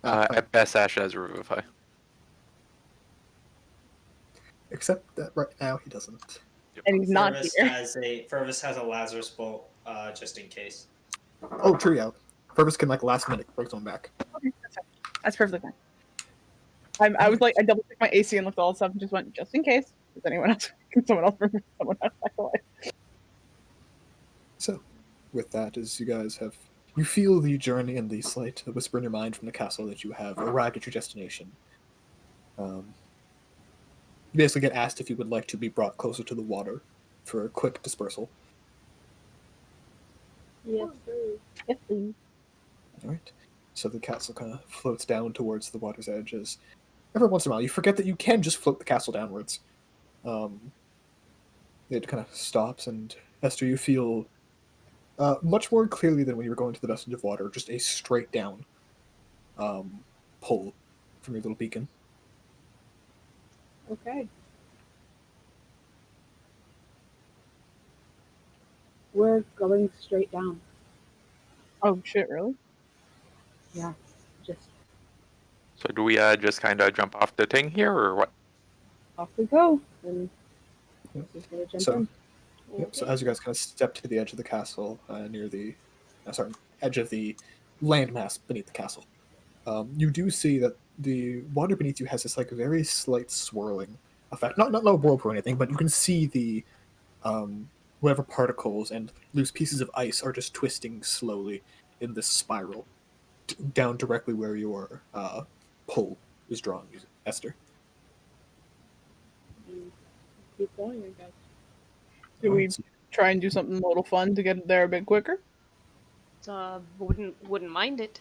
S5: At best, Ash has Revivify.
S1: Except that right now he doesn't.
S6: And he's not
S4: Fervus
S6: here.
S4: has a Lazarus bolt, just in case.
S1: Oh, true, yeah. Purpose can, like, last minute break someone back.
S6: Okay, that's fine. That's perfectly fine. I was like, I double checked my AC and looked at all the stuff and just went, just in case. Does anyone else? Can someone else remember someone else back away?
S1: So, with that, as you guys have. You feel the journey and the slight whisper in your mind from the castle that you have arrived at your destination. You basically get asked if you would like to be brought closer to the water for a quick dispersal.
S2: Yes, sir.
S6: Yes, please.
S1: Alright. So the castle kind of floats down towards the water's edge as every once in a while you forget that you can just float the castle downwards. It kind of stops, and Esther, you feel much more clearly than when you were going to the vestige of water, just a straight down pull from your little beacon.
S2: Okay. We're going straight down.
S6: Oh shit! Really?
S2: Yeah. Just
S5: So do we just kind of jump off the thing here, or what?
S2: off we go. And
S1: Yep.
S2: just gonna jump
S1: So,
S2: in.
S1: yep, so as you guys kind of step to the edge of the castle, near the edge of the landmass beneath the castle, you do see that the water beneath you has this like very slight swirling effect. Not no whirlpool or anything, but you can see the whatever particles and loose pieces of ice are just twisting slowly in this spiral down directly where your pull is drawing you, Esther.
S2: And keep going, I guess.
S6: Do we
S1: Alright, so-
S6: try and do something a little fun to get there a bit quicker?
S3: Wouldn't mind it.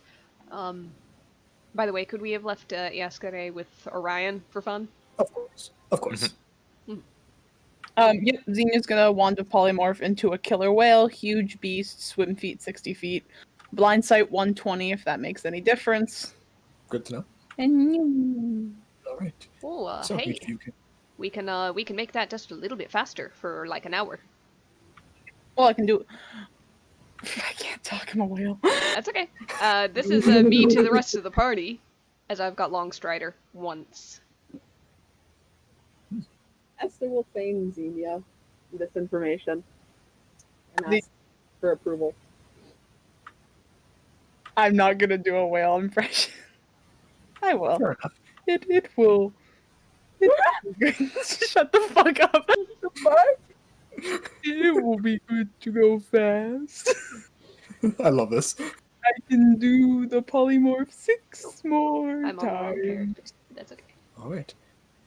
S3: By the way, could we have left Yaskare with Orion for fun?
S1: Of course, of course.
S6: Yep, Xenia's gonna wand of polymorph into a killer whale, huge beast, swim feet 60 feet, blind sight 120 if that makes any difference.
S1: Good to know.
S6: And
S1: All right.
S3: Oh,
S1: So
S3: hey,
S1: you can.
S3: we can make that just a little bit faster for like an hour.
S6: well, I can do. I can't talk. I'm a whale.
S3: That's okay. This is me to the rest of the party, as I've got Long Strider once.
S2: Esther will feign Xenia this information and
S6: The-
S2: ask for approval.
S6: I'm not gonna do a whale impression. I will.
S1: Fair enough.
S6: It will. Shut the fuck up.
S2: The fuck?
S6: It will be good to go fast.
S1: I love this.
S6: I can do the polymorph 6 more
S3: I'm on the wrong
S6: times.
S3: character. That's okay.
S1: All right.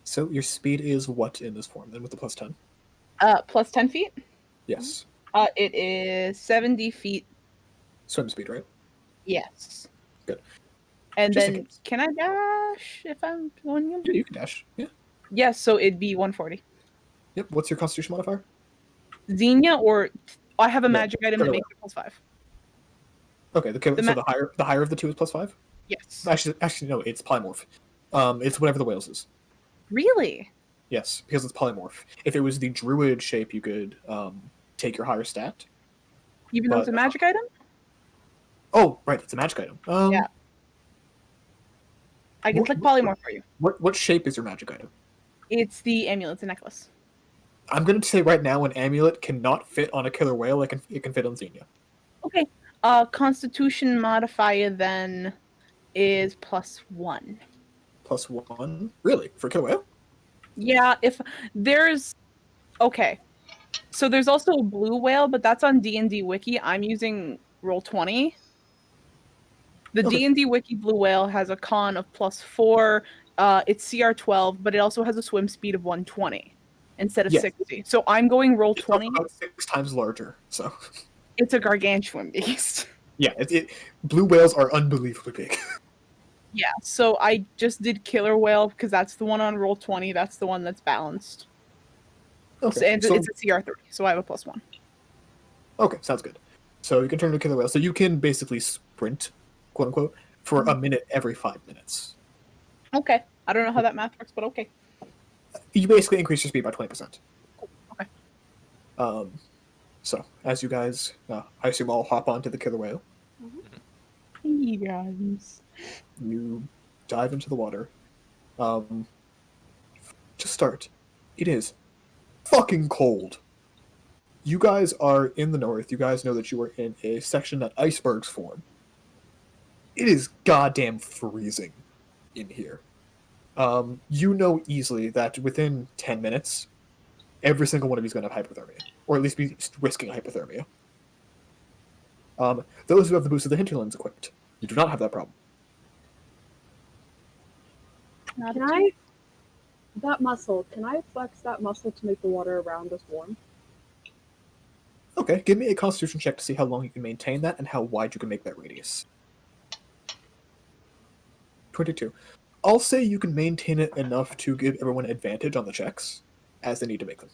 S1: So your speed is what in this form then with the plus 10?
S6: Plus 10 feet.
S1: Yes.
S6: It is 70 feet.
S1: Swim speed, right?
S6: Yes.
S1: Good.
S6: And
S1: Just in
S6: then,
S1: case.
S6: can I dash if I'm going?
S1: Yeah, you can dash. Yeah.
S6: Yes, so it'd be 140.
S1: Yep. What's your constitution modifier?
S6: Xenia, or I have a
S1: No,
S6: magic item that makes it plus 5.
S1: Okay, so
S6: ma-
S1: the higher of the two is plus 5?
S6: Yes.
S1: Actually no, it's polymorph. It's whatever the whales is.
S6: Really?
S1: Yes, because it's polymorph. If it was the druid shape, you could take your higher stat.
S6: Even though it's a
S1: But,
S6: magic item?
S1: Oh, right, it's a magic item.
S6: Yeah. I can
S1: what-
S6: click
S1: what-
S6: polymorph for you.
S1: What shape is your magic item?
S6: It's the amulet, it's a necklace.
S1: I'm going to say right now, an amulet cannot fit on a killer whale. It can fit on Xenia.
S6: Okay. Constitution modifier then is plus 1.
S1: Plus 1? Really? For a killer whale?
S6: Yeah, if there's okay. So there's also a blue whale, but that's on D&D Wiki. I'm using Roll20. The
S1: Okay.
S6: D&D Wiki blue whale has a con of plus 4. It's CR 12, but it also has a swim speed of 120 instead of
S1: Yes.
S6: 60. So I'm going roll
S1: It's also
S6: 20.
S1: about 6 times larger. So
S6: It's a gargantuan beast.
S1: yeah, blue whales are unbelievably big.
S6: Yeah, so I just did killer whale because that's the one on roll 20. That's the one that's balanced.
S1: Okay,
S6: And
S1: so,
S6: it's a CR 3, so I have a plus 1.
S1: okay, sounds good. So you can turn into a killer whale. So you can basically sprint, quote unquote, for a minute every 5 minutes.
S6: Okay. I don't know how that math works, but okay.
S1: You basically increase your speed by 20%.
S6: Okay.
S1: So as you guys, I assume, all hop onto the killer whale,
S6: Hey guys.
S1: you dive into the water. To start, it is fucking cold. You guys are in the north. You guys know that you are in a section that icebergs form. It is goddamn freezing in here. You know easily that within 10 minutes, every single one of you is going to have hypothermia, or at least be risking hypothermia. Those who have the Boost of the Hinterlands equipped, you do not have that problem.
S6: Not
S2: Can
S6: a
S2: I? That muscle. Can I flex that muscle to make the water around us warm?
S1: Okay, give me a Constitution check to see how long you can maintain that and how wide you can make that radius. 22. I'll say you can maintain it enough to give everyone advantage on the checks, as they need to make them.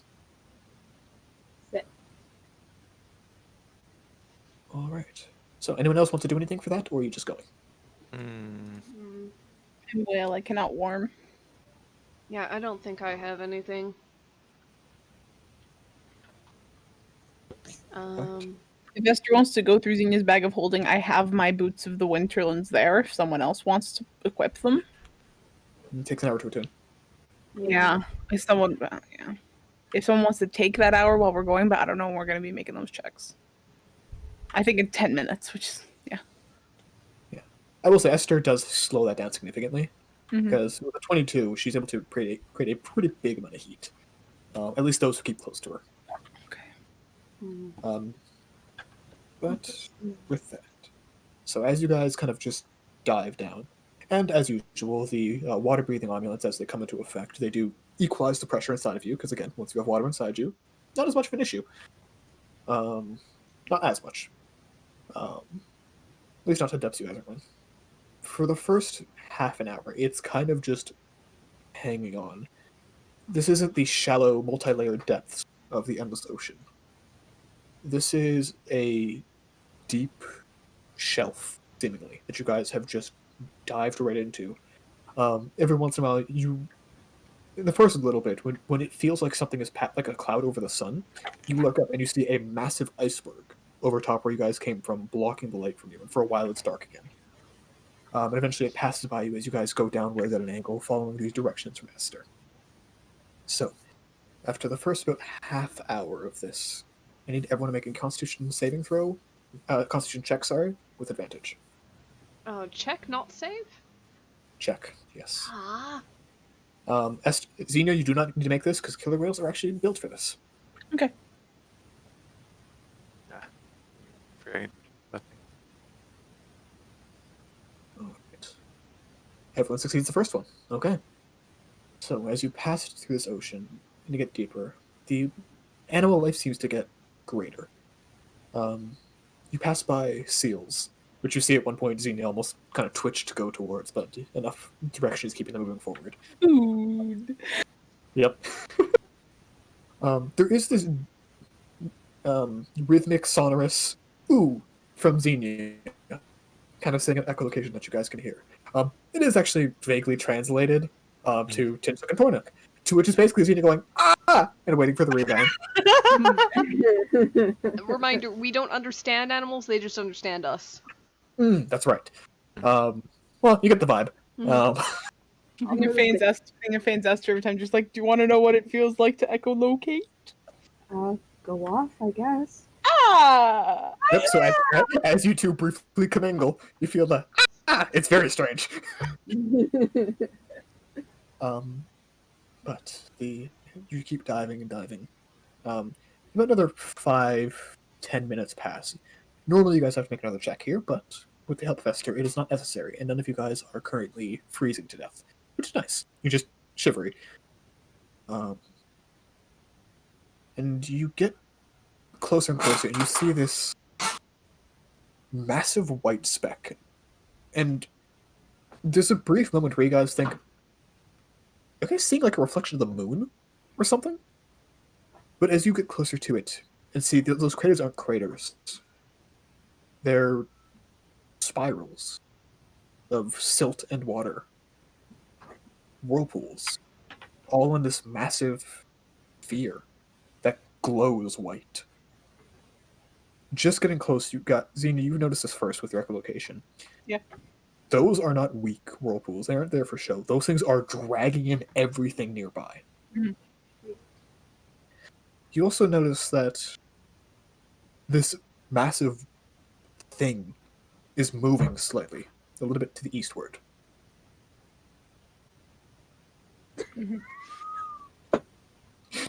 S2: Sit.
S1: Alright. So, anyone else want to do anything for that, or are you just going?
S6: whale. I cannot warm.
S3: Yeah, I don't think I have anything.
S6: If Esther wants to go through Xenia's bag of holding, I have my boots of the Winterlands there. If someone else wants to equip them.
S1: It takes an hour to attune.
S6: Yeah. If someone wants to take that hour while we're going, but I don't know when we're going to be making those checks. I think in 10 minutes, which is, yeah.
S1: I will say Esther does slow that down significantly,
S6: Mhm.
S1: because with a 22, she's able to create a pretty big amount of heat. At least those who keep close to her.
S6: Okay.
S1: But with that, so as you guys kind of just dive down, and as usual, the water-breathing amulets, as they come into effect, they do equalize the pressure inside of you, because again, once you have water inside you, not as much of an issue. Not as much. At least not to depths you guys are in. For the first half an hour, it's kind of just hanging on. This isn't the shallow, multi-layered depths of the endless ocean. This is a deep shelf, seemingly, that you guys have just dived right into. Every once in a while, in the first little bit, when it feels like something is like a cloud over the sun, you look up and you see a massive iceberg over top where you guys came from, blocking the light from you, and for a while it's dark again. And eventually it passes by you as you guys go downwards at an angle, following these directions from Esther. So, after the first about half hour of this, I need everyone to make a Constitution saving throw, Constitution check, sorry, with advantage.
S3: Check, not save?
S1: Check, yes.
S3: Ah.
S1: Xenia, you do not need to make this because killer whales are actually built for this.
S6: Okay.
S5: Very nothing.
S1: Alright. Everyone succeeds the first one. Okay. So, as you pass through this ocean and you get deeper, the animal life seems to get greater. You pass by seals, which you see at one point Xenia almost kind of twitched to go towards, but enough direction is keeping them moving forward.
S6: Food.
S1: Yep. There is this rhythmic, sonorous ooh from Xenia, kind of saying an echolocation that you guys can hear. It is actually vaguely translated to Tinsuk and Tornuk, to which is basically Xenia going, ah! And waiting for the rebound.
S3: Reminder, we don't understand animals, they just understand us.
S1: That's right. Well, you get the vibe.
S6: Being a Fane's Esther every time, just like, do you want to know what it feels like to echolocate?
S2: Go off, I guess.
S6: Ah!
S1: Yep, so as you two briefly commingle, you feel the it's very strange. But you keep diving and diving. About another 5-10 minutes pass. Normally you guys have to make another check here, but with the help of Esther, it is not necessary, and none of you guys are currently freezing to death, which is nice. You're just shivery. And you get closer and closer, and you see this massive white speck. And there's a brief moment where you guys think, are you guys seeing like a reflection of the moon or something? But as you get closer to it and see those craters aren't craters, they're spirals of silt and water, whirlpools, all in this massive sphere that glows white. Just getting close, Xenia, you noticed this first with your echolocation.
S6: Yeah.
S1: Those are not weak whirlpools. They aren't there for show. Those things are dragging in everything nearby.
S6: Mhm.
S1: You also notice that this massive thing is moving slightly, a little bit to the eastward.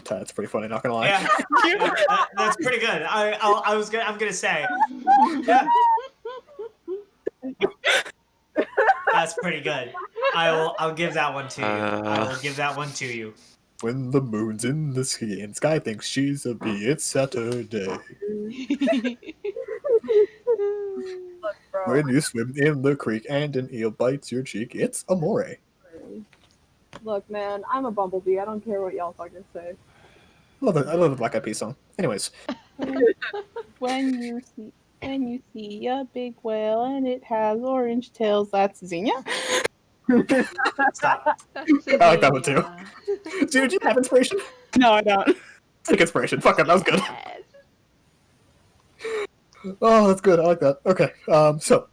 S1: That's pretty funny, not gonna lie.
S4: Yeah, that's pretty good. I'm gonna say, yeah, that's pretty good. I'll give that one to you. I will give that one to you.
S1: When the moon's in the sky and Sky thinks she's a bee, it's Saturday.
S2: Look, bro.
S1: When you swim in the creek and an eel bites your cheek, it's amore.
S2: Look, man, I'm a bumblebee. I don't care what y'all fucking say.
S1: I love the Black Eyed Peas song. Anyways,
S6: When you see a big whale and it has orange tails, that's Xenia.
S1: I
S4: Stop.
S1: like that one too. Dude, do you have inspiration?
S6: No, I don't.
S1: Take inspiration. Fuck it, that was good. Oh, that's good. I like that. Okay, so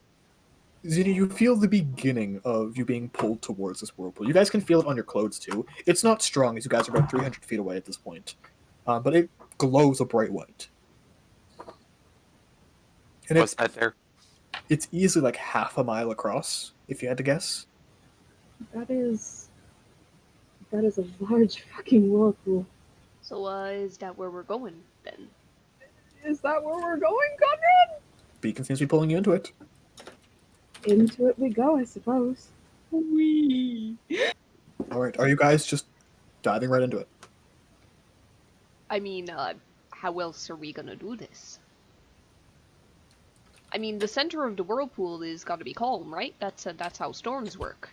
S1: Xenia, you feel the beginning of you being pulled towards this whirlpool. You guys can feel it on your clothes too. It's not strong, as you guys are about 300 feet away at this point, but it glows a bright white. And
S5: What's that there?
S1: it's easily like half a mile across, if you had to guess.
S2: That is a large fucking whirlpool.
S3: So, is that where we're going, then?
S2: Is that where we're going, Conrad?
S1: Beacon seems to be pulling you into it.
S2: Into it we go, I suppose.
S6: Wee.
S1: Alright, are you guys just diving right into it?
S3: I mean, how else are we gonna do this? I mean, the center of the whirlpool is gotta be calm, right? That's how storms work.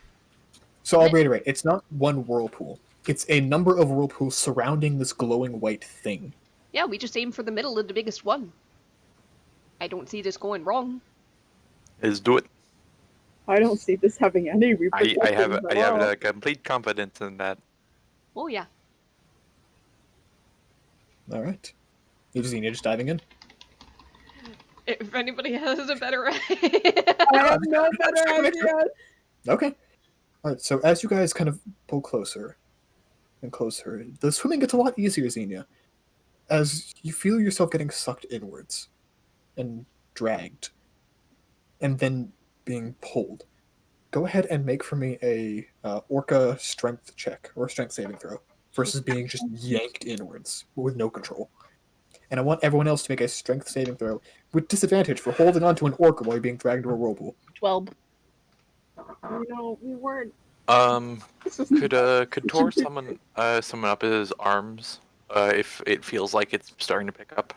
S1: So I'll reiterate, it's not one whirlpool. It's a number of whirlpools surrounding this glowing white thing.
S3: Yeah, we just aim for the middle of the biggest one. I don't see this going wrong.
S5: Is do it.
S2: I don't see this having any
S5: I
S2: repercussions
S5: have
S2: at
S5: I have
S2: all.
S5: complete confidence in that.
S3: Oh yeah.
S1: All right. Xenia just diving in.
S3: If anybody has a better
S2: I have no better
S1: checking it.
S2: idea.
S1: Okay. All right. So as you guys kind of pull closer and closer, the swimming gets a lot easier, Xenia, as you feel yourself getting sucked inwards and dragged, and then being pulled. Go ahead and make for me a Orca strength check or strength saving throw versus being just yanked inwards with no control. And I want everyone else to make a strength saving throw with disadvantage for holding onto an orca while you're being dragged into a whirlpool.
S6: 12.
S2: No, we weren't. This was
S5: Could Tor summon up his arms if it feels like it's starting to pick up?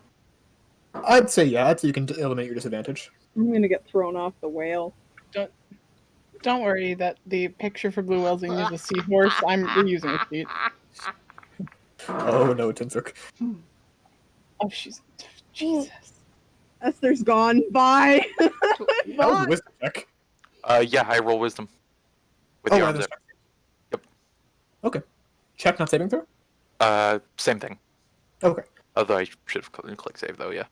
S1: I'd say yeah, so you can eliminate your disadvantage.
S2: I'm gonna get thrown off the whale.
S6: Don't worry that the picture for Blue Whale Xenia is a seahorse. I'm reusing a sheet.
S1: Oh no, Tinsuk.
S6: Oh, she's... Jesus.
S2: Esther's gone. Bye.
S1: That was
S2: Bye.
S1: a wisdom check.
S5: Yeah, I roll wisdom. With
S1: Oh,
S5: the
S1: right,
S5: arms
S1: that's
S5: up.
S1: right. Okay. Check, not saving throw?
S5: Same thing.
S1: Okay.
S5: Although I should have clicked save though, yeah.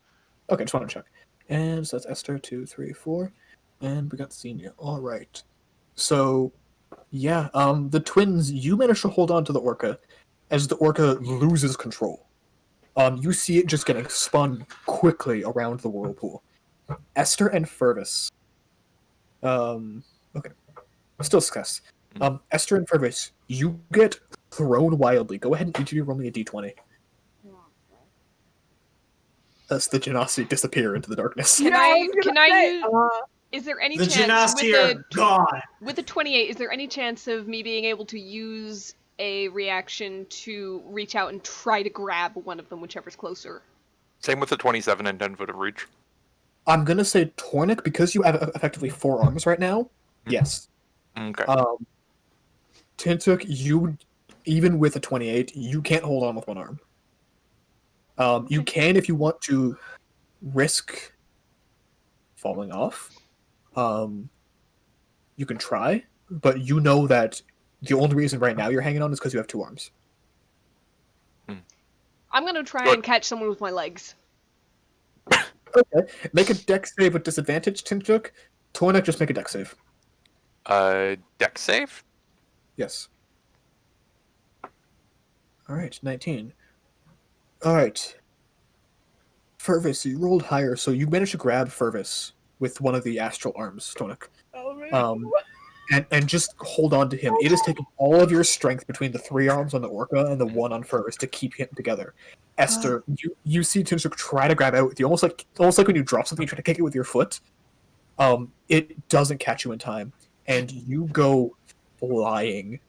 S1: Okay, just want to check. And so that's Esther, 2, 3, 4. And we got Xenia. Alright. So, yeah, the twins, you managed to hold on to the orca as the orca loses control. You see it just getting spun quickly around the whirlpool. Esther and Fervis. Okay. Still success. Esther and Fervis, you get thrown wildly. Go ahead and each of you roll me a d20. As the Genasi disappear into the darkness.
S3: Can
S2: Yeah,
S3: I
S2: was gonna
S3: can I
S2: say,
S3: use is there any
S4: The
S3: chance
S4: Genasi are gone.
S3: with the 28, is there any chance of me being able to use a reaction to reach out and try to grab one of them, whichever's closer?
S5: Same with the 27 and 10 foot of reach.
S1: I'm gonna say Tornik, because you have effectively 4 arms right now. Yes.
S5: Okay.
S1: Tintuk, you, even with a 28, you can't hold on with one arm. You can if you want to risk falling off. You can try, but you know that the only reason right now you're hanging on is because you have 2 arms.
S3: I'm gonna try
S5: Good.
S3: and catch someone with my legs.
S1: Okay. Make a dex save with disadvantage, Tintuk. Tornik, just make a dex save.
S5: Dex save?
S1: Yes. Alright, 19. Alright. Fervis, you rolled higher, so you managed to grab Fervis with one of the astral arms, Tornik. And just hold on to him. It has taken all of your strength between the 3 arms on the orca and the 1 on Fervis to keep him together. Esther, you see Tinsuk try to grab out with you, almost like when you drop something, you try to kick it with your foot. It doesn't catch you in time, and you go flying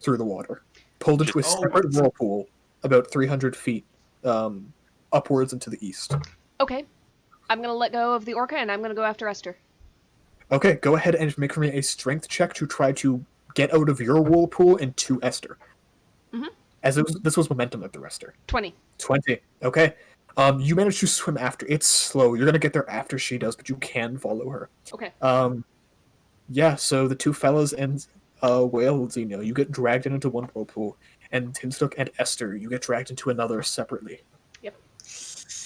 S1: through the water, pulled into a separate whirlpool about 300 feet upwards and to the east.
S3: Okay. I'm gonna let go of the orca and I'm gonna go after Esther.
S1: Okay, go ahead and make for me a strength check to try to get out of your whirlpool and to Esther.
S3: Mhm.
S1: As this was momentum of the Esther.
S3: 20.
S1: 20. Okay. You manage to swim after. It's slow. You're gonna get there after she does, but you can follow her.
S3: Okay.
S1: Yeah. So the 2 fellas and Whale Xenia, you get dragged into one whirlpool, and Tinsuk and Esther, you get dragged into another separately.
S3: Yep.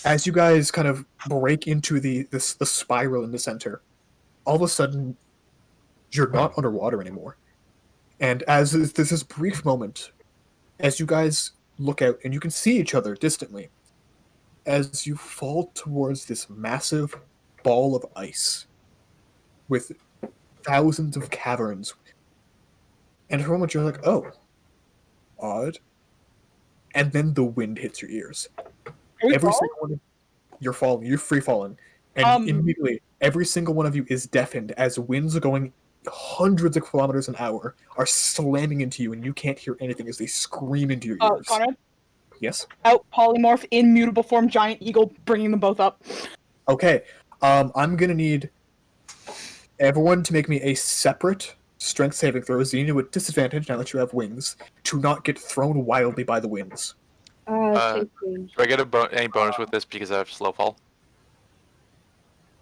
S1: As you guys kind of break into the spiral in the center, all of a sudden, you're not underwater anymore. And as this brief moment, as you guys look out and you can see each other distantly, as you fall towards this massive ball of ice with thousands of caverns. And for a moment, you're like, oh, odd. And then the wind hits your ears. Every single one, you're falling, you're free falling. And immediately, every single one of you is deafened as winds are going hundreds of kilometers an hour are slamming into you, and you can't hear anything as they scream into your ears.
S6: Conrad?
S1: Yes?
S6: Out, polymorph, in mutable form, giant eagle, bringing them both up.
S1: Okay. I'm gonna need everyone to make me a separate strength saving throw, Xenia with disadvantage, now that you have wings, to not get thrown wildly by the winds.
S5: Do I get any bonus with this because I have slow fall?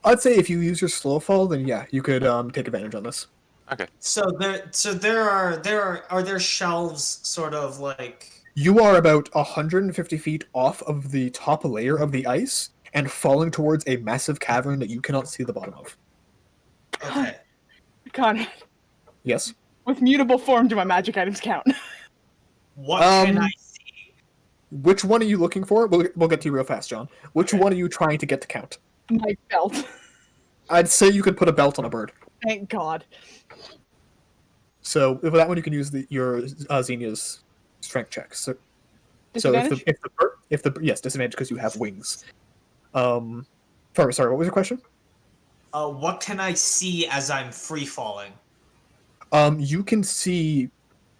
S1: I'd say if you use your slow fall, then yeah, you could take advantage on this.
S5: Okay.
S4: So are there shelves sort of like?
S1: You are about 150 feet off of the top layer of the ice and falling towards a massive cavern that you cannot see the bottom of.
S4: Okay.
S6: God,
S1: Yes.
S6: with mutable form, do my magic items count?
S4: What can I see?
S1: Which one are you looking for? We'll get to you real fast, John. Which one are you trying to get to count?
S6: My belt.
S1: I'd say you could put a belt on a bird.
S6: Thank God.
S1: So with that one, you can use your Xenia's strength checks. So
S6: Disadvantage?
S1: if the yes, disadvantage because you have wings. Sorry, what was your question?
S4: What can I see as I'm free falling?
S1: You can see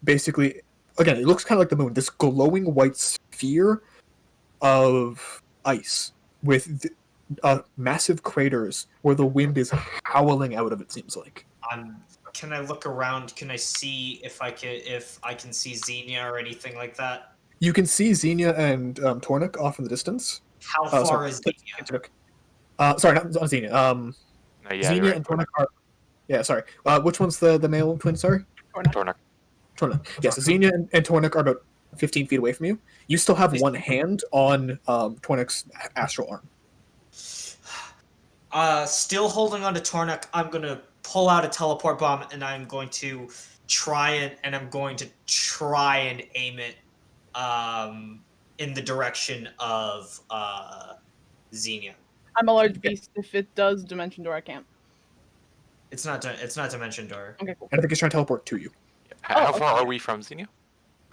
S1: basically again, it looks kind of like the moon. This glowing white sphere of ice with massive craters where the wind is howling out of. It seems like.
S4: Can I look around? Can I see if I can see Xenia or anything like that?
S1: You can see Xenia and Tornik off in the distance.
S4: How far
S1: Sorry,
S4: is Xenia?
S1: sorry, not Xenia.
S5: Yeah,
S1: Xenia
S5: you're right.
S1: and Tornik are. Yeah, sorry. Which one's the male twin? Sorry,
S5: Tornak.
S1: Tornik. Yes, Xenia and Tornik are about 15 feet away from you. You still have one hand on Tornik's astral arm.
S4: Still holding on to Tornik, I'm gonna pull out a teleport bomb and I'm going to try and aim it in the direction of Xenia.
S6: I'm a large beast. If it does dimension door, I can't.
S4: It's not dimension door.
S6: Okay, cool.
S1: And I think it's trying to teleport to you.
S5: How far are we from Xenia?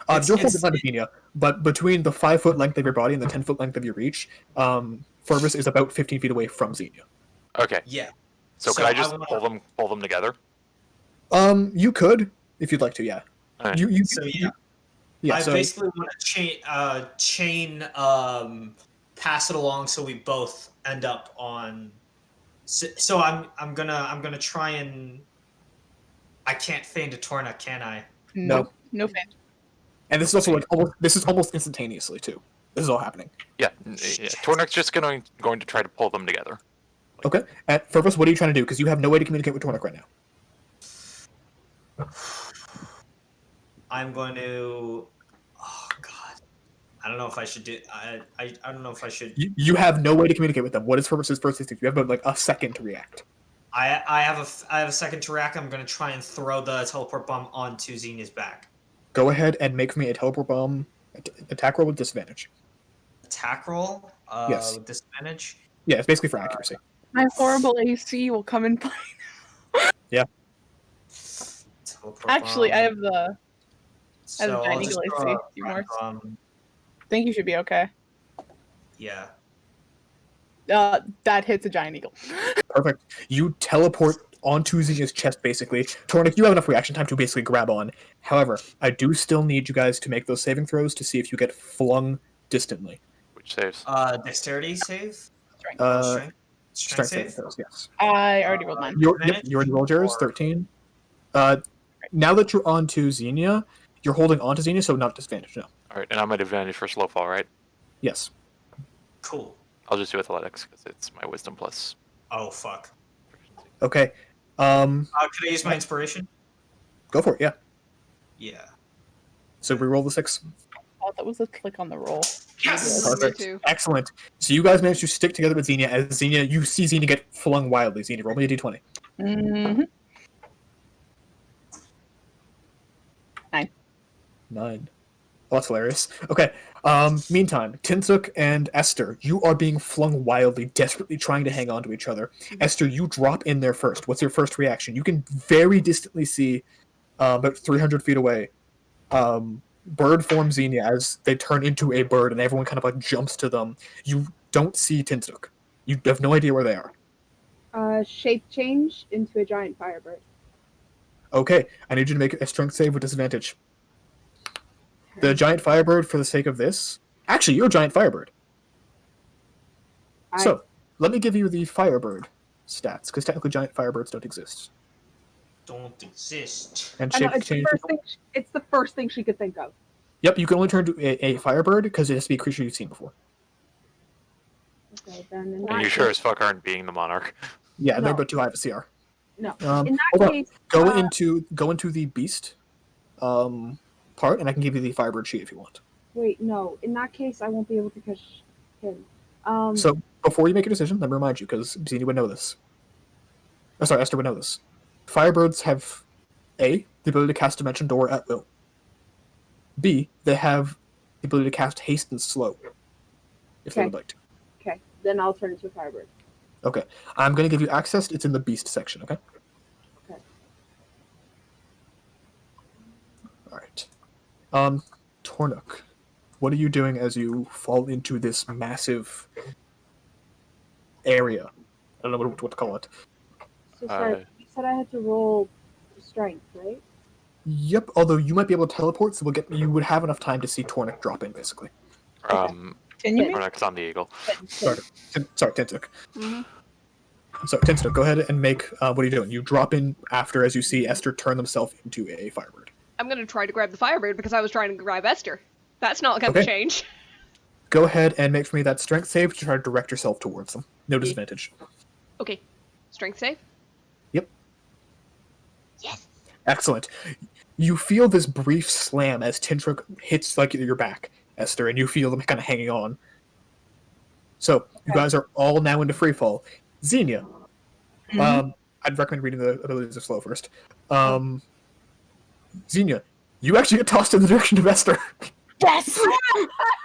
S1: You're holding on to Xenia, but between the 5-foot length of your body and the 10-foot length of your reach, Fervus is about 15 feet away from Xenia.
S5: Okay.
S4: Yeah.
S5: So could I just pull them together?
S1: You could if you'd like to. Yeah.
S5: Alright.
S1: Yeah.
S4: I
S1: So
S4: basically want to chain pass it along so we both end up on. So I'm gonna try and. I can't feign to Torna, can I?
S1: No.
S6: No fan.
S1: And this is also almost instantaneously too. This is all happening.
S5: Yeah. Tornak's just going to try to pull them together.
S1: Okay. And Fervus, what are you trying to do? Because you have no way to communicate with Tornik right now.
S4: I'm going to. Oh God, I don't know if I should do. I don't know if I should.
S1: You have no way to communicate with them. What is Fervus's first instinct? You have about like a second to react.
S4: I have a second to react. I'm going to try and throw the teleport bomb onto Xenia's back.
S1: Go ahead and make me a teleport bomb attack roll with disadvantage.
S4: Attack roll.
S1: Yes.
S4: With disadvantage.
S1: Yeah, it's basically for accuracy.
S6: My horrible AC will come in play.
S1: Yeah.
S4: Teleport
S6: Actually,
S4: bomb.
S6: I have the.
S4: So
S6: giant
S4: I'll just
S6: eagle
S4: throw
S6: AC.
S4: a
S6: You
S4: friend
S6: more.
S4: bomb.
S6: I think you should be okay.
S4: Yeah.
S6: That hits a giant eagle.
S1: Perfect. You teleport onto Xenia's chest, basically. Tornik, you have enough reaction time to basically grab on. However, I do still need you guys to make those saving throws to see if you get flung distantly.
S5: Which saves?
S4: Dexterity save.
S6: Strength.
S4: Strength
S1: saving
S4: save.
S1: throws, yes.
S6: I already rolled mine.
S1: You
S4: Advantage
S1: already rolled yours,
S4: or-
S1: 13. Now that you're onto Xenia, you're holding onto Xenia, so not disadvantage, no.
S5: Alright, and I'm at advantage for slow fall, right?
S1: Yes.
S4: Cool.
S5: I'll just do athletics because it's my wisdom plus.
S4: Oh fuck.
S1: Okay.
S4: Could I use my inspiration?
S1: Go for it, yeah.
S4: Yeah.
S1: So re-roll the 6.
S6: I thought that was a click on the roll.
S4: Yes.
S3: Me
S1: Perfect.
S3: too.
S1: Excellent. So you guys managed to stick together with Xenia. As Xenia, you see Xenia get flung wildly. Xenia, roll me a d20.
S6: Mm-hmm.
S1: 9. Oh, that's hilarious. Okay. Meantime, Tinsuk and Esther, you are being flung wildly, desperately trying to hang on to each other. Esther, you drop in there first. What's your first reaction? You can very distantly see, about 300 feet away, bird form Xenia as they turn into a bird, and everyone kind of like jumps to them. You don't see Tinsuk. You have no idea where they are.
S2: Shape change into a giant firebird.
S1: Okay, I need you to make a strength save with disadvantage. The giant firebird, for the sake of this... Actually, you're a giant firebird. So, let me give you the firebird stats, because technically giant firebirds don't exist.
S4: Don't exist.
S1: And
S2: I know,
S1: shape change...
S2: it's the first thing she could think of.
S1: Yep, you can only turn to a firebird, because it has to be a creature you've seen before.
S2: Okay, then in
S5: And
S2: that
S5: you sure as fuck aren't being the monarch.
S1: Yeah, they're
S2: No.
S1: about too high of a CR.
S2: No.
S1: Um,
S2: In that
S1: hold on.
S2: case,
S1: Go into the beast part, and I can give you the firebird sheet if you want.
S2: wait, no. In that case, I won't be able to catch him.
S1: So before you make a decision, let me remind you, because Zini would know this. Oh, sorry, Esther would know this. Firebirds have A, the ability to cast Dimension Door at will. B, they have the ability to cast Haste and Slow, if they
S2: Okay.
S1: would like to.
S2: Okay, then I'll turn into a firebird.
S1: Okay, I'm going to give you access. It's in the beast section, okay?
S2: Okay.
S1: Alright. Tornuk, what are you doing as you fall into this massive area? I don't know what to call it.
S2: So sorry, you said I had to roll strength, right?
S1: Yep, although you might be able to teleport, so you would have enough time to see Tornuk drop in, basically.
S6: Can you make
S5: Tornuk's on the eagle.
S1: Sorry, Tintuk.
S3: Mm-hmm.
S1: So, Tintuk, go ahead and make, what are you doing? You drop in after as you see Esther turn themselves into a firebird.
S3: I'm gonna try to grab the firebird because I was trying to grab Esther. That's not gonna
S1: Okay.
S3: change.
S1: Go ahead and make for me that strength save to try to direct yourself towards them. No disadvantage.
S3: Okay. Strength save?
S1: Yep.
S3: Yes!
S1: Excellent. You feel this brief slam as Tintuk hits like your back, Esther, and you feel them kind of hanging on. So, you guys are all now into freefall. Xenia, I'd recommend reading the abilities of slow first. Xenia, you actually get tossed in the direction of Esther.
S6: Yes!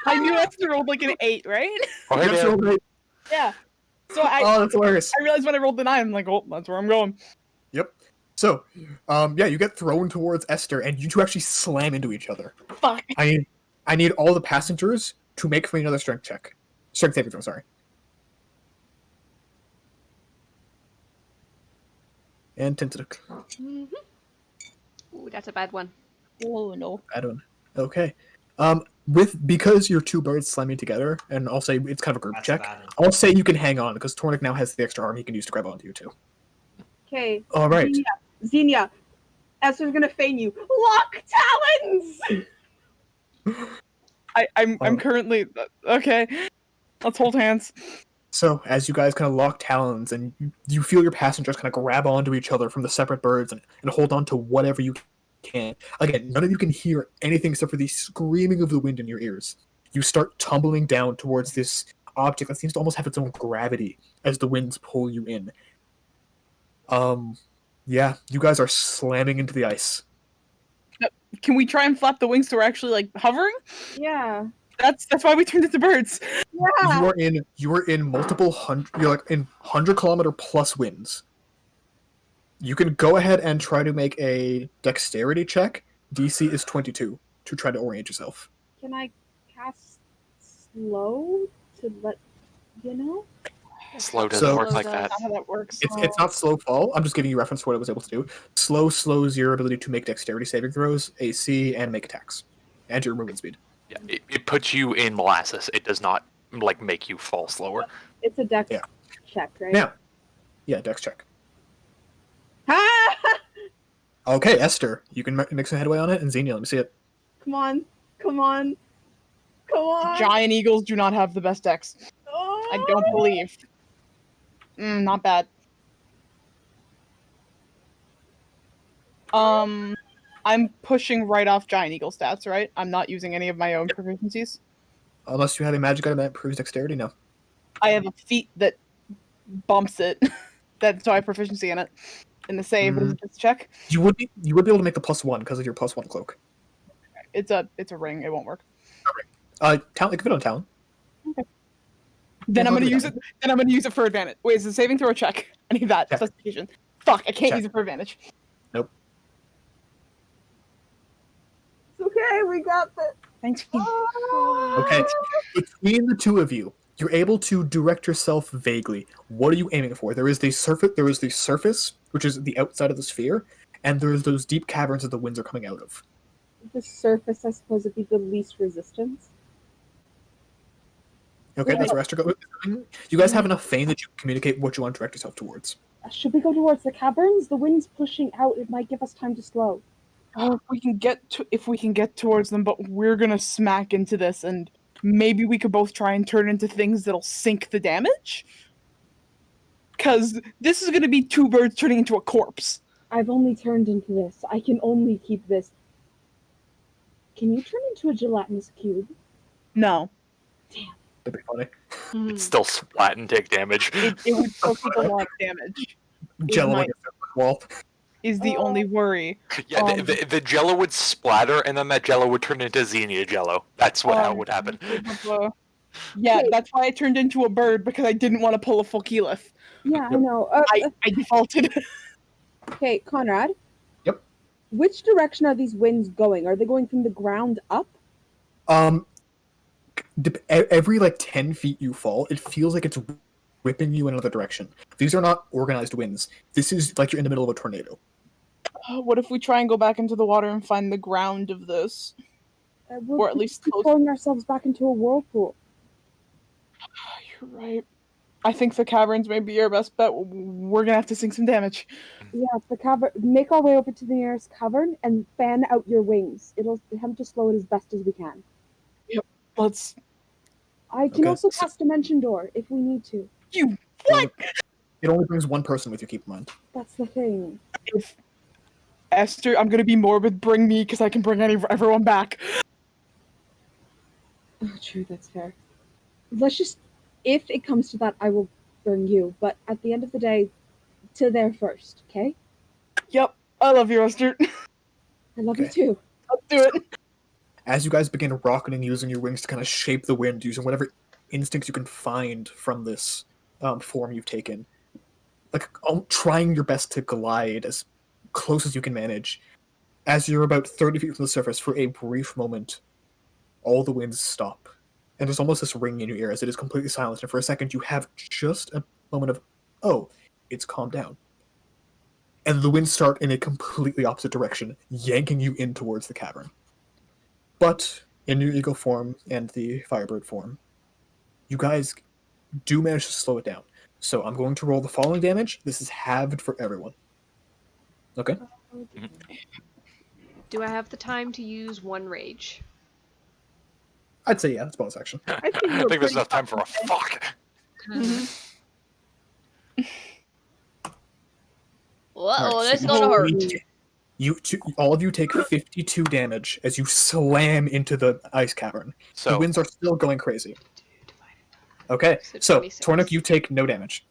S6: I knew Esther rolled like an 8, right?
S5: Oh, hey,
S1: You
S5: there.
S1: rolled an 8.
S6: Yeah. So
S1: Oh, that's hilarious.
S6: I realized when I rolled the 9, I'm like, oh, that's where I'm going.
S1: Yep. So, yeah, you get thrown towards Esther, and you two actually slam into each other.
S6: Fuck.
S1: I need all the passengers to make for me another strength check. Strength saving throw, sorry. And Tintuk.
S3: Mm-hmm. Ooh, that's a bad one.
S6: Oh, no.
S1: Bad one. Okay. Because you're two birds slamming together, and I'll say it's kind of a group
S4: That's
S1: check,
S4: bad.
S1: I'll say you can hang on, because Tornik now has the extra arm he can use to grab onto you, too.
S2: Okay.
S1: All right.
S2: Xenia, Esther's gonna feign you. Lock talons!
S6: I'm currently okay. Let's hold hands.
S1: So, as you guys kind of lock talons, and you feel your passengers kind of grab onto each other from the separate birds and hold on to whatever you can. Again, none of you can hear anything except for the screaming of the wind in your ears. You start tumbling down towards this object that seems to almost have its own gravity as the winds pull you in. Yeah, you guys are slamming into the ice.
S6: Can we try and flap the wings so we're actually like hovering?
S2: Yeah.
S6: That's why we turned into birds.
S2: Yeah.
S1: You are in multiple you're like in 100-kilometer plus winds. You can go ahead and try to make a dexterity check. DC is 22 to try to orient yourself.
S2: Can I cast slow to let you know?
S5: Slow doesn't
S1: So-
S5: work like
S3: Slow
S5: that.
S6: That's not how that works.
S1: It's not slow fall. I'm just giving you reference to what I was able to do. Slow slows your ability to make dexterity saving throws, AC, and make attacks, and your movement speed.
S5: Yeah, it puts you in molasses. It does not like make you fall slower.
S2: It's a dex
S1: Yeah.
S2: check, right?
S1: Now, yeah, dex check.
S2: Ah!
S1: Okay, Esther, you can make some headway on it, and Xenia, let me see it.
S2: Come on. Come on. Come on.
S6: Giant eagles do not have the best decks.
S2: Oh!
S6: I don't believe. Not bad. I'm pushing right off giant eagle stats, right? I'm not using any of my own proficiencies.
S1: Unless you have a magic item that improves dexterity, no.
S6: I have a feat that bumps it. That's why I have proficiency in it. In the save, what is it, this check?
S1: You would be able to make the +1 because of your +1 cloak.
S6: It's a ring. It won't work.
S1: Talent, give it on talent.
S6: Then
S1: Yeah,
S6: I'm gonna
S1: look at
S6: use
S1: that
S6: it. Then I'm gonna use it for advantage. Wait, is it saving throw or check? I need that
S1: Check.
S6: specification. Fuck, I can't
S1: Check.
S6: use it for advantage.
S1: Nope.
S2: It's okay, we got this.
S6: Thanks.
S1: Okay. Between the two of you, you're able to direct yourself vaguely. What are you aiming for? There is the surface, which is the outside of the sphere, and there's those deep caverns that the winds are coming out of.
S2: The surface, I suppose, would be the least resistance.
S1: Okay, that's where Esther goes. You guys have enough fame that you can communicate what you want to direct yourself towards.
S2: Should we go towards the caverns? The wind's pushing out. It might give us time to slow.
S6: Oh, if we can get towards them, but we're gonna smack into this, and maybe we could both try and turn into things that'll sink the damage. because this is going to be two birds turning into a corpse.
S2: I've only turned into this. I can only keep this. Can you turn into a gelatinous cube?
S6: No,
S1: That'd be funny.
S5: It'd still splat and take damage.
S6: it would still take a lot of damage.
S1: Jello
S6: my-
S1: against the wall.
S6: Is the only worry.
S5: Yeah, the Jello would splatter, and then that Jello would turn into Xenia Jello. That's how it would happen.
S6: Yeah, that's why I turned into a bird, because I didn't want to pull a full Keyleth.
S2: Yeah, I know.
S6: I defaulted.
S2: Okay, Conrad.
S1: Yep.
S2: Which direction are these winds going? Are they going from the ground up?
S1: Every 10 feet you fall, it feels like it's whipping you in another direction. These are not organized winds. This is like you're in the middle of a tornado.
S6: What if we try and go back into the water and find the ground of this? Or at least close.
S2: Throwing ourselves back into a whirlpool.
S6: You're right. I think the caverns may be our best bet. We're gonna have to sink some damage.
S2: Yeah, the cavern. Make our way over to the nearest cavern and fan out your wings. It'll attempt to slow it as best as we can.
S6: Let's.
S2: I can also cast Dimension Door if we need to.
S6: You what?
S1: It only brings one person with you, keep in mind.
S2: That's the thing.
S6: If Esther, I'm gonna be morbid. Bring me, because I can bring everyone back.
S2: Oh, true. That's fair. Let's just. If it comes to that, I will bring you. But at the end of the day, to there first. Okay.
S6: Yep. I love you, Esther.
S2: I love you too.
S6: Let's do it.
S1: As you guys begin rocketing, using your wings to kind of shape the wind, using whatever instincts you can find from this form you've taken, trying your best to glide as close as you can manage. As you're about 30 feet from the surface, for a brief moment, all the winds stop. And there's almost this ring in your ear as it is completely silent. And for a second, you have just a moment of, oh, it's calmed down. And the winds start in a completely opposite direction, yanking you in towards the cavern. But in your eagle form and the firebird form, you guys do manage to slow it down. So I'm going to roll the following damage. This is halved for everyone. Okay?
S3: Do I have the time to use one rage?
S1: I'd say yeah, it's bonus action.
S5: I think there's enough time for a fuck.
S3: Whoa,
S1: Alright,
S3: that's
S1: so
S3: gonna hurt.
S1: all of you take 52 damage as you slam into the ice cavern. The
S5: So
S1: winds are still going crazy. Okay,
S3: So
S1: so
S3: 26.
S1: Tornik, you take no damage.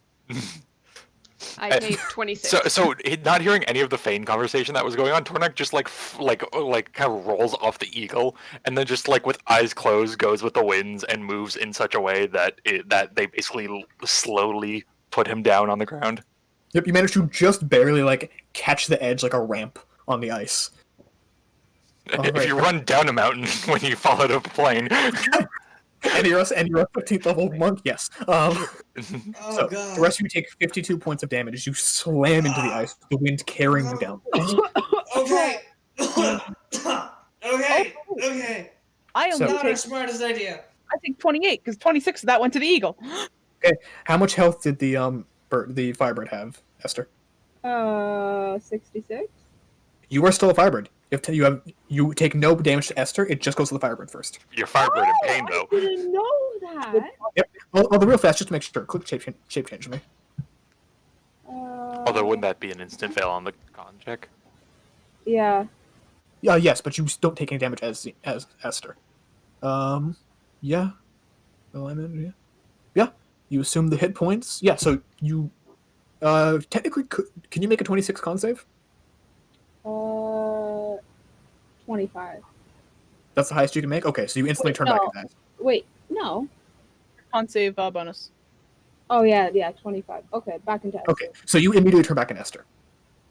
S3: I take 26.
S5: So not hearing any of the Fane conversation that was going on, Tornak just like kind of rolls off the eagle, and then just with eyes closed goes with the winds and moves in such a way that that they basically slowly put him down on the ground.
S1: Yep, you managed to just barely catch the edge like a ramp on the ice.
S5: If you run down a mountain when you fall out of a plane.
S1: And you're a 15th level monk, yes.
S4: Oh,
S1: So
S4: God.
S1: the rest of you take 52 points of damage as you slam into the ice, the wind carrying you down.
S4: Okay. Okay.
S6: I only
S1: So-
S4: Not
S6: take.
S4: our smartest idea.
S6: I think 28 because 26 of that went to the eagle.
S1: How much health did the firebird have, Esther?
S2: 66.
S1: You are still a firebird. You take no damage to Esther. It just goes to the firebird first.
S5: You're firebird in pain though.
S2: I didn't know that.
S1: Although real fast, just to make sure, click shape change for me.
S5: Although wouldn't that be an instant fail on the con check?
S2: Yeah.
S1: Yes, but you don't take any damage as Esther. Yeah. Alignment, yeah. You assume the hit points. Yeah, so you technically can you make a 26 con save?
S2: 25.
S1: That's the highest you can make? Okay, so you instantly turn back
S2: no.
S1: into that.
S2: Wait, no.
S6: Con save bonus.
S2: Oh yeah, 25. Okay, back into
S1: Okay, so you immediately turn back in Esther,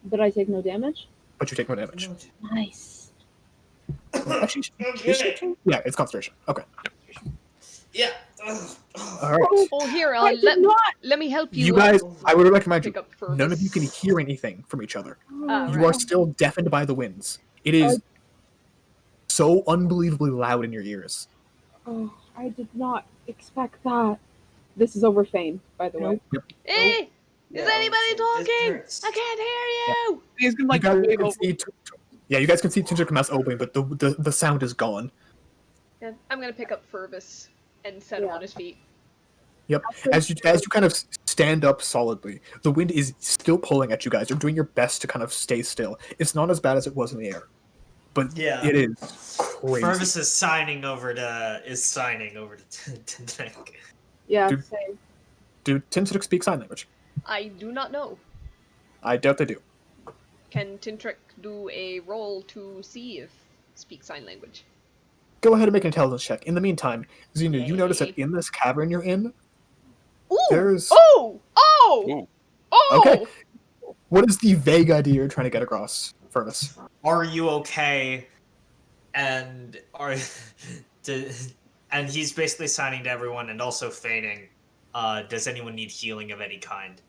S2: But I take no damage?
S1: but you take no damage.
S2: Nice.
S1: Actually,
S4: Okay.
S1: yeah, it's concentration. Okay.
S4: Yeah.
S1: All right.
S3: Oh, here,
S2: I did not.
S3: let me help you.
S1: You guys, I would recommend you.
S3: pick up Fergus.
S1: None of you can hear anything from each other.
S3: Ah,
S1: You
S3: right.
S1: are still deafened by the winds. It is so unbelievably loud in your ears.
S2: Oh, I did not expect that. This is over Fame, by the way.
S3: Hey, is anybody
S4: It
S3: talking?
S4: hurts.
S3: I can't hear you.
S6: He's gonna
S1: You
S6: like
S1: guys
S6: wave
S1: can
S6: over.
S1: see, you guys can see Tinder's mouth opening, but the sound is gone.
S3: Yeah, I'm gonna pick up Fergus and set him
S2: Yeah.
S3: on his feet.
S1: Yep.
S2: Esther,
S1: As you kind of stand up solidly, the wind is still pulling at you guys. You're doing your best to kind of stay still. It's not as bad as it was in the air, but
S4: Yeah.
S1: it is crazy.
S4: Fervis is signing over to Tintic.
S2: yeah,
S1: Dude.
S2: same.
S1: Do Tintrick speak sign language?
S3: I do not know.
S1: I doubt they do.
S3: Can Tintrick do a roll to see if speak sign language?
S1: Go ahead and make an intelligence check. In the meantime, Xena, you notice that
S3: Yay.
S1: in this cavern you're in,
S3: Ooh!
S1: there's...
S3: Oh! Oh!
S5: Ooh.
S3: Oh!
S1: Okay. What is the vague idea you're trying to get across, Fervis?
S4: Are you okay? And and he's basically signing to everyone and also feigning. Does anyone need healing of any kind?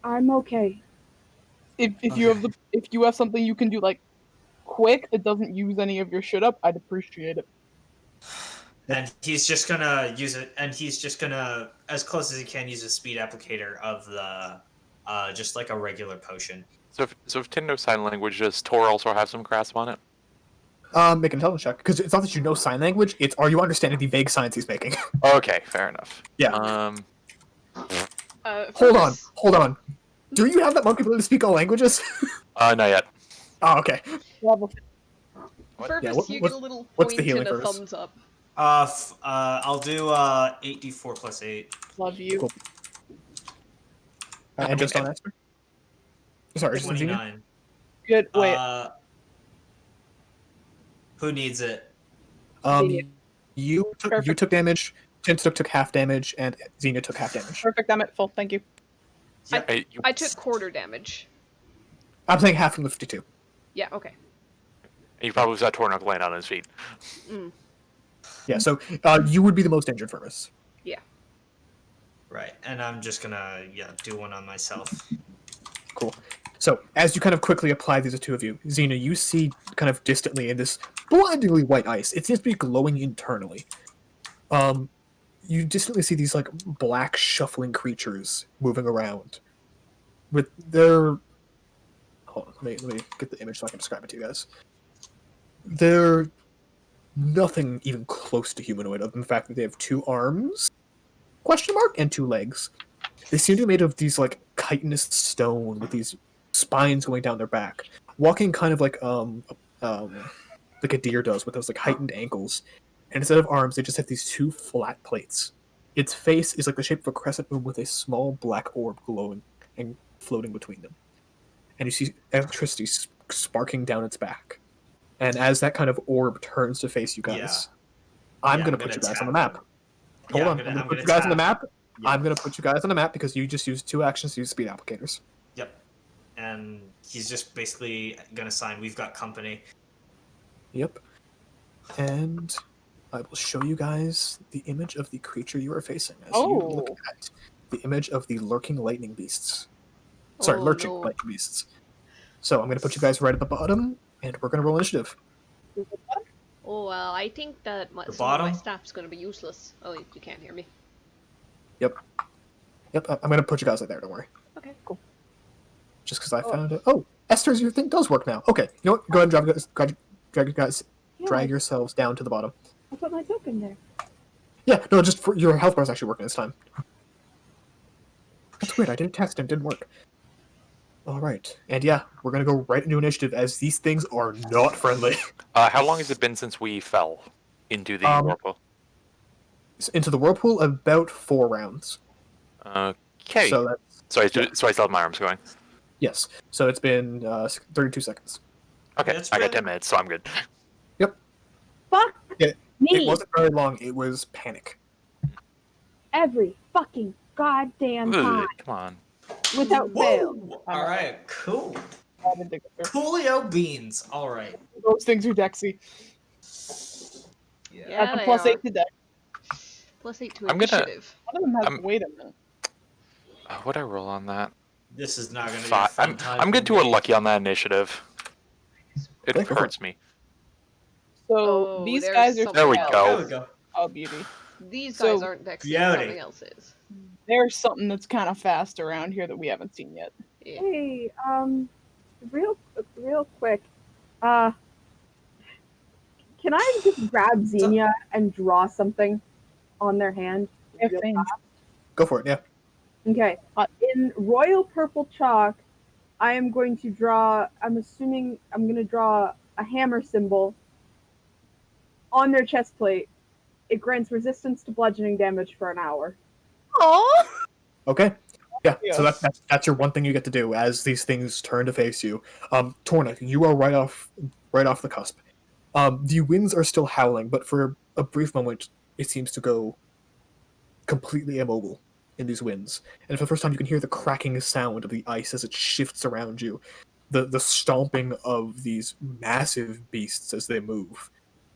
S2: I'm okay.
S6: If
S1: Okay.
S6: if you have something you can do like quick that doesn't use any of your shit up, I'd appreciate it.
S4: And he's just gonna use it, and he's just gonna, as close as he can, use a speed applicator of the, just like a regular potion.
S5: So if Tin knows sign language, does Tor also have some grasp on it?
S1: Make an intelligence check, because it's not that you know sign language, it's are you understanding the vague signs he's making?
S5: Okay, fair enough.
S1: Yeah.
S3: Fergus,
S1: Hold on. Do you have that monk ability to speak all languages?
S5: Not yet.
S1: Oh, okay.
S3: Fergus,
S1: Yeah,
S3: you get a little
S1: what's the
S3: point
S1: healing,
S3: and a
S1: Fergus?
S3: thumbs up.
S4: I'll do 8d4 plus 8.
S6: Love you.
S1: Cool. And just on Esther? Sorry, just on Xenia?
S4: 29.
S6: Good. Wait.
S4: Who needs it?
S6: Xenia.
S1: You
S6: Perfect.
S1: took damage, Tinstook took half damage, and Xenia took half damage.
S6: Perfect. I'm at full. Thank you.
S5: Hey,
S3: I took quarter damage.
S1: I'm saying half from the 52.
S3: Yeah, okay.
S5: you probably saw Tornok land on his feet.
S3: Mm,
S1: Yeah, so you would be the most injured, Fergus.
S3: yeah.
S4: Right, and I'm just gonna, do one on myself.
S1: Cool. So, as you kind of quickly apply these, the two of you, Xena, you see kind of distantly in this blindingly white ice, it seems to be glowing internally. You distantly see these, like, black shuffling creatures moving around. With their... Hold on, let me get the image so I can describe it to you guys. They're nothing even close to humanoid, other than the fact that they have 2 arms, question mark, and 2 legs. They seem to be made of these, like, chitinous stone with these spines going down their back, walking kind of like a deer does with those like heightened ankles, and instead of arms they just have these 2 flat plates. Its face is like the shape of a crescent moon with a small black orb glowing and floating between them, and you see electricity sparking down its back. And as that kind of orb turns to face you guys, I'm gonna put you guys on the map. Hold on, I'm gonna put you guys on the map.
S4: Yeah.
S1: I'm gonna put you guys on the map because you just used 2 actions to use speed applicators.
S4: Yep. And he's just basically gonna sign, we've got company.
S1: Yep. And I will show you guys the image of the creature you are facing as you look at the image of the lurking lightning beasts. Sorry,
S3: Oh,
S1: lurching
S3: no.
S1: lightning beasts. So I'm going to put you guys right at the bottom, and we're going to roll initiative.
S3: Oh, well, I think that some of my
S4: bottom?
S3: staff's gonna be useless. Oh, you can't hear me.
S1: Yep, I'm going to put you guys right there, don't worry.
S3: Okay.
S6: Cool.
S1: Just because I found it. Oh, Esther's, your thing does work now. Okay, you know what? Go ahead and drag yourselves down to the bottom.
S2: I put my token there.
S1: Yeah, no, just for your health bar is actually working this time. That's weird. I didn't text and it didn't work. All right, and yeah, we're gonna go right into initiative as these things are not friendly.
S5: How long has it been since we fell into the whirlpool?
S1: Into the whirlpool, about 4 rounds.
S5: Okay.
S1: So that's
S5: So I still have my arms going.
S1: yes. So it's been 32 seconds.
S5: Okay,
S4: That's
S5: I got
S4: pretty-
S5: 10 minutes, so I'm good.
S2: Fuck
S1: It
S2: me
S1: wasn't very long. It was panic.
S2: every fucking goddamn
S5: Ugh,
S2: time
S5: come on.
S2: without fail.
S4: Whoa! Alright, cool.
S6: I'm a digger.
S4: Coolio beans. Alright.
S6: Those things are Dexy.
S4: Yeah.
S3: Yeah,
S6: That's a
S3: they
S6: plus
S3: are.
S6: 8 to Dex.
S3: Plus 8 to
S5: I'm gonna-
S3: initiative.
S6: One of them has.
S5: I'm-
S6: Wait a minute.
S5: What'd I roll on that?
S4: This is not gonna be a
S5: 5.
S4: fun time.
S5: I'm good
S4: for
S5: to a
S4: me.
S5: lucky on that initiative. It
S1: Okay, go for
S5: hurts me.
S6: So
S3: Oh,
S6: these
S3: there's
S6: guys are.
S3: something
S5: There we
S3: else.
S5: go.
S4: There we go.
S6: Oh, beauty.
S3: These
S6: So-
S3: guys aren't Dexy,
S4: Beauty.
S3: something else is.
S6: There's something that's kind of fast around here that we haven't seen yet.
S3: Yeah.
S2: Hey, real quick, can I just grab Xenia and draw something on their hand?
S6: Yeah,
S2: real
S6: same.
S2: fast?
S1: Go for it. Yeah.
S2: Okay. In royal purple chalk, I am going to draw. I'm assuming I'm going to draw a hammer symbol on their chest plate. It grants resistance to bludgeoning damage for an hour.
S6: Oh.
S1: Okay. Yeah. So
S6: Yes.
S1: that's your one thing you get to do as these things turn to face you. Torna, you are right off the cusp. The winds are still howling, but for a brief moment, it seems to go completely immobile in these winds. And for the first time, you can hear the cracking sound of the ice as it shifts around you, the stomping of these massive beasts as they move.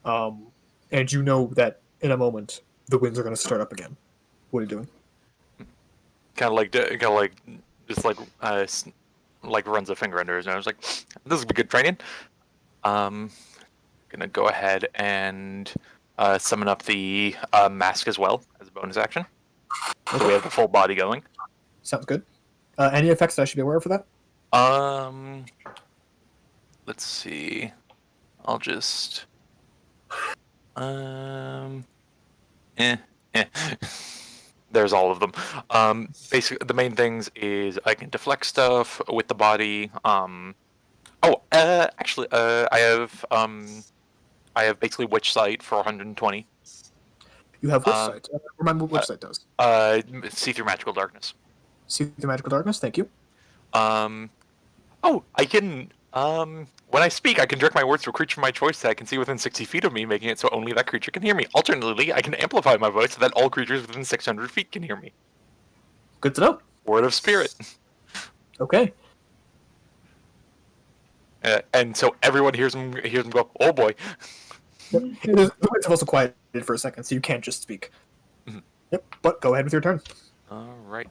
S1: And you know that in a moment, the winds are going to start up again. What are you doing?
S5: Like runs a finger under his nose. Like, this would be good training. Gonna go ahead and summon up the mask as well as a bonus action. So we have the full body going.
S1: Sounds good. Any effects that I should be aware of for that?
S5: Let's see. I'll just eh. There's all of them. Basically, the main things is I can deflect stuff with the body. Actually, I have basically Witch Sight for 120.
S1: You have Witch Sight. Remember what Witch Sight does.
S5: See through magical darkness.
S1: See the magical darkness. Thank you.
S5: I can. When I speak, I can direct my words to a creature of my choice that I can see within 60 feet of me, making it so only that creature can hear me. Alternatively, I can amplify my voice so that all creatures within 600 feet can hear me.
S1: Good to know.
S5: Word of Spirit.
S1: Okay.
S5: And so everyone hears him go, oh boy.
S1: The winds have also quieted for a second, so you can't just speak.
S5: Mhm.
S1: Yep, but go ahead with your turn.
S5: All right.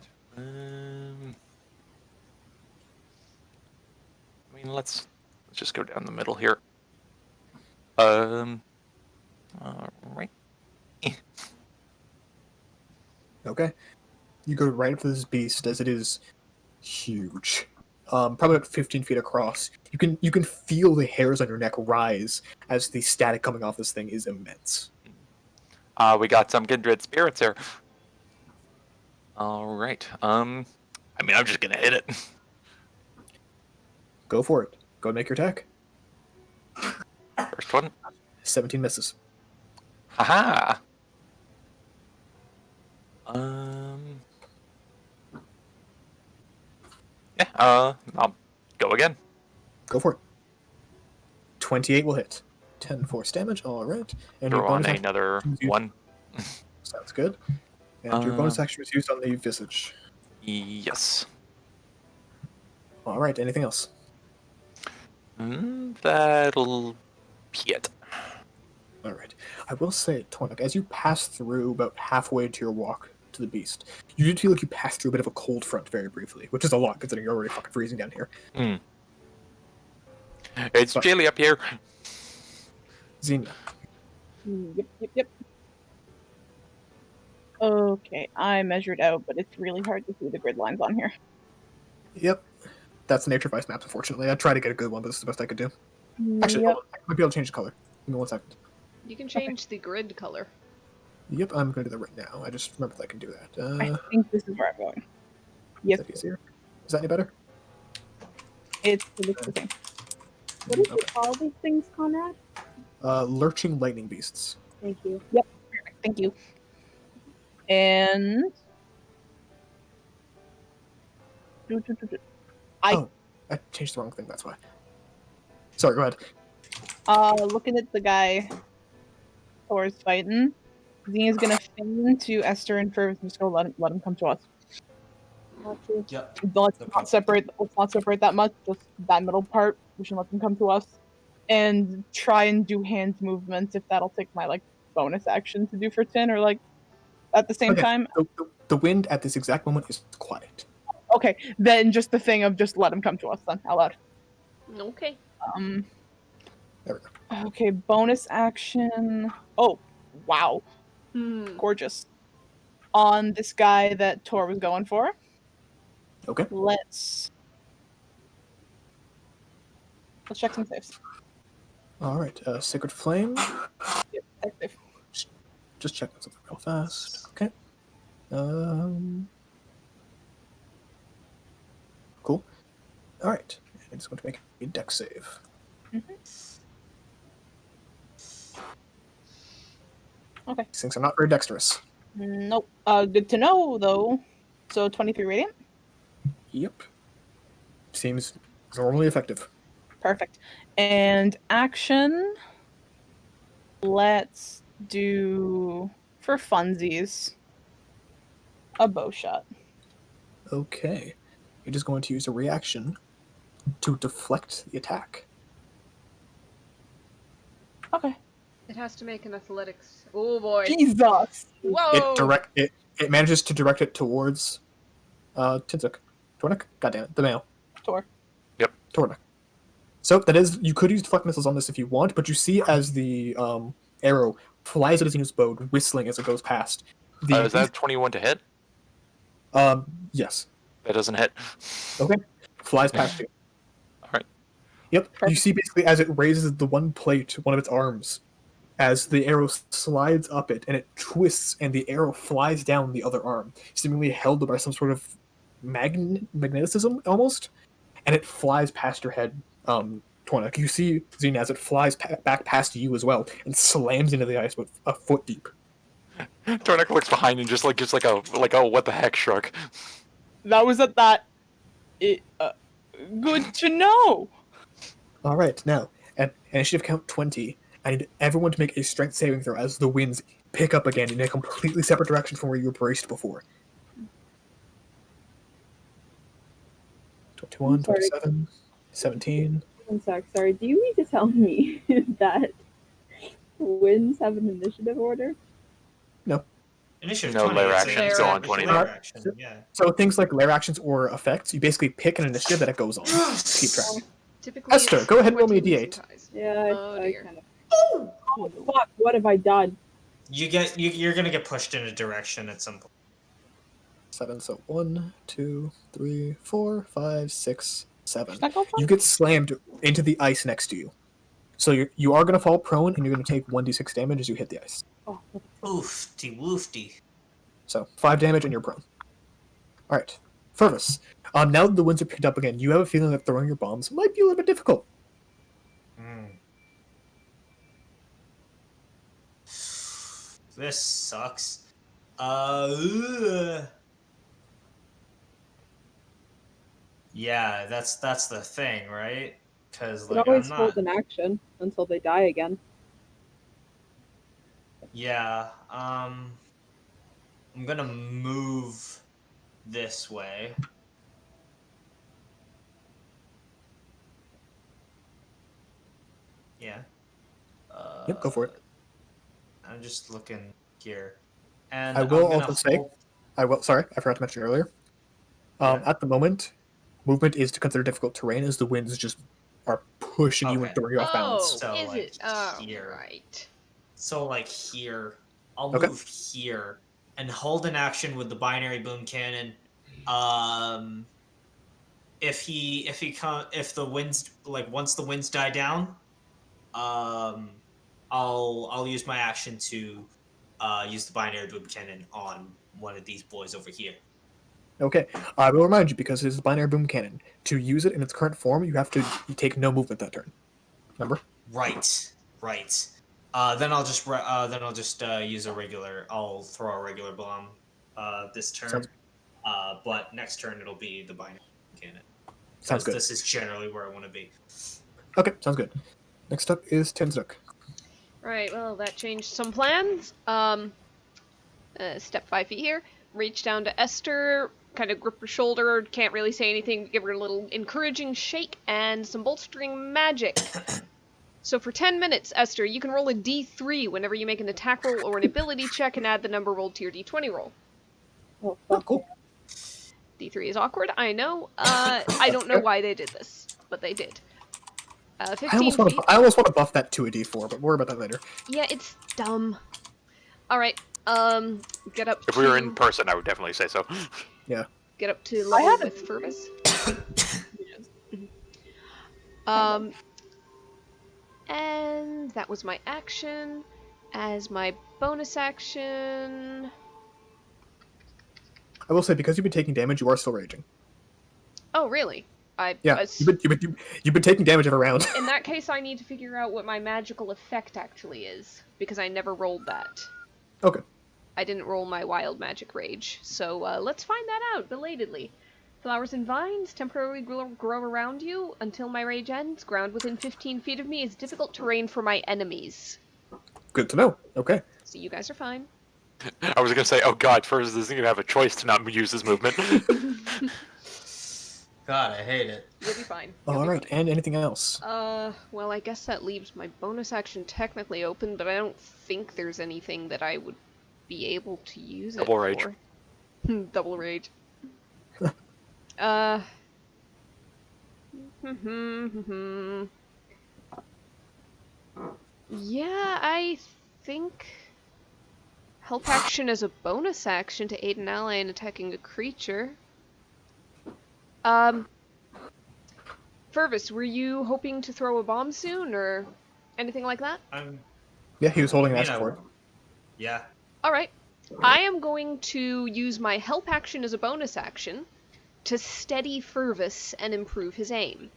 S5: Let's just go down the middle here. All right.
S1: Okay. You go right up to this beast as it is huge. Probably about 15 feet across. You can feel the hairs on your neck rise as the static coming off this thing is immense.
S5: We got some kindred spirits here. All right. I'm just gonna hit it.
S1: Go for it. Go and make your attack.
S5: First one.
S1: 17 misses.
S5: Haha. Yeah. I'll go again.
S1: Go for it. 28 will hit. 10 force damage. All right. And
S5: Throw
S1: your
S5: on
S1: bonus action
S5: another
S1: is used-
S5: one.
S1: Sounds good. And your bonus action is used on the visage.
S5: Yes.
S1: All right. Anything else?
S5: That'll be it.
S1: All right. I will say, Tornik, as you pass through about halfway to your walk to the beast, you do feel like you pass through a bit of a cold front very briefly, which is a lot considering you're already fucking freezing down here.
S5: It's chilly up here.
S1: Xenia.
S6: Yep. Okay, I measured out, but it's really hard to see the grid lines on here.
S1: Yep. That's the Nature Vice maps, unfortunately. I tried to get a good one, but this is the best I could do. Actually,
S6: Yep.
S1: hold on. I might be able to change the color. Give me 1 second.
S3: You can change the grid color.
S1: Yep, I'm going to do that right now. I just remembered that I can do that.
S6: I think this is where I'm going. Yes,
S1: Is that easier? Is that any better?
S6: it looks the same.
S2: What did you call these things, Conrad?
S1: Lurching lightning beasts.
S2: Thank you.
S6: Perfect, thank you. And
S1: I changed the wrong thing, that's why. Sorry, go ahead.
S6: looking at the guy Thor's fighting, Xenia's gonna feign to Esther and Fergus and just go let him come to us.
S4: Yep.
S6: Let's not separate that much, just that middle part. We should let them come to us. And try and do hand movements if that'll take my bonus action to do for 10 or at the same
S1: Okay,
S6: time.
S1: The wind at this exact moment is quiet.
S6: Okay, then just the thing of just let him come to us then, out loud.
S3: Okay.
S1: There we go.
S6: Okay, bonus action. Oh, wow. Gorgeous. On this guy that Tor was going for.
S1: Okay.
S6: Let's check some saves.
S1: All right. Sacred Flame.
S6: Yep, that's safe.
S1: Just checking something real fast. Okay. Cool. All right. I'm just going to make a dex save.
S6: Okay.
S1: These things are not very dexterous.
S6: Nope. Good to know though. So 23 radiant.
S1: Yep. Seems normally effective.
S6: Perfect. And action. Let's do for funsies a bow shot.
S1: Okay. You're just going to use a reaction to deflect the attack.
S6: Okay.
S3: It has to make an athletics. Oh boy.
S6: Jesus.
S3: Whoa.
S1: It manages to direct it towards Tintuk. Tornik? Goddammit, the male.
S6: Tor.
S1: Tornik. So that is, you could use deflect missiles on this if you want, but you see as the arrow flies at Azena's bow, whistling as it goes past.
S5: Is that 21 to hit?
S1: Yes.
S5: That doesn't hit.
S1: Okay. Flies past you.
S5: Alright.
S1: Yep. You
S6: Perfect.
S1: see basically as it raises the one plate, one of its arms, as the arrow slides up it, and it twists, and the arrow flies down the other arm, seemingly held by some sort of magneticism, almost, and it flies past your head, Tornik. You see Xena as it flies back past you as well, and slams into the ice with a foot deep.
S5: Tornik looks behind and just like a oh what the heck shrug.
S6: That was at that. Good to know.
S1: All right, now at initiative count 20, I need everyone to make a strength saving throw as the winds pick up again in a completely separate direction from where you were braced before. 21,
S2: I'm sorry.
S1: 27, 17.
S2: One sec, sorry. Do you mean to tell me that wins have an initiative order?
S4: Initiative
S5: No
S4: 20.
S5: layer
S4: it's
S5: actions
S4: a-
S5: go on
S4: it's a
S5: 20
S4: layer
S1: now.
S4: action, yeah.
S1: So things like lair actions or effects, you basically pick an initiative that it goes on. Keep track.
S3: Typically,
S1: Esther,
S3: it's
S1: go ahead and roll me a
S3: 20s
S1: D8.
S3: and ties.
S2: Yeah,
S3: Oh,
S2: I
S3: dear.
S2: kind of. Oh, fuck! What have I done?
S4: You're gonna get pushed in a direction at some point.
S1: 7, so 1, 2, 3, 4, 5, 6, 7.
S6: Should that go for
S1: You get slammed into the ice next to you. So you are going to fall prone, and you're going to take 1d6 damage as you hit the ice.
S2: Oh,
S4: Oofty woofty.
S1: So 5 damage, and you're prone. All right, Fervus. Now that the winds are picked up again, you have a feeling that throwing your bombs might be a little bit difficult.
S4: This sucks. Ugh. Yeah, that's the thing, right? Because
S2: you
S4: like
S2: can always
S4: I'm
S2: hold
S4: not.
S2: an action until they die again.
S4: Yeah. I'm gonna move this way. Yeah.
S1: Yep, go for it.
S4: I'm just looking here, and
S1: I will
S4: I'm gonna
S1: also say,
S4: hold-
S1: sorry, I forgot to mention earlier.
S4: Yeah.
S1: At the moment, movement is to consider difficult terrain as the winds just are pushing you and
S4: Okay.
S1: throwing you off balance.
S3: Oh,
S4: So,
S3: is
S4: like,
S3: it? Oh,
S4: here.
S3: right.
S4: So like here, I'll
S1: Okay.
S4: move here and hold an action with the binary boom cannon. If the winds like once the winds die down, I'll use my action to use the binary boom cannon on one of these boys over here.
S1: Okay, I will remind you because it is a binary boom cannon. To use it in its current form, you take no movement that turn. Remember?
S4: Right. Then I'll just use a regular. I'll throw a regular bomb this turn.
S1: Sounds-
S4: But next turn it'll be the binary cannon.
S1: Sounds good.
S4: This is generally where I want to be.
S1: Okay, sounds good. Next up is Tenzuk.
S3: Right, well, that changed some plans. Step 5 feet here. Reach down to Esther, kind of grip her shoulder, can't really say anything, give her a little encouraging shake, and some bolstering magic. So for 10 minutes, Esther, you can roll a d3 whenever you make an attack roll or an ability check and add the number rolled to your d20 roll.
S2: Oh,
S1: Oh,
S2: fuck.
S1: cool.
S3: D3 is awkward, I know. I don't know why they did this, but they did. 15 feet.
S1: I almost want to buff that to a D4, but worry about that later.
S3: Yeah, it's dumb. Alright, get up
S5: If
S3: to...
S5: we were in person, I would definitely say so.
S3: Get up to
S2: I
S3: level
S2: haven't-
S3: with Fervus. And that was my action. As my bonus action,
S1: I will say, because you've been taking damage, you are still raging.
S3: Oh, really?
S1: Yeah, you've been taking damage every round.
S3: In that case, I need to figure out what my magical effect actually is, because I never rolled that.
S1: Okay.
S3: I didn't roll my wild magic rage, so let's find that out belatedly. Flowers and vines temporarily grow around you until my rage ends. Ground within 15 feet of me is difficult terrain for my enemies.
S1: Good to know. Okay.
S3: So you guys are fine.
S5: I was gonna say, oh god, Furs isn't gonna have a choice to not use his movement.
S4: God, I hate it.
S3: You'll be fine.
S1: All right, and anything else?
S3: Well, I guess that leaves my bonus action technically open, but I don't think there's anything that I would be able to use
S5: Double
S3: it
S5: rage.
S3: for. Double rage. Yeah, I think help action as a bonus action to aid an ally in attacking a creature. Fervus, were you hoping to throw a bomb soon, or anything like that?
S1: Yeah, he was holding an
S4: I mean,
S1: action for it.
S4: Yeah.
S3: Alright. I am going to use my help action as a bonus action to steady Fervus and improve his aim.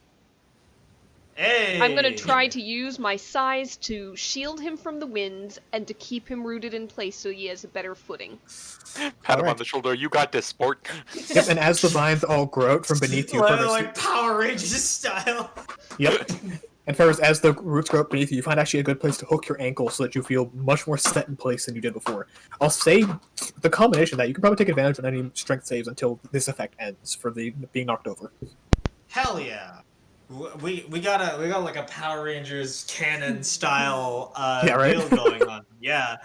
S4: Hey!
S3: I'm going to try to use my size to shield him from the winds and to keep him rooted in place so he has a better footing.
S5: Pat him
S1: Alright.
S5: on the shoulder. You got this, sport.
S1: Yep, and as the vines all grow out from beneath you, Fervus,
S4: Like Power Rangers style.
S1: yep. And Fervus, as the roots grow up beneath you, you find actually a good place to hook your ankle so that you feel much more set in place than you did before. I'll say the combination of that, you can probably take advantage of any strength saves until this effect ends for the being knocked over.
S4: Hell yeah. We got like a Power Rangers cannon style
S1: Yeah, right?
S4: build going on. Yeah.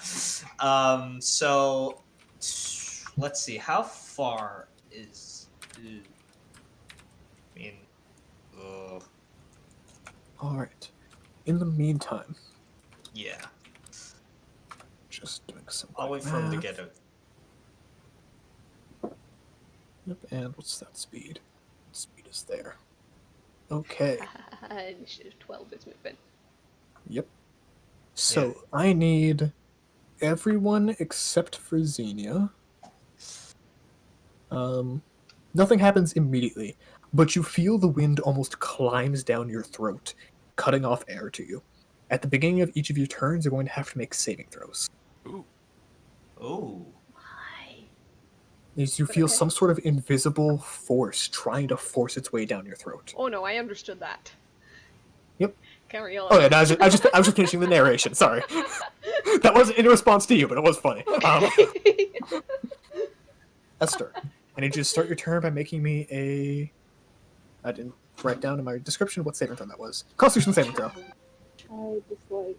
S4: So let's see. How far is? I mean,
S1: All right. In the meantime,
S4: yeah.
S1: just doing some.
S4: I'll wait for him to
S1: math.
S4: get it.
S1: Yep, and what's that speed? Speed is there. Okay.
S3: Initiative 12 is movement.
S1: Yep. So I need everyone except for Xenia. Nothing happens immediately, but you feel the wind almost climbs down your throat, cutting off air to you. At the beginning of each of your turns, you're going to have to make saving throws.
S5: Ooh.
S4: Oh.
S1: As you feel some sort of invisible force trying to force its way down your throat.
S3: Oh no, I understood that.
S1: Yep.
S3: Carry on.
S1: Oh yeah, no, I was just finishing the narration. Sorry, that wasn't in response to you, but it was funny.
S3: Okay.
S1: Esther, I need you to start your turn by making me a. I didn't write down in my description what saving throw that was. Constitution saving throw.
S2: I just like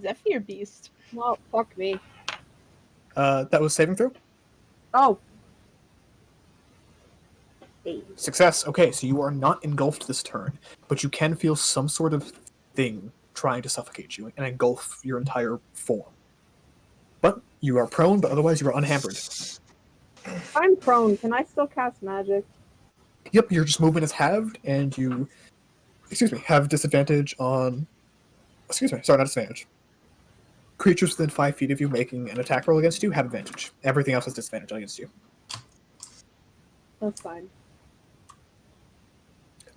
S6: Zephyr Beast.
S2: well, fuck me.
S1: That was saving throw.
S2: Oh. 8.
S1: Success. Okay, so you are not engulfed this turn, but you can feel some sort of thing trying to suffocate you and engulf your entire form. But you are prone, but otherwise you are unhampered.
S2: I'm prone. Can I still cast magic?
S1: Yep, your just movement is halved, and you, have disadvantage on. Sorry, not disadvantage. Creatures within 5 feet of you making an attack roll against you have advantage. Everything else has disadvantage against you.
S2: That's fine.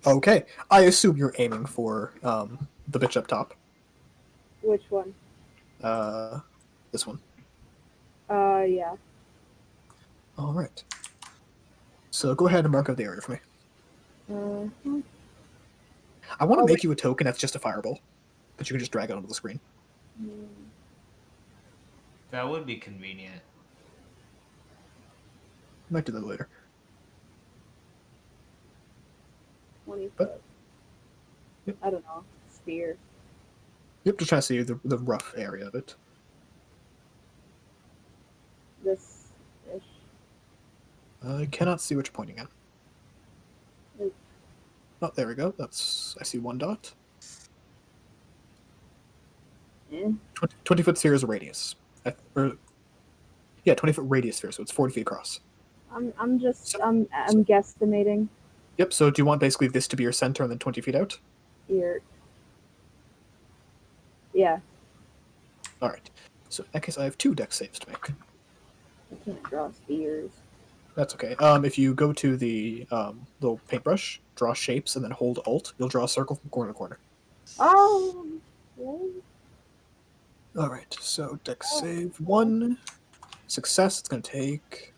S1: Okay, I assume you're aiming for the bitch up top.
S2: Which one?
S1: This one.
S2: Yeah.
S1: All right. So go ahead and mark out the area for me. I want to make you a token that's just a fireball that you can just drag out onto the screen.
S4: That would be convenient.
S1: Might do that later.
S2: 20
S1: But-
S2: foot.
S1: Yep.
S2: I don't know. Sphere.
S1: Yep, just trying to see the rough area of it.
S2: This ish.
S1: I cannot see what you're pointing at.
S2: Like-
S1: Oh, there we go. I see one dot. 20 foot sphere is a radius. 20-foot radius sphere, so it's 40 feet across.
S2: I'm guesstimating.
S1: Yep, so do you want basically this to be your center and then 20 feet out?
S2: Here. Yeah.
S1: Alright. So in that case, I have 2 dex saves to make.
S2: I can't draw spears.
S1: That's okay. If you go to the little paintbrush, draw shapes, and then hold Alt, you'll draw a circle from corner to corner.
S2: Oh, okay.
S1: All right. So dex save 1, success. It's going to take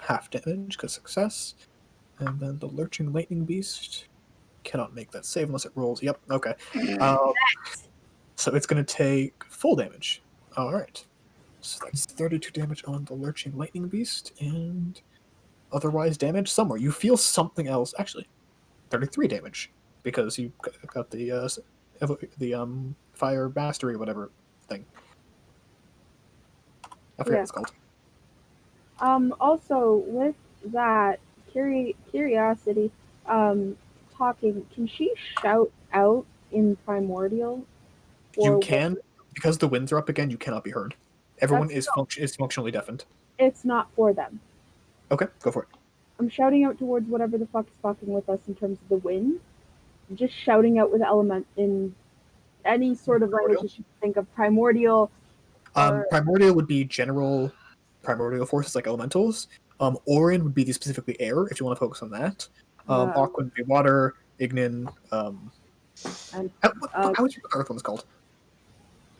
S1: half damage because success, and then the lurching lightning beast cannot make that save unless it rolls. Yep. Okay. So it's going to take full damage. All right. So that's 32 damage on the lurching lightning beast, and otherwise damage somewhere. You feel something else. Actually, 33 damage because you got the fire mastery whatever thing. I forget what it's called.
S2: Also, with that curiosity, talking, can she shout out in primordial?
S1: You can, because the winds are up again. You cannot be heard. Everyone is functionally deafened.
S2: It's not for them.
S1: Okay, go for it.
S2: I'm shouting out towards whatever the fuck is fucking with us in terms of the wind. I'm just shouting out with element in any sort of language that you think of. Primordial.
S1: Primordial would be general primordial forces like elementals. Orion would be the specifically air if you want to focus on that. Aqua would be water. Ignin.
S2: And
S1: how is your earth one's called?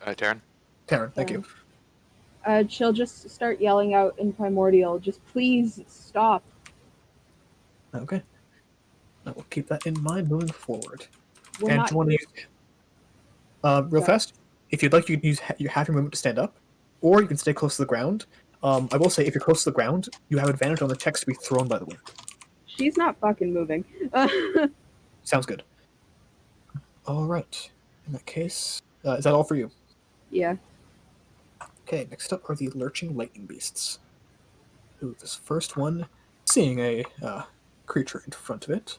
S5: Taryn.
S1: Taryn, thank you.
S2: She'll just start yelling out in primordial. Just please stop.
S1: Okay. I will keep that in mind moving forward.
S2: We're
S1: and
S2: not
S1: do you want to use, real fast, if you'd like, you can use your half your movement to stand up, or you can stay close to the ground. I will say, if you're close to the ground, you have advantage on the checks to be thrown by the wind.
S2: She's not fucking moving.
S1: Sounds good. All right. In that case, is that all for you?
S2: Yeah.
S1: Okay, next up are the lurching lightning beasts. Who this first one, seeing a creature in front of it,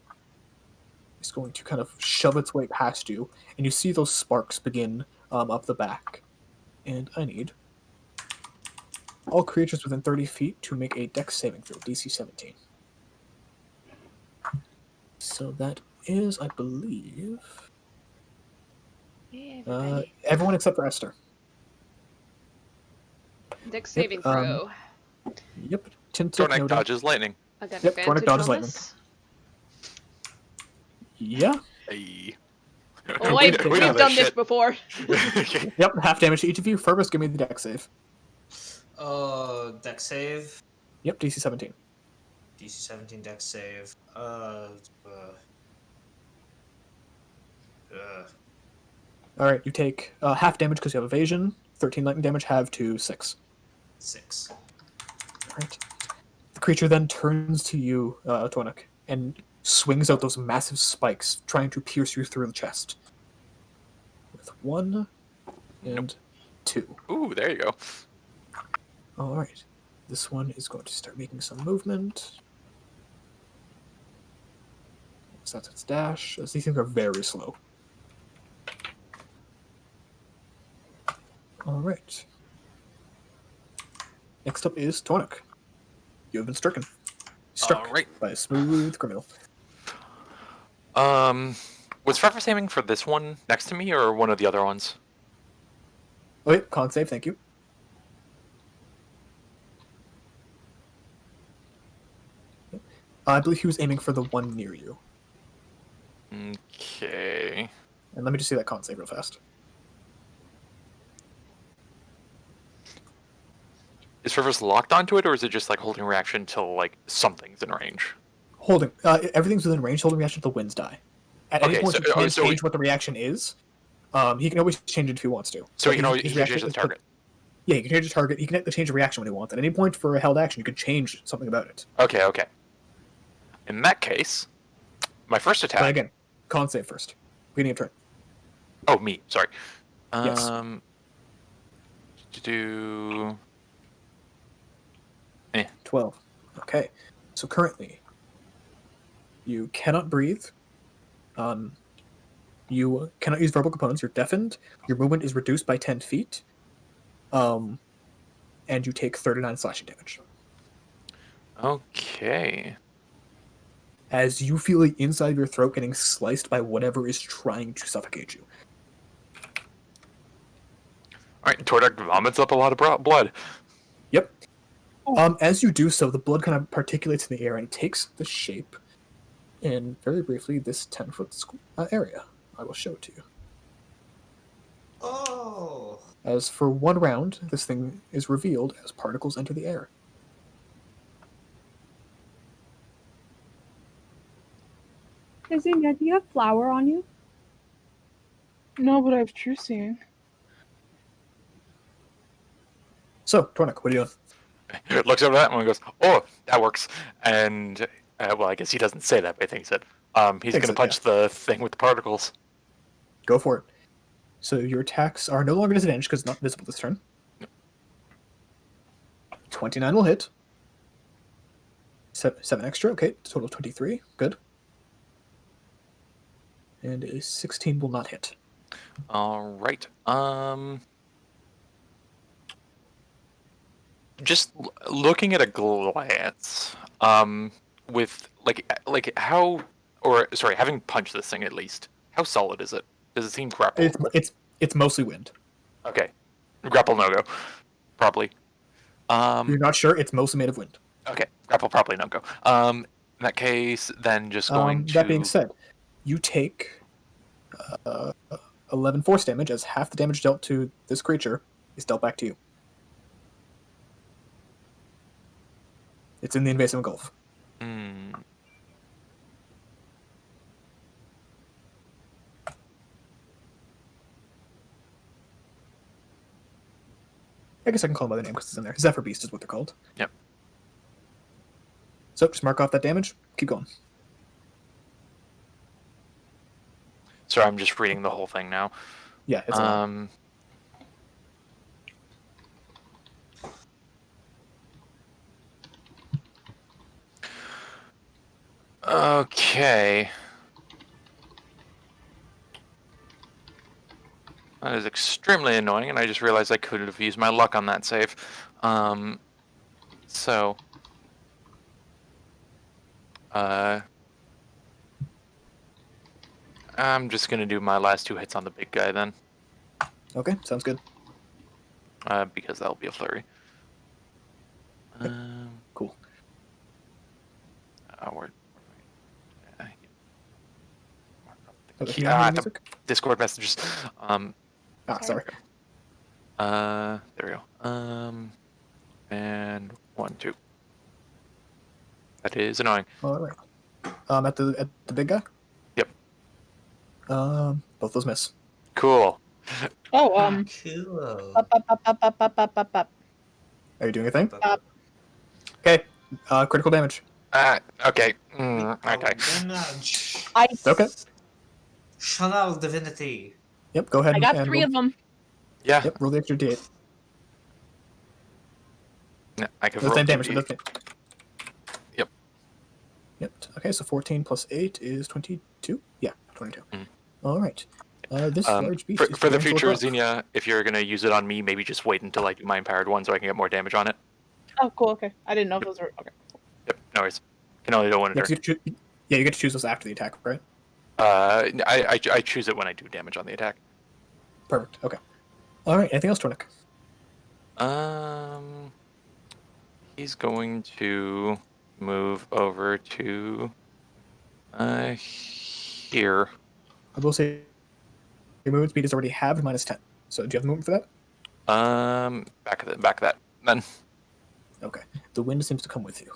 S1: is going to kind of shove its way past you, and you see those sparks begin up the back. And I need all creatures within 30 feet to make a dex saving throw, DC 17. So that is, I believe, everyone except for Esther.
S3: Dex saving throw.
S1: Yep.
S5: Tornak dodges lightning.
S3: I got
S1: Yep, Tornak
S3: advantage
S1: dodges
S3: on
S1: lightning.
S3: this.
S1: Yeah.
S5: Hey.
S3: Oh, we've done this before.
S1: Yep, half damage to each of you. Fergus, give me the dex save.
S4: Dex save.
S1: Yep, DC 17.
S4: DC 17 dex save.
S1: Alright, you take half damage because you have evasion. 13 lightning damage, halve to 6.
S4: 6.
S1: Alright. The creature then turns to you, Tornak, and swings out those massive spikes, trying to pierce you through the chest. With 1 and 2.
S5: Ooh, there you go.
S1: Alright. This one is going to start making some movement. So that's its dash. These things are very slow. Alright. Next up is Tornak. You have been stricken. Struck by a smooth criminal.
S5: Was Fergus aiming for this one next to me or one of the other ones?
S1: Okay, con save, thank you. I believe he was aiming for the one near you.
S5: Okay.
S1: And let me just see that con save real fast.
S5: Is Fergus locked onto it, or is it just like holding reaction until like something's in range?
S1: Holding. Everything's within range, holding reaction until the winds die. At any point, you can change what the reaction is. He can always change it if he wants to.
S5: So he can always change the target.
S1: Yeah, he can change the target. He can change the reaction when he wants. At any point for a held action, you can change something about it.
S5: Okay. In that case, my first attack.
S1: But again, con save first. Beginning of turn.
S5: Oh, me. Sorry.
S1: Yes.
S5: Do
S1: 12. Okay. So currently, you cannot breathe. You cannot use verbal components. You're deafened. Your movement is reduced by 10 feet. And you take 39 slashing damage.
S5: Okay.
S1: As you feel the inside of your throat getting sliced by whatever is trying to suffocate you.
S5: right, Tordek vomits up a lot of blood.
S1: Yep. As you do so, the blood kind of particulates in the air and takes the shape in, very briefly, this 10-foot area. I will show it to you.
S4: Oh.
S1: As for 1 round, this thing is revealed as particles enter the air.
S2: Zinnia, do you have flour on you?
S6: No, but I have true seeing.
S1: So, Tornik, what are you doing?
S5: Looks over that one and goes, "Oh, that works." And well, I guess he doesn't say that, but I think he said he's going to punch the thing with the particles.
S1: Go for it. So your attacks are no longer disadvantaged because it's not visible this turn. 29 will hit. 7 extra, okay, total of 23, good. And a 16 will not hit.
S5: All right. Just looking at a glance, with like how, or sorry, having punched this thing at least, how solid is it? Does it seem grappled?
S1: It's mostly wind.
S5: Okay, grapple no go, probably.
S1: You're not sure? It's mostly made of wind.
S5: Okay, grapple probably no go. In that case, then just going to.
S1: That being said, you take 11 force damage, as half the damage dealt to this creature is dealt back to you. It's in the invasive engulf. I guess I can call them by the name because it's in there. Zephyr Beast is what they're called.
S5: Yep.
S1: So just mark off that damage. Keep going.
S5: Sorry, I'm just reading the whole thing now.
S1: Yeah, it's
S5: Okay. That is extremely annoying, and I just realized I could have used my luck on that save. So... I'm just gonna do my last 2 hits on the big guy then.
S1: Okay, sounds good.
S5: Because that'll be a flurry.
S1: Cool.
S5: We're... Discord messages.
S1: Sorry.
S5: There we go. And 1, 2. That is annoying.
S1: All right. At the big guy.
S5: Yep.
S1: Both those miss.
S5: Cool.
S6: Oh,
S4: Cool.
S6: Up.
S1: Are you doing a thing? Okay. Critical damage.
S5: Okay. Okay.
S4: Damage.
S1: Okay.
S4: Chanel Divinity.
S1: Yep. Go ahead.
S6: I got
S1: and
S6: 3
S1: roll.
S6: of them.
S5: Yeah.
S1: Yep. Roll the extra d8.
S5: No, I can
S1: The
S5: roll
S1: same
S5: 2
S1: damage.
S5: d8. Yep.
S1: Yep. Okay. So 14 plus 8 is 22. Yeah, 22.
S5: Mhm.
S1: All right. This large beast. is
S5: For the
S1: going to look
S5: future,
S1: up.
S5: Xenia, if you're gonna use it on me, maybe just wait until I do my empowered one so I can get more damage on it.
S6: Oh, cool. Okay, I didn't know if those were okay.
S5: Yep. No worries. Can only do one
S1: Yeah,
S5: turn.
S1: 'cause you get to choose those after the attack, right?
S5: I choose it when I do damage on the attack.
S1: Perfect. Okay. All right. Anything else, Tornik?
S5: He's going to move over to here.
S1: I will say your movement speed is already halved -10. So do you have the movement for that?
S5: Back of that. Then.
S1: Okay. The wind seems to come with you.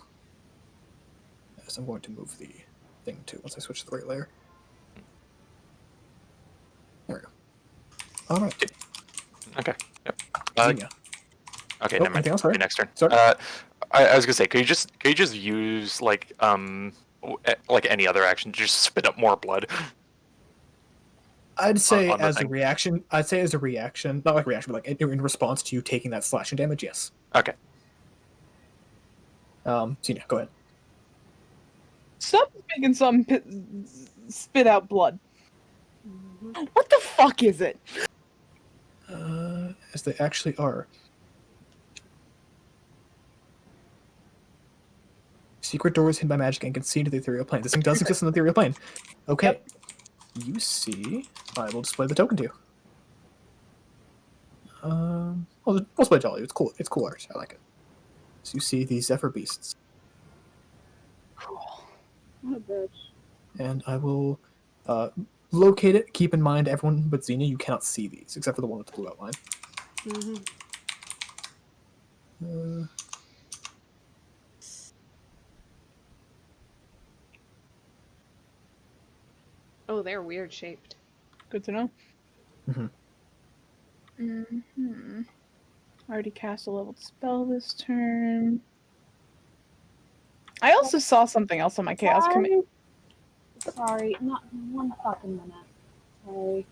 S1: Yes, I'm going to move the thing too once I switch to the right layer. There we go. All right.
S5: Okay. Yep.
S1: Xenia.
S5: Okay.
S1: Oh,
S5: Never mind.
S1: anything else? Sorry.
S5: Okay, next turn.
S1: Sorry.
S5: I was gonna say, could you just use like any other action to just spit up more blood?
S1: I'd say
S5: on the
S1: as a
S5: thing.
S1: reaction. I'd say as a reaction, not like reaction, but like in response to you taking that slashing damage. Yes.
S5: Okay.
S1: Xenia, go ahead.
S6: Stop making something spit out blood. What the fuck is it?
S1: As they actually are. Secret doors hidden by magic and can see into the ethereal plane. This thing does exist in the ethereal plane. Okay.
S6: Yep.
S1: You see. I will display the token to you. Well, let's play jolly. It's cool. It's cool art. I like it. So you see these Zephyr beasts,
S2: What a bitch.
S1: and I will locate it. Keep in mind, everyone but Xenia, you cannot see these except for the one with the blue outline.
S3: Mm-hmm. Oh, they're weird shaped.
S6: Good to know.
S1: Mm-hmm.
S6: I already cast a leveled spell this turn. I also saw something else on my chaos command.
S2: Sorry, not one fucking minute. Sorry.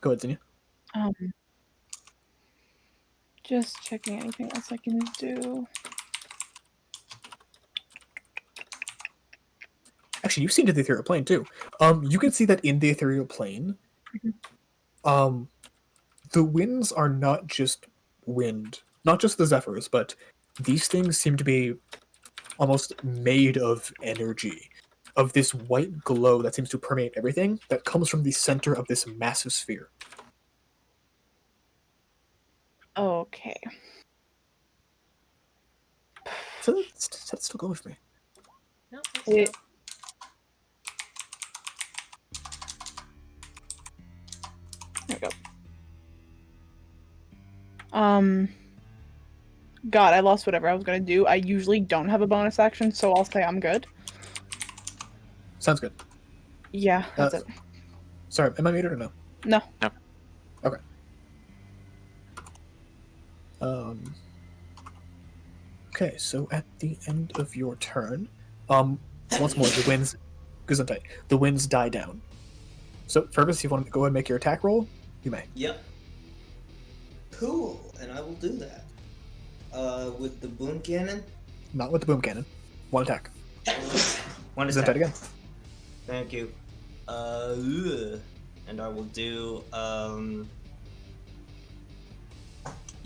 S1: Go ahead, Xenia.
S6: Just checking anything else I can do.
S1: Actually, you've seen the ethereal plane too. You can see that in the ethereal plane, the winds are not just wind, not just the zephyrs, but these things seem to be almost made of energy, of this white glow that seems to permeate everything that comes from the center of this massive sphere.
S6: Okay.
S1: So that's still going with me.
S3: No,
S6: It- There we go. God, I lost whatever I was gonna do. I usually don't have a bonus action, so I'll say I'm good.
S1: Sounds good.
S6: Yeah, that's it.
S1: Sorry, am I muted or no?
S6: No.
S1: Okay. Okay, so at the end of your turn, once more the winds, Gesundheit, the winds die down. So, Fergus, if you want to go ahead and make your attack roll, you may.
S7: Yep. Cool, and I will do that. With the boom cannon.
S1: Not with the boom cannon. One attack.
S7: One
S1: Gesundheit
S7: attack
S1: again.
S7: Thank you. And I will do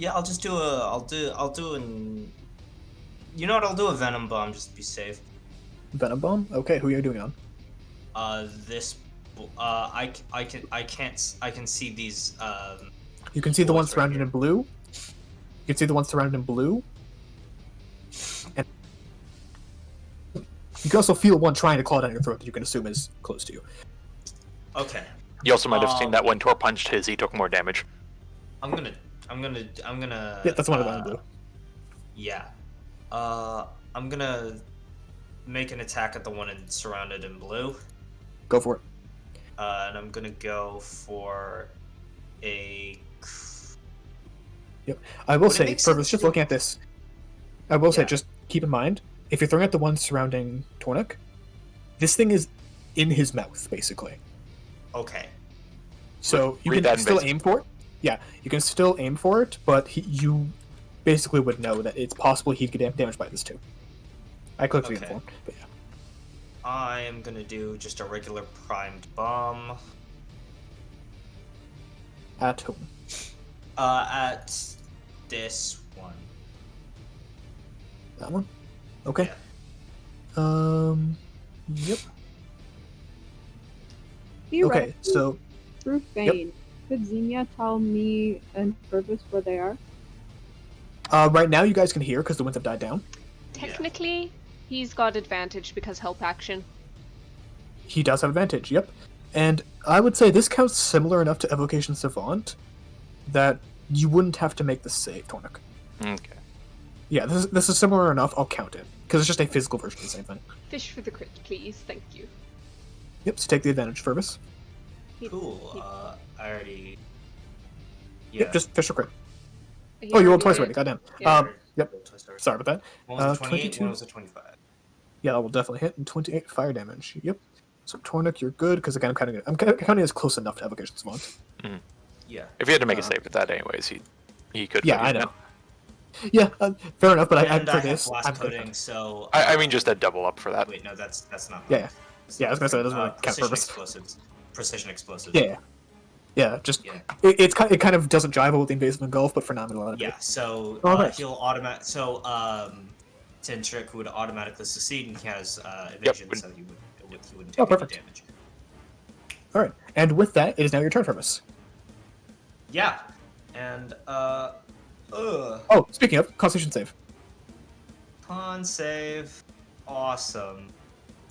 S7: yeah, I'll just do I'll do an. You know what? I'll do a venom bomb just to be safe.
S1: Venom bomb. Okay, who are you doing on?
S7: I can see these.
S1: You can see the
S7: boys
S1: ones
S7: right
S1: surrounded
S7: here.
S1: in blue. You can see the ones surrounded in blue. And you can also feel one trying to claw down your throat that you can assume is close to you.
S7: Okay.
S5: You also might have seen that when Tor punched his, he took more damage.
S7: I'm gonna.
S1: Yeah, that's the one in blue.
S7: Yeah. I'm gonna make an attack at the one surrounded in blue.
S1: Go for it.
S7: And I'm gonna go for a.
S1: Yep. I will
S7: Would it
S1: say,
S7: make
S1: Fergus,
S7: sense
S1: just
S7: to-
S1: looking at this, I will say,
S7: Yeah.
S1: just keep in mind, if you're throwing at the one surrounding Tornik, this thing is in his mouth, basically.
S7: Okay.
S1: So you
S5: Read
S1: can
S5: that in
S1: still
S5: basic.
S1: aim for it. Yeah, you can still aim for it, but you basically would know that it's possible he'd get damaged by this too. I clicked the
S7: Okay.
S1: uniform, but yeah.
S7: I am gonna do just a regular primed bomb.
S1: At whom?
S7: At this one.
S1: That one? Okay.
S7: Yeah.
S1: Yep.
S2: Theoretically,
S1: Okay, so
S2: through Fane, could Xenia tell me and Purpose where they are?
S1: right now you guys can hear because the winds have died down.
S3: Technically, he's got advantage because help action.
S1: He does have advantage, yep. And I would say this counts similar enough to Evocation Savant that you wouldn't have to make the save, Tornik.
S5: Okay.
S1: Yeah, this is similar enough, I'll count it. Because it's just a physical version of the same thing.
S3: Fish for the crit, please. Thank you.
S1: Yep, so take the advantage, Fergus.
S7: Cool. I already. Yeah.
S1: Yep, just fish for crit.
S3: He
S1: Oh, you rolled
S3: already
S1: twice
S3: did.
S1: already, goddamn.
S3: Yeah.
S1: Yep, sorry about that.
S7: One was a 28,
S1: 22.
S7: one was a 25.
S1: Yeah, that will definitely hit, and 28 fire damage. Yep. So Tornik, you're good, because again, I'm counting as close enough to Evocation Savant.
S7: Yeah.
S5: If he had to make a save with that, anyways, he could.
S1: Yeah,
S5: but he's
S1: I know.
S5: not.
S1: Yeah, fair enough, but I
S7: And
S1: for
S7: have
S1: this,
S7: blast
S1: I'm good.
S7: coating, so.
S5: I mean, just a double up for that.
S7: Wait, no, that's not.
S1: Yeah. Yeah, I was gonna say, it doesn't really count
S7: precision
S1: purpose.
S7: explosives. Precision explosives.
S1: Yeah, just
S7: Yeah.
S1: it kind of doesn't jive with the invasive engulf, but for now I'm gonna let it be.
S7: Yeah. So
S1: Oh, nice.
S7: he'll automatic. So Tintrick would automatically succeed, and he has evasion, so he wouldn't take
S1: Oh,
S7: any
S1: perfect.
S7: damage.
S1: All right, and with that, it is now your turn, Fergus.
S4: Yeah. And
S1: Oh, speaking of, Constitution save.
S4: con save. Awesome.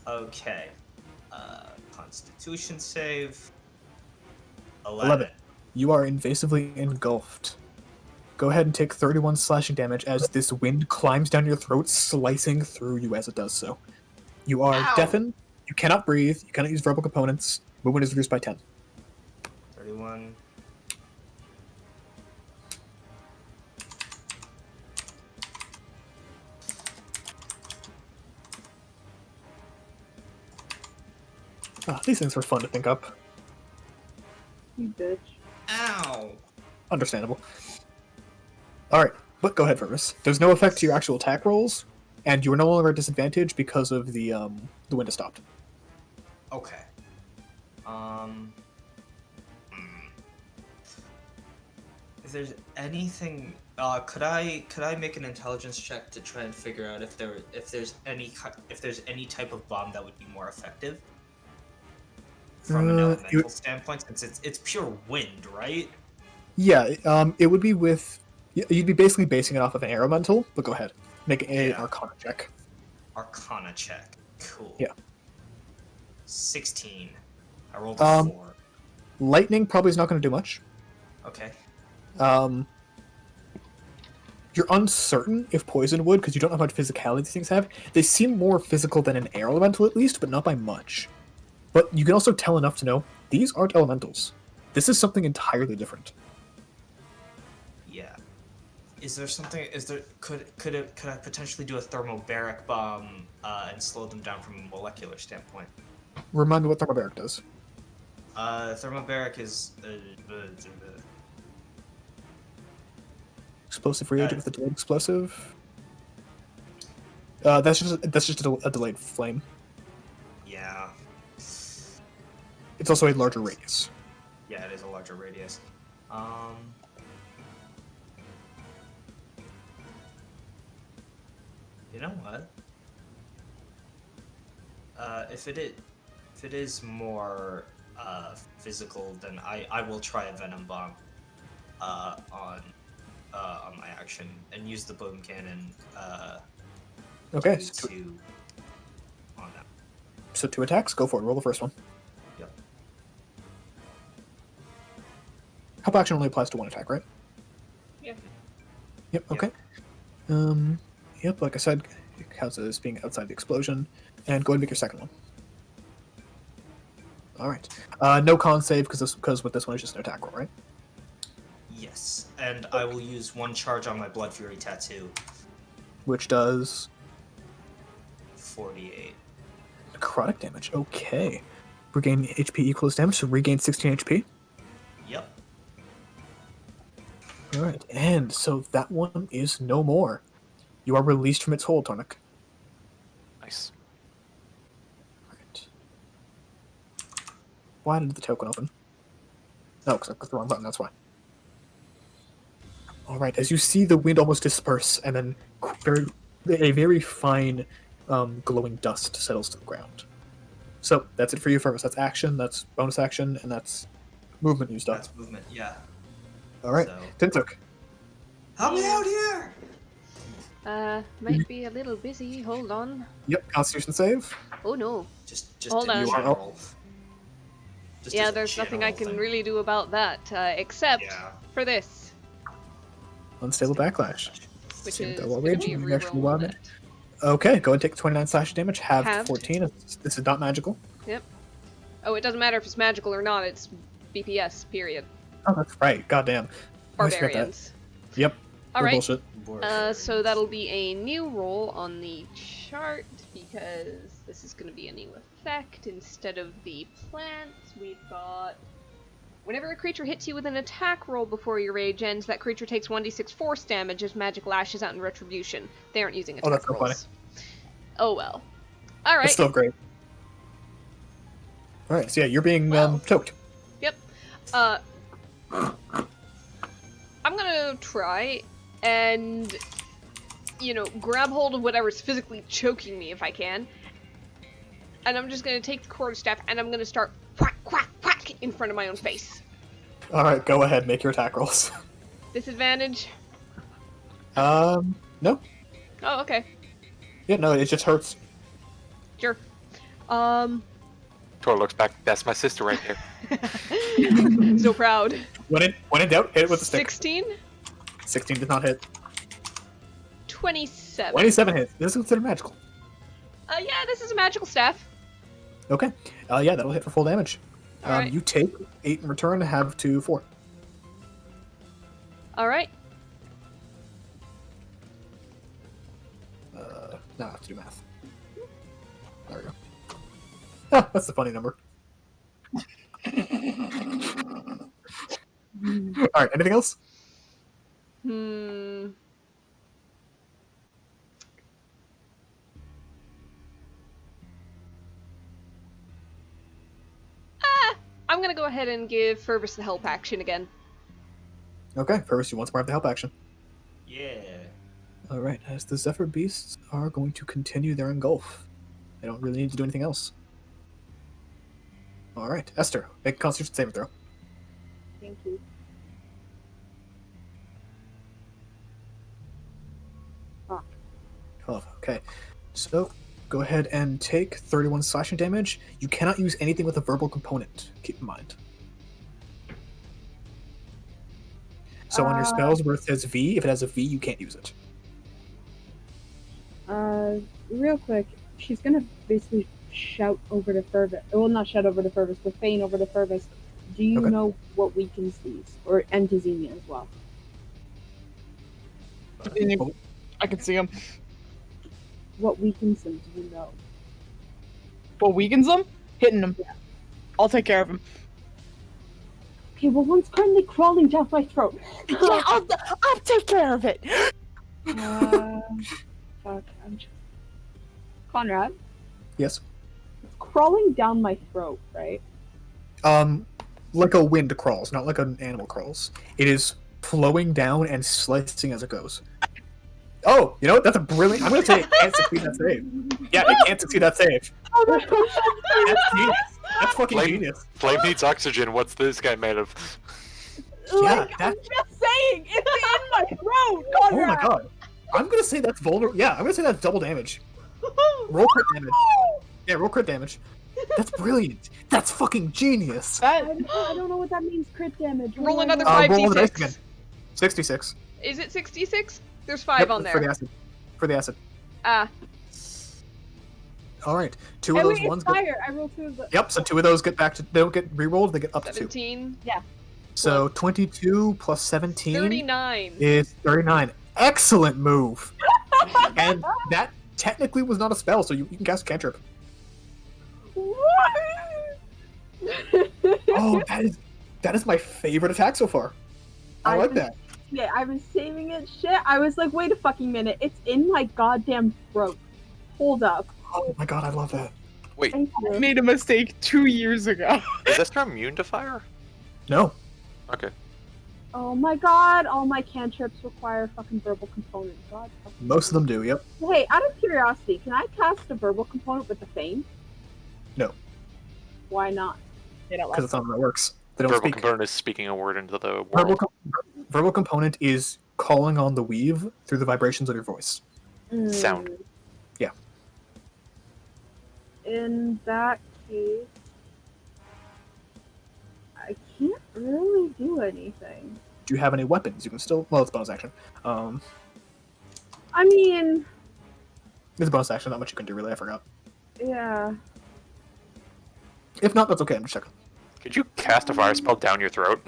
S4: Okay. Constitution save. 11.
S1: You are invasively engulfed. Go ahead and take 31 slashing damage as this wind climbs down your throat, slicing through you as it does so. You are
S4: Ow!
S1: deafened, you cannot breathe, you cannot use verbal components, movement is reduced by 10.
S4: 31.
S1: These things are fun to think up.
S2: You bitch.
S4: Ow!
S1: Understandable. Alright, but go ahead, Vermis. There's no effect to your actual attack rolls, and you are no longer at disadvantage because of the wind has stopped.
S4: Okay. If there's anything, could I make an intelligence check to try and figure out if there's any type of bomb that would be more effective from an elemental standpoint, since it's pure wind, right?
S1: Yeah, it would be with... You'd be basically basing it off of an elemental, but go ahead. Make an Arcana check.
S4: Arcana check. Cool.
S1: Yeah.
S4: 16. I rolled a 4.
S1: Lightning probably is not going to do much.
S4: Okay.
S1: You're uncertain if poison would, because you don't know how much physicality these things have. They seem more physical than an air elemental, at least, but not by much. But you can also tell enough to know these aren't elementals. This is something entirely different.
S4: Yeah. Is there something? Could I potentially do a thermobaric bomb and slow them down from a molecular standpoint?
S1: Remind me what thermobaric does.
S4: Thermobaric is
S1: Explosive reagent with a delayed explosive. That's just a delayed flame.
S4: yeah.
S1: It's also a larger radius.
S4: Yeah, it is a larger radius. You know what? If it is more physical, then I will try a venom bomb on my action and use the boom cannon.
S1: Okay,
S4: On that.
S1: so 2 attacks. Go for it. Roll the first one.
S4: Yep.
S1: Help action only applies to 1 attack, right?
S3: Yeah.
S1: Yep. Okay. Yep. Like I said, it counts as being outside the explosion, and go ahead and make your second one. All right. No con save because with this one it's just an attack roll, right?
S4: Yes, and I will use 1 charge on my Blood Fury tattoo.
S1: Which does
S4: 48.
S1: necrotic damage. Okay. Regain HP equals damage, so regain 16 HP.
S4: Yep.
S1: All right, and so that one is no more. You are released from its hold, Tornik.
S5: Nice.
S1: Right. Why did the token open? No, because I clicked the wrong button, that's why. Alright, as you see the wind almost disperse, and then a very fine glowing dust settles to the ground. So, that's it for you, Fergus. That's action, that's bonus action, and that's movement used up.
S4: That's movement, yeah.
S1: Alright,
S4: So-
S1: Tintuk.
S4: Help me out here!
S3: Might be a little busy. Hold on.
S1: Yep, Constitution save.
S3: Oh no.
S4: Just
S3: Hold
S4: in
S3: on.
S4: general. Just
S3: Yeah,
S4: as a
S3: there's nothing I
S4: general
S3: can
S4: thing.
S3: really do about that, except
S4: Yeah.
S3: for this,
S1: Unstable backlash.
S3: which
S1: Same
S3: is
S1: double
S3: going to
S1: rage,
S3: be a
S1: you actually
S3: reroll
S1: want
S3: on
S1: it.
S3: it.
S1: Okay, go ahead and take 29 slash damage, halved to
S3: Halved.
S1: 14. This is not magical.
S3: Yep. Oh, it doesn't matter if it's magical or not. It's BPS. Period.
S1: Oh, that's right. Goddamn. I always forget that.
S3: Barbarians.
S1: Yep.
S3: All
S1: They're
S3: right.
S1: bullshit.
S3: So that'll be a new roll on the chart because this is going to be a new effect instead of the plant. We've got whenever a creature hits you with an attack roll before your rage ends, that creature takes 1d6 force damage as magic lashes out in retribution. They aren't using attack
S1: Oh, that's so
S3: rolls. Oh well. All right.
S1: It's still great. Alright, so yeah, you're being
S3: Well.
S1: choked.
S3: Yep. I'm gonna try and, grab hold of whatever's physically choking me if I can. And I'm just gonna take the quarterstaff and I'm gonna start whack, whack, whack in front of my own face.
S1: All right, go ahead, make your attack rolls.
S3: Disadvantage.
S1: No.
S3: Oh, okay.
S1: Yeah, no, it just hurts.
S3: Sure.
S5: Tor looks back. That's my sister right there.
S3: So proud.
S1: When in doubt, hit it with the stick.
S3: 16?
S1: 16 did not hit.
S3: 27.
S1: 27 hits. This is considered magical.
S3: Yeah, this is a magical staff.
S1: Okay. Yeah, that'll hit for full damage.
S3: Alright.
S1: You take 8 in return, have to 4.
S3: Alright.
S1: Now I have to do math. There we go. Ah, that's a funny number. Alright, anything else?
S3: I'm gonna go ahead and give Fervus the help action again.
S1: Okay, first you want more of the help action.
S4: Yeah.
S1: Alright, as the Zephyr Beasts are going to continue their engulf. They don't really need to do anything else. Alright, Esther, make a Constitution saving throw.
S2: Thank you.
S1: Oh, okay. So, go ahead and take 31 slashing damage. You cannot use anything with a verbal component, keep in mind. So on your spells where it says V, if it has a V, you can't use it.
S2: Real quick, she's gonna basically shout over to Fervus. Well, not shout over to Fervus, but feign over to Fervus. Do you
S1: Okay.
S2: know what weakens these? And to Xenia as well.
S6: I can see him.
S2: What weakens them, do you know?
S6: What weakens them? Hitting them.
S2: Yeah.
S6: I'll take care of him.
S2: Okay, well, one's currently crawling down my throat.
S6: Yeah, I'll take care of it.
S2: Fuck, I'm just... Conrad,
S1: Yes.
S2: it's crawling down my throat, right?
S1: Like a wind crawls, not like an animal crawls. It is flowing down and slicing as it goes. Oh, you know what? That's a brilliant... I'm going to say it can't succeed that save. Yeah, it can't succeed that save.
S2: Oh, that's so
S1: That's genius. That's fucking
S5: Flame-
S1: genius.
S5: Flame needs oxygen. What's this guy made of?
S1: Yeah,
S2: Like,
S1: that-
S2: I'm just saying, it's in my throat,
S1: Oh
S2: Conrad!
S1: my god. I'm going to say that's vulnerable. Yeah, I'm going to say that's double damage. Roll crit damage. Yeah, roll crit damage. That's brilliant. That's fucking genius.
S2: I don't know what that means, crit damage. What
S3: Roll
S2: do I
S3: another
S2: know?
S3: 5d6.
S1: Roll the dice again. 66.
S3: Is it 66? There's 5
S1: Yep,
S3: on
S1: For the
S3: there.
S1: acid. For the acid.
S3: Ah,
S1: All right. 2
S2: Hey,
S1: of
S2: wait,
S1: those ones
S2: it's
S1: get...
S2: fire. I rolled 2 of the...
S1: Yep, so 2 of those get back to... They don't get re-rolled, they get up to 2.
S3: 17.
S1: So 22 plus 17
S3: 39.
S1: is 39. Excellent move. And that technically was not a spell, so you can cast a cantrip. Oh, that is my favorite attack so far. I like that.
S2: Yeah, I was saving it. Shit, I was like, wait a fucking minute. It's in my goddamn throat. Hold up.
S1: Oh my god, I love that.
S5: Wait,
S2: Thank
S6: I
S2: you.
S6: made a mistake 2 years ago.
S5: is Esther immune to fire?
S1: No.
S5: Okay.
S2: Oh my god, all my cantrips require fucking verbal component. God. fucking-
S1: Most of them do, yep.
S2: Hey, out of curiosity, can I cast a verbal component with the Feign?
S1: No.
S2: Why not?
S6: They don't
S1: Because
S6: like
S1: it's not how that works. They don't
S5: Verbal
S1: speak.
S5: component is speaking a word into the world.
S1: Verbal component is calling on the weave through the vibrations of your voice.
S5: Sound.
S1: Yeah.
S2: In that case, I can't really do anything.
S1: Do you have any weapons? You can still... Well, it's bonus action.
S2: I mean,
S1: It's a bonus action, not much you can do, really. I forgot.
S2: yeah.
S1: If not, that's okay. I'm just checking.
S5: Could you cast a fire spell down your throat?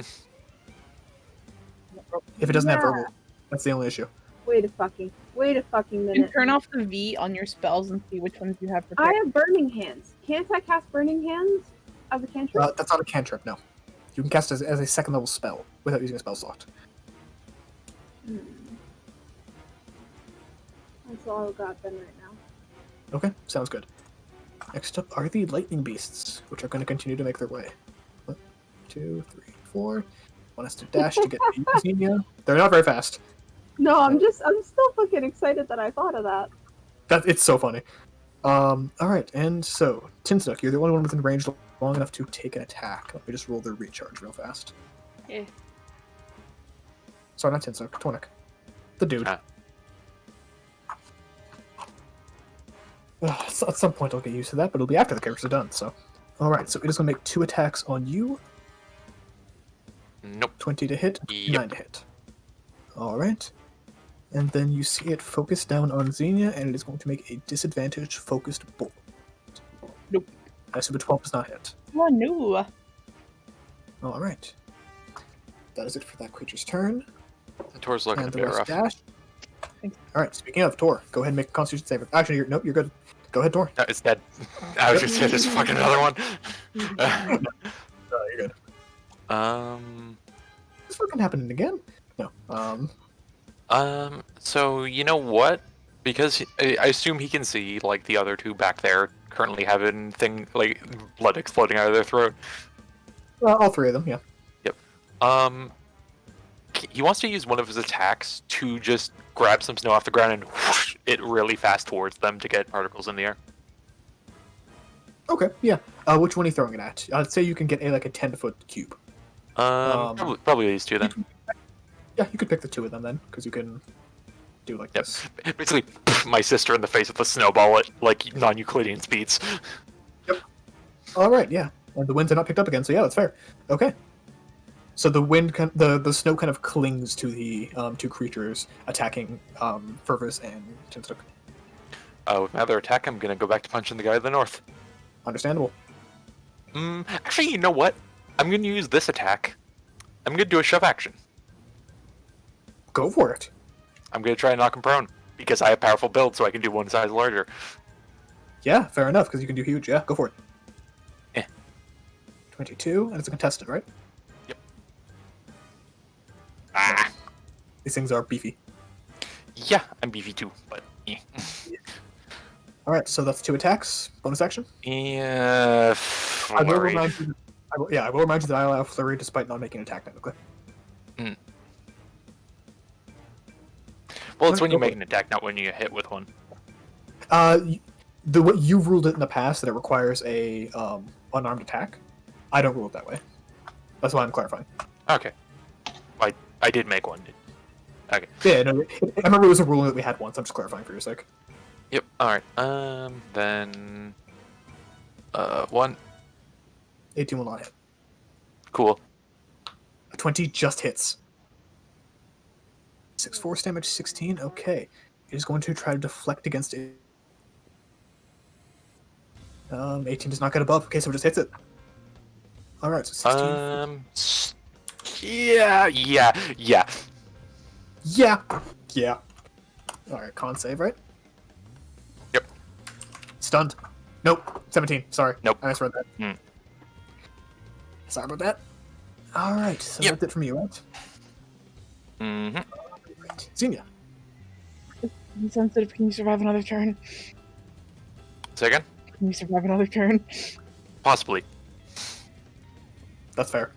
S1: If it doesn't have
S2: Yeah.
S1: verbal, that's the only issue.
S2: Wait a fucking
S6: You can
S2: minute.
S6: turn off the V on your spells and see which ones you have
S2: I
S6: protected.
S2: have burning hands. Can't I cast burning hands as a cantrip?
S1: That's not a cantrip, no. You can cast it as a second level spell without using a spell slot.
S2: That's all I've got then right now.
S1: Okay, sounds good. Next up are the lightning beasts, which are going to continue to make their way. 1, 2, 3, 4. One has to dash to get to Xenia. They're not very fast.
S2: No, I'm still fucking excited that I thought of that.
S1: It's so funny. Alright, and so, Tinsnook, you're the only one within range long enough to take an attack. Let me just roll their recharge real fast.
S3: Yeah.
S1: Sorry, not Tinsuk, Tornik. The dude.
S5: Ah.
S1: So at some point I'll get used to that, but it'll be after the characters are done, so. Alright, so it is going to make 2 attacks on you.
S5: Nope.
S1: 20 to hit,
S5: Yep.
S1: 9 to hit. Alright. And then you see it focus down on Xenia, and it is going to make a disadvantage focused bullet.
S6: Nope.
S1: I assume a 12 does not hit.
S6: Oh, no.
S1: Alright. That is it for that creature's turn.
S5: Tor's looking a
S1: And the
S5: bit
S1: rest
S5: rough.
S1: dash.
S6: Thanks.
S1: Alright, speaking of, Tor, go ahead and make a constitution save. Actually, nope, you're good. Go ahead, Tor.
S5: No, it's dead. I was just saying, there's fucking another one.
S1: You're good. This fucking happening again? No.
S5: So you know what? Because I assume he can see like the other two back there currently having like blood exploding out of their throat.
S1: All 3 of them, yeah.
S5: He wants to use one of his attacks to just grab some snow off the ground and whoosh it really fast towards them to get particles in the air.
S1: Okay, yeah. Which one are you throwing it at? I'd say you can get like a 10-foot cube.
S5: Probably these two then.
S1: Yeah, you could pick the 2 of them then, because you can do like
S5: Yep.
S1: this.
S5: Basically, my sister in the face with a snowball at like non-Euclidean speeds.
S1: Alright, yeah. And the winds are not picked up again, so yeah, that's fair. Okay. So the wind, the snow kind of clings to the 2 creatures attacking Fervus and Tinsuk.
S5: With my other attack, I'm gonna go back to punching the guy to the north.
S1: Understandable.
S5: Actually, you know what? I'm gonna use this attack. I'm gonna do a shove action.
S1: Go for it.
S5: I'm gonna try and knock him prone because I have powerful build, so I can do one size larger.
S1: Yeah, fair enough, because you can do huge. Yeah, go for it.
S5: Eh.
S1: 22, and it's a contested, right?
S5: Yep. Ah.
S1: These things are beefy.
S5: Yeah, I'm beefy too, but
S1: Alright, so that's 2 attacks. Bonus action.
S5: yeah.
S1: I will
S5: Flurry.
S1: remind you. I will remind you that I allow flurry despite not making an attack technically.
S5: Well, it's when you
S1: Go for
S5: make an attack, not when you get hit with one.
S1: The way you've ruled it in the past that it requires a unarmed attack. I don't rule it that way. That's why I'm clarifying.
S5: Okay. I did make one. Okay.
S1: Yeah, no, I remember it was a ruling that we had once. I'm just clarifying for your sake.
S5: Yep. All right. Then 1.
S1: 18 will not hit.
S5: Cool.
S1: 20 just hits. 6 force damage, 16. Okay, it is going to try to deflect against it. 18 does not get above. Okay, so it just hits it. All right, so 16.
S5: Yeah.
S1: Yeah. All right, con save, right?
S5: Yep.
S1: Stunned. Nope. 17. Sorry.
S5: Nope.
S1: I misread that.
S5: Hmm.
S1: Sorry about that. All right, so
S5: Yep.
S1: that's it from you, right?
S5: Mm-hmm.
S1: Right. Xenia.
S6: I'm sensitive. Can you survive another turn?
S5: Say again?
S6: Can you survive another turn?
S5: Possibly.
S1: That's fair.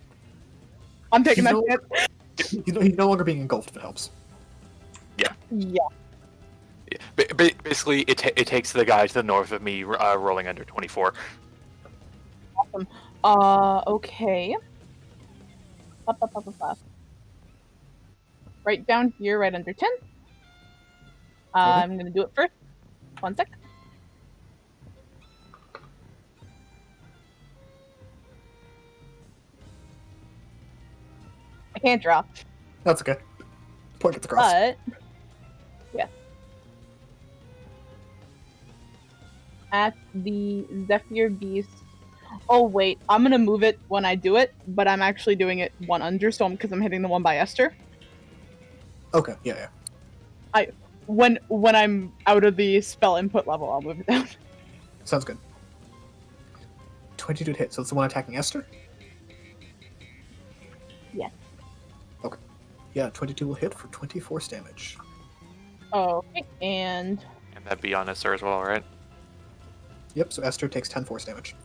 S6: I'm taking that
S1: No.
S6: hit.
S1: He's no longer being engulfed, if it helps.
S6: Yeah.
S5: Yeah. Basically, it takes the guy to the north of me rolling under 24.
S6: Okay. Up. Right down here, right under 10. I'm gonna do it first. 1 sec. I can't draw,
S1: That's okay. Point gets across.
S6: but yeah. At the Zephyr Beast. Oh wait, I'm gonna move it when I do it, but I'm actually doing it 1 under, so because I'm hitting the one by Esther.
S1: Okay, yeah.
S6: When I'm out of the spell input level, I'll move it down.
S1: Sounds good. 22 to hit, so it's the one attacking Esther?
S6: Yeah.
S1: Okay. Yeah, 22 will hit for 20 force damage.
S6: Okay, and
S5: And that'd be on Esther as well, right?
S1: Yep, so Esther takes 10 force damage.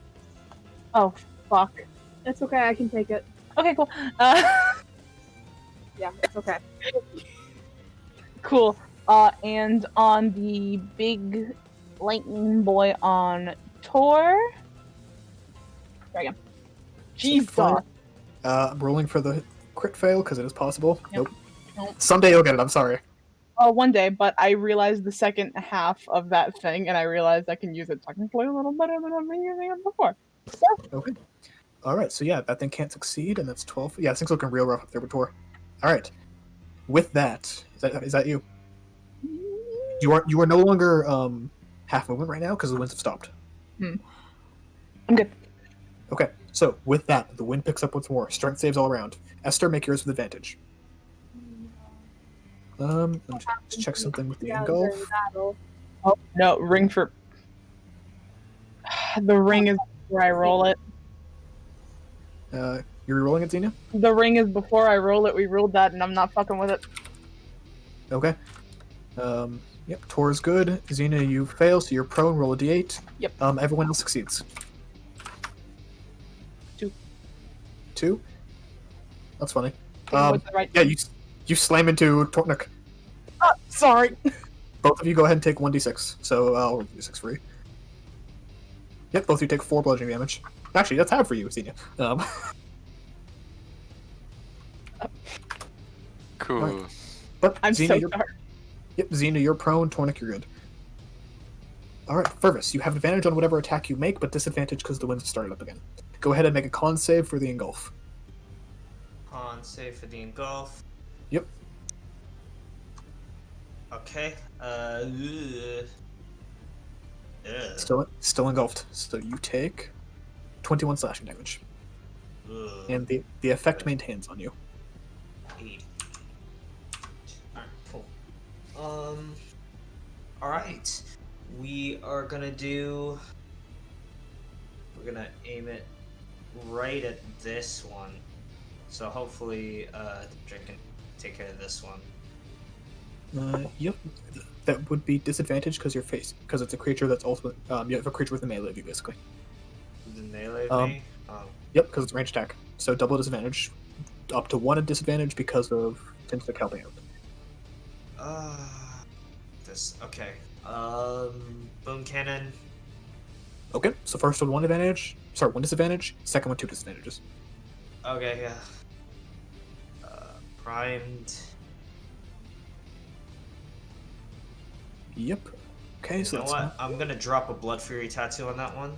S6: oh fuck.
S2: It's okay, I can take it.
S6: Okay, cool.
S2: Yeah, it's okay.
S6: Cool. And on the big lightning boy on Tor. Try again. Jesus.
S1: I'm rolling for the crit fail because it is possible.
S6: Yep.
S1: Nope.
S6: Nope.
S1: Someday you'll get it. I'm sorry.
S6: One day, but I realized the second half of that thing, and I realized I can use it technically a little better than I've been using it before.
S1: Okay. All right. So yeah, that thing can't succeed, and that's 12. Yeah, this thing's looking real rough up there with Tor. All right. With that, is that you? You are no longer half movement right now because the winds have stopped.
S6: I'm good.
S1: Okay. So with that, the wind picks up once more. Strength saves all around. Esther, make yours with advantage. Let me just check something with the engulf.
S6: Oh no, ring for the ring is before I roll it.
S1: You're rolling it, Xenia?
S6: The ring is before I roll it. We rolled that, and I'm not fucking with it.
S1: Okay. Yep, Tor's good. Xenia, you fail, so you're prone. Roll a d8.
S6: Yep.
S1: Everyone else succeeds. 2? That's funny.
S6: With the right-
S1: Yeah, you slam into Tornik.
S6: Sorry.
S1: Both of you go ahead and take 1d6. So I'll roll d6 for you. Yep, both of you take 4 bludgeoning damage. Actually, that's half for you, Xenia.
S5: Cool.
S1: Right. But
S6: I'm
S1: Xenia,
S6: so
S1: you're,
S6: sorry.
S1: yep, Xenia, you're prone. Tornik, you're good. Alright, Fervus, you have advantage on whatever attack you make, but disadvantage because the winds have started up again. Go ahead and make a con save for the engulf.
S7: Con save for the engulf.
S1: Yep.
S7: Okay.
S1: Still engulfed. So you take 21 slashing damage. And the effect maintains on you.
S7: 8. Alright, cool. Alright. We're gonna aim it right at this one. So hopefully Drake can take care of this one.
S1: Yep. That would be disadvantage because because it's a creature that's also you have a creature with a melee view basically.
S7: The melee me? Oh.
S1: Yep, because it's ranged attack. So double disadvantage, up to 1 at disadvantage because of Tinstick helping out.
S7: This okay. Boom cannon.
S1: Okay, so first one advantage. Sorry, 1 disadvantage. Second one 2 disadvantages.
S7: Okay, yeah. Primed.
S1: Yep. Okay, so
S7: You know
S1: that's
S7: what? I'm gonna drop a Blood Fury tattoo on that one.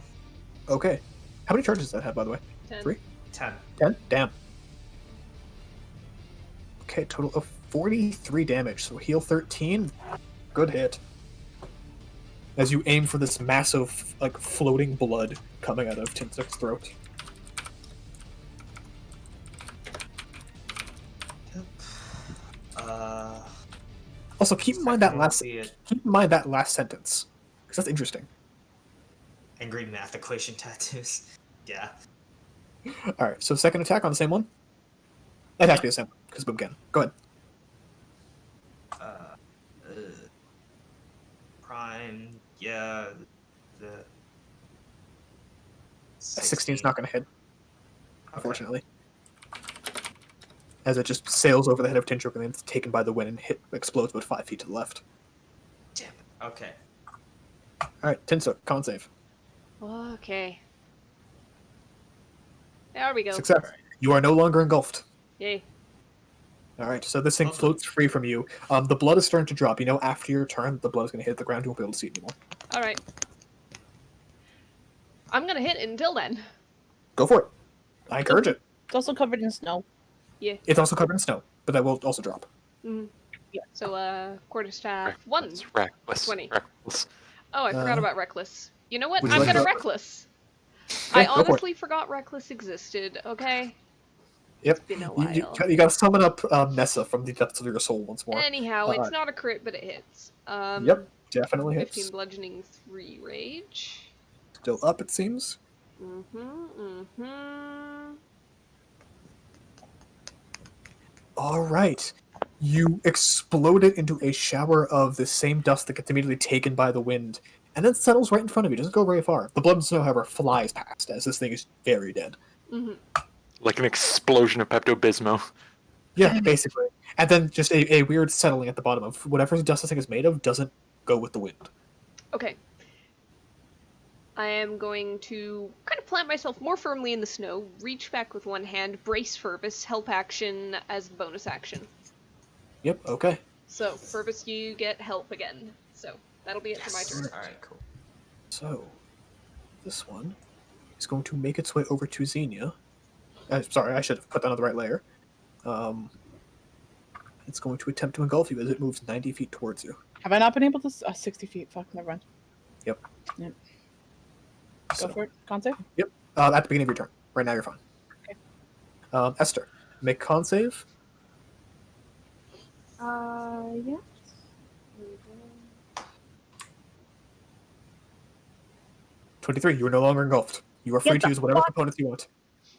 S1: okay. How many charges does that have, by the way?
S3: 10.
S1: 3?
S7: 10.
S1: 10? Damn. Okay, total of 43 damage. So heal 13. Good hit. As you aim for this massive, like, floating blood coming out of Tinstick's throat. Also, keep in mind that last sentence, because that's interesting.
S7: Angry math equation tattoos. Yeah.
S1: All right, so second attack on the same one. That'd have to be the same one because boom can. Go ahead.
S7: Prime. Yeah. The
S1: 16 is not going to hit,
S7: Okay.
S1: unfortunately. As it just sails over the head of Tinchuk and then it's taken by the wind and explodes about 5 feet to the left.
S7: Damn it. Okay.
S1: All right, Tinchuk, con save.
S3: Okay. There we go.
S1: Success. You are no longer engulfed.
S3: Yay.
S1: All right, so this thing
S7: Lovely.
S1: floats free from you. The blood is starting to drop. You know, after your turn, the blood is going to hit the ground. You won't be able to see it anymore.
S3: All right. I'm gonna hit it until then.
S1: Go for it. I encourage it.
S6: It's also covered in snow.
S3: Yeah.
S1: It's also covered in snow, but that will also drop.
S3: Mm.
S6: Yeah.
S3: So, quarterstaff 1.
S5: Reckless.
S3: 20.
S5: Reckless.
S3: Oh, I forgot about reckless. You know what?
S1: Would you
S3: I'm
S1: like
S3: gonna
S1: to-
S3: reckless.
S1: Yeah,
S3: I
S1: go for it.
S3: honestly forgot reckless existed. Okay.
S1: Yep.
S3: It's been a
S1: You,
S3: while.
S1: you got to summon up Nessa from the depths of your soul once more.
S3: Anyhow, it's
S1: Alright.
S3: not a crit, but it hits.
S1: Yep, definitely
S3: 15
S1: hits.
S3: bludgeoning, 3 rage.
S1: Still up, it seems.
S3: Mm-hmm.
S1: All right. You exploded into a shower of the same dust that gets immediately taken by the wind, and then settles right in front of you. Doesn't go very far. The blood and snow, however, flies past as this thing is very dead.
S3: Mm-hmm.
S5: Like an explosion of Pepto-Bismol.
S1: Yeah, basically. And then just a weird settling at the bottom of whatever dust this thing is made of doesn't go with the wind.
S3: Okay. I am going to kind of plant myself more firmly in the snow, reach back with one hand, brace Fervus, help action as bonus action.
S1: Yep. Okay.
S3: So, Fervus, you get help again. So, that'll be it for my turn.
S4: All right, cool.
S1: So, this one is going to make its way over to Xenia. Sorry, I should have put that on the right layer. It's going to attempt to engulf you as it moves 90 feet towards you.
S6: Have I not been able to? 60 feet. Fuck, never mind.
S1: Yep.
S6: Yep.
S1: So,
S6: Go for it. Con save?
S1: Yep. At the beginning of your turn. Right now, you're fine.
S6: Okay.
S1: Esther, make con save.
S2: Yeah.
S1: 23. You are no longer engulfed. You are free
S2: Get
S1: to
S2: the
S1: use whatever
S2: fuck-
S1: components you want.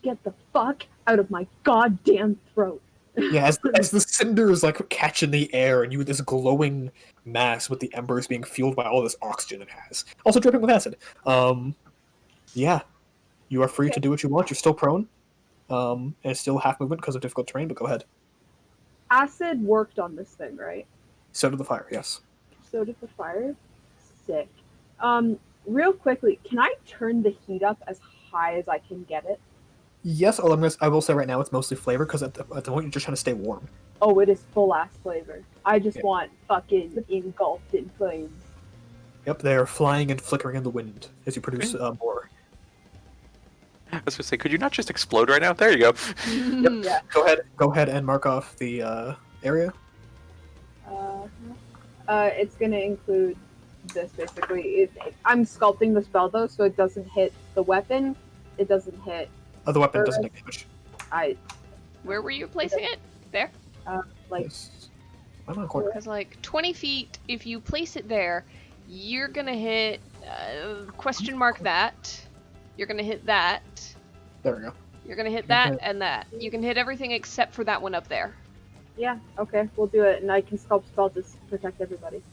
S2: Get the fuck out of my goddamn throat.
S1: Yeah, as the cinders like catch in the air, and you this glowing mass with the embers being fueled by all this oxygen it has, also dripping with acid. Yeah, you are free to do what you want. You're still prone, and it's still half movement because of difficult terrain. But go ahead.
S2: Acid worked on this thing, right?
S1: So did the fire. Yes.
S2: So did the fire. Sick. Real quickly, can I turn the heat up as high as I can get it?
S1: Yes. I will say right now it's mostly flavor because at the point you're just trying to stay warm.
S2: Oh, it is full ass flavor. I just
S1: Yeah.
S2: want fucking engulfed in flames.
S1: Yep, they are flying and flickering in the wind as you produce more.
S5: I was gonna say, could you not just explode right now? There you go.
S3: Mm.
S2: Yeah.
S1: Go ahead and mark off the area.
S2: It's gonna include this basically. I'm sculpting the spell though, so it doesn't hit the weapon. It doesn't hit.
S1: The weapon doesn't take damage.
S3: Where were you placing it? There?
S2: Like
S1: Yes. I'm on a corner.
S3: Because, like, 20 feet, if you place it there, you're gonna hit, question mark that. You're gonna hit that.
S1: There we go.
S3: You're gonna hit that and that. You can hit everything except for that one up there.
S2: yeah, okay, we'll do it, and I can sculpt spell to protect everybody.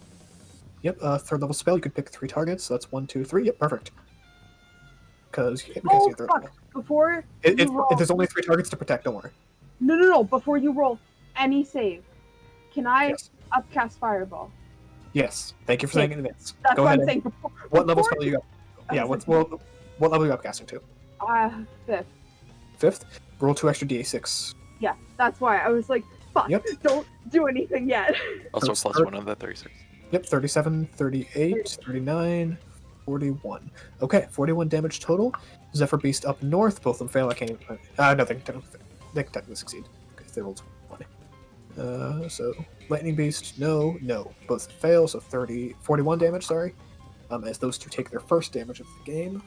S1: Yep, third level spell. You can pick 3 targets. So that's 1, 2, 3. Yep, perfect. Because you can't
S2: Oh
S1: see third
S2: fuck!
S1: level.
S2: Before you roll,
S1: There's only 3 targets to protect. Don't worry.
S2: no. Before you roll any save, can I
S1: Yes.
S2: upcast Fireball?
S1: Yes. Thank you for saying in advance.
S2: That's
S1: Go
S2: what
S1: ahead.
S2: I'm saying. Before,
S1: What level
S2: before-
S1: spell are you got?
S2: I
S1: Yeah.
S2: was
S1: What level are you upcasting to?
S2: 5th.
S1: 5th. Roll 2 extra d6.
S2: Yeah, that's why I was like, fuck,
S1: Yep.
S2: don't do anything yet.
S5: Also
S1: That's
S5: plus
S1: third.
S5: 1 on that 36.
S1: Yep. 37, 38, 39, 41. Okay. 41 damage total. Zephyr Beast up north. Both of them fail. I can't even. No, they can technically succeed because they rolled 20. So Lightning Beast, no. Both fail, so 41 damage, sorry. As those two take their first damage of the game.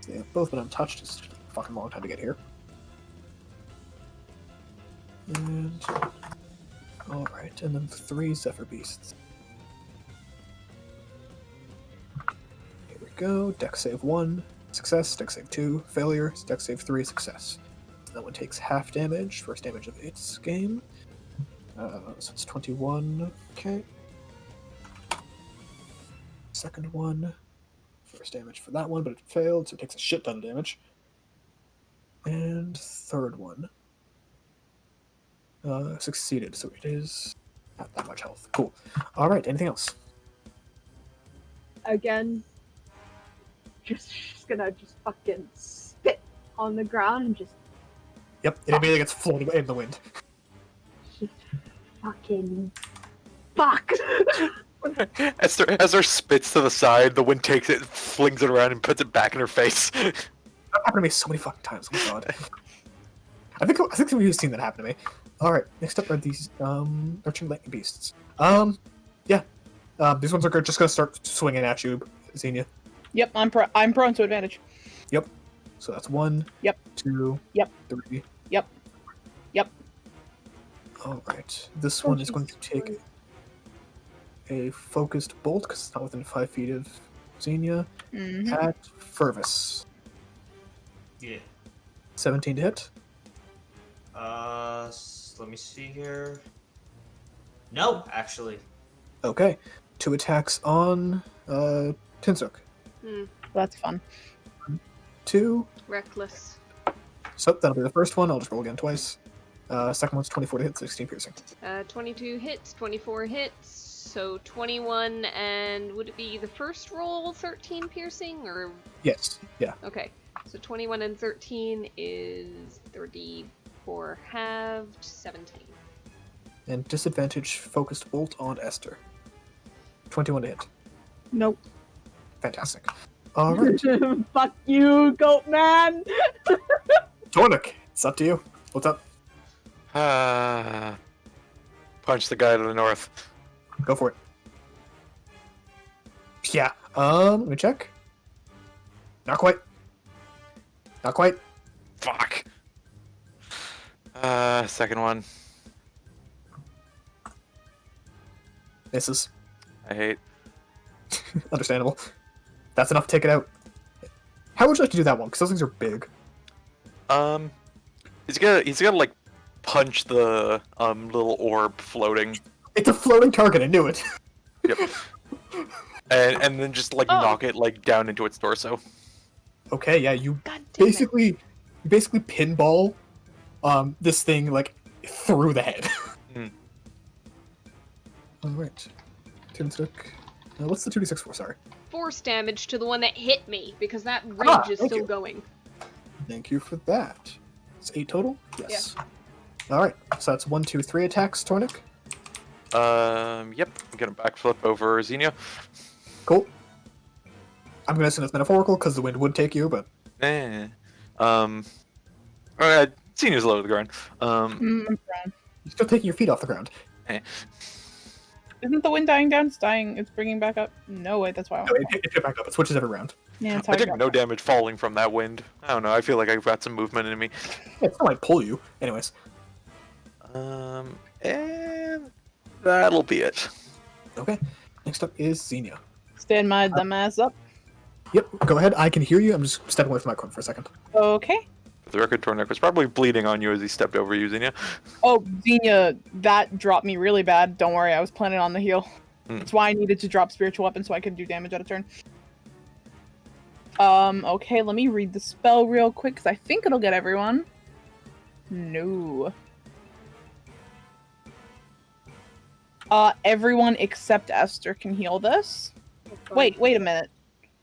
S1: They have both been untouched, it's just a fucking long time to get here. And alright, and then 3 Zephyr Beasts. Here we go. Dex save 1, success. Dex save 2, failure. Dex save 3, success. That one takes half damage, first damage of its game. So it's 21. Okay. Second one. First damage for that one, but it failed, so it takes a shit ton of damage. And third one. Succeeded, so it is not that much health. Cool. Alright, anything else?
S2: Again, she's gonna fucking spit on the ground and just
S1: Yep, it immediately gets floated in the wind.
S2: fucking fuck.
S5: Esther spits to the side, the wind takes it, flings it around, and puts it back in her face.
S1: That happened to me so many fucking times. Oh my god. I think we've seen that happen to me. Alright, next up are these Arching Lightning Beasts. Yeah. These ones are just gonna start swinging at you, Xenia.
S6: Yep, I'm prone to advantage.
S1: Yep. So that's 1.
S6: Yep.
S1: 2.
S6: Yep.
S1: 3.
S6: Yep. Yep.
S1: Alright. This one is going to take a focused bolt, because it's not within 5 feet of Xenia.
S6: Mm-hmm.
S1: At Fervus.
S4: Yeah.
S1: 17 to hit.
S4: Let me see here. No, actually.
S1: Okay. 2 attacks on Tinsuk.
S6: That's fun.
S1: 2.
S3: Reckless.
S1: So that'll be the first one. I'll just roll again twice. Second one's 24 to hit, 16 piercing.
S3: 22 hits, 24 hits. So 21, and would it be the first roll 13 piercing, or?
S1: Yes. Yeah.
S3: Okay, so 21 and 13 is 34 halved, 17.
S1: And disadvantage focused bolt on Esther. 21 to hit.
S2: Nope.
S1: Fantastic. All right.
S2: Fuck you, goat man.
S1: Tornik, it's up to you. What's up?
S5: Punch the guy to the north.
S1: Go for it. Yeah. Let me check. Not quite. Not quite.
S5: Fuck. Second one.
S1: Misses.
S5: I hate.
S1: Understandable. That's enough to take it out. How would you like to do that one? Because those things are big.
S5: He's gonna like punch the little orb floating.
S1: It's a floating target. I knew it.
S5: Yep. And then just like knock it like down into its torso.
S1: Okay. Yeah. You
S3: God damn it.
S1: basically pinball this thing like through the head. All right. What's the 2d6 for? Sorry.
S3: Force damage to the one that hit me, because that rage is
S1: thank
S3: still
S1: you.
S3: going.
S1: Thank you for that. It's 8 total? Yes. All right. So that's 1, 2, 3 attacks, Tornik.
S5: Yep. I'm gonna backflip over Xenia.
S1: Cool. I'm going to assume it's metaphorical because the wind would take you, but...
S5: Alright, Xenia's low to the ground.
S6: I'm
S1: You're still taking your feet off the ground.
S6: Isn't the wind dying down? It's dying. It's bringing back up. No, wait, that's why I
S1: No,
S6: want
S1: it back up. It switches every round.
S6: Yeah, it's
S5: I
S6: hard
S5: took no damage falling from that wind. I don't know, I feel like I've got some movement in me.
S1: Yeah, it's not like pull you. Anyways.
S5: And that'll be it.
S1: Okay. Next up is Xenia.
S6: Stand my dumb ass up.
S1: Yep, go ahead. I can hear you. I'm just stepping away from my microphone for a second.
S6: Okay.
S5: For the record, Tornik was probably bleeding on you as he stepped over you, Xenia.
S6: Oh, Xenia, that dropped me really bad. Don't worry, I was planning on the heal. That's why I needed to drop spiritual weapon so I could do damage at a turn. Okay, let me read the spell real quick because I think it'll get everyone. No. Everyone except Esther can heal this. Wait a minute.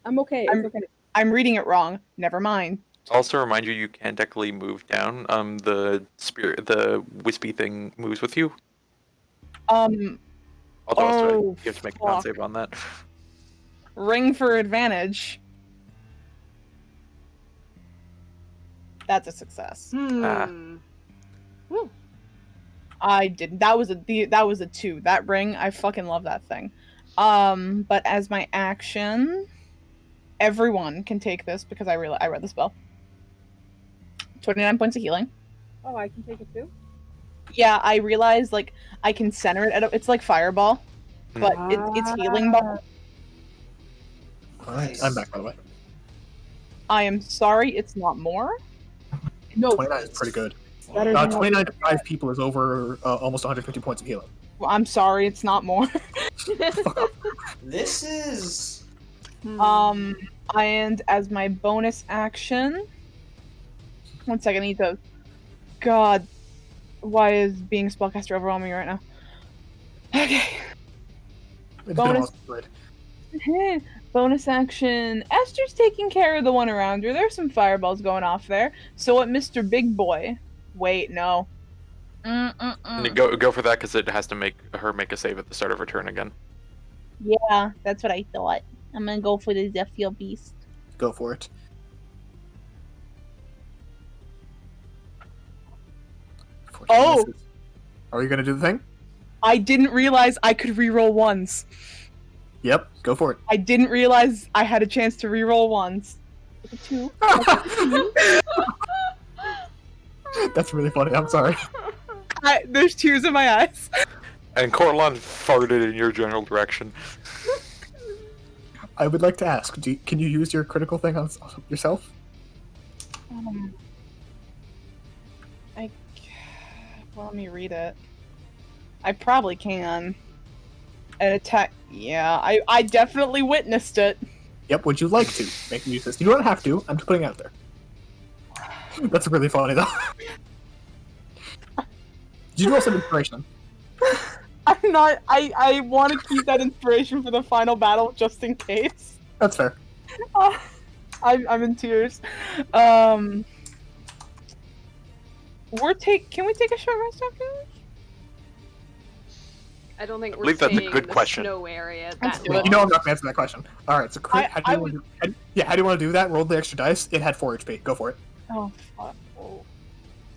S2: I'm okay. It's okay.
S6: I'm reading it wrong. Never mind.
S5: Also, remind you can't technically move down. The wispy thing moves with you. Although you have to make a con
S6: fuck.
S5: save on that.
S6: Ring for advantage. That's a success. I didn't. That was a 2. That ring, I fucking love that thing. But as my action, everyone can take this because I read the spell. 29 points of healing.
S2: Oh, I can take it too?
S6: Yeah, I realized like I can center it. It's like fireball, but it's healing ball.
S1: Alright, I'm back, by the way.
S6: I am sorry, it's not more.
S2: No.
S1: 29 is pretty good.
S2: Better than
S1: 29 to 5 people is over almost 150 points of healing.
S6: Well, I'm sorry, it's not more.
S7: This is.
S6: And as my bonus action, one second, I need to. God, why is being spellcaster overwhelming me right now? Okay.
S1: It's
S6: Bonus.
S1: been awesome,
S6: Bonus action. Esther's taking care of the one around her. There's some fireballs going off there. So what, Mr. Big Boy? Wait, no.
S5: And you go for that because it has to make her make a save at the start of her turn again.
S6: Yeah, that's what I thought. I'm gonna go for the Zephyr Beast.
S1: Go for it.
S6: Oh!
S1: Are you gonna do the thing?
S6: I didn't realize I could reroll ones.
S1: Yep, go for it.
S6: I didn't realize I had a chance to reroll ones. 2.
S1: That's really funny. I'm sorry.
S6: There's tears in my eyes.
S5: And Cortland farted in your general direction.
S1: I would like to ask, can you use your critical thing on yourself?
S6: Well, let me read it. I probably can. An attack. Yeah, I definitely witnessed it.
S1: Yep, would you like to make me use this? You don't have to. I'm just putting it out there. That's really funny, though. Did you roll some inspiration?
S6: I'm not. I want to keep that inspiration for the final battle just in case.
S1: That's fair.
S6: I'm in tears. Can we take a short rest after this?
S3: I don't think we're
S5: believe that's a
S3: staying
S5: good
S3: in the
S5: question.
S3: snow area
S6: Let's
S3: that
S6: do it.
S3: long.
S1: You know I'm not gonna answer that question. All right, so how do
S6: I
S1: you want to? How do you want to do that? Roll the extra dice. It had 4 HP. Go for it.
S6: Oh fuck. Oh.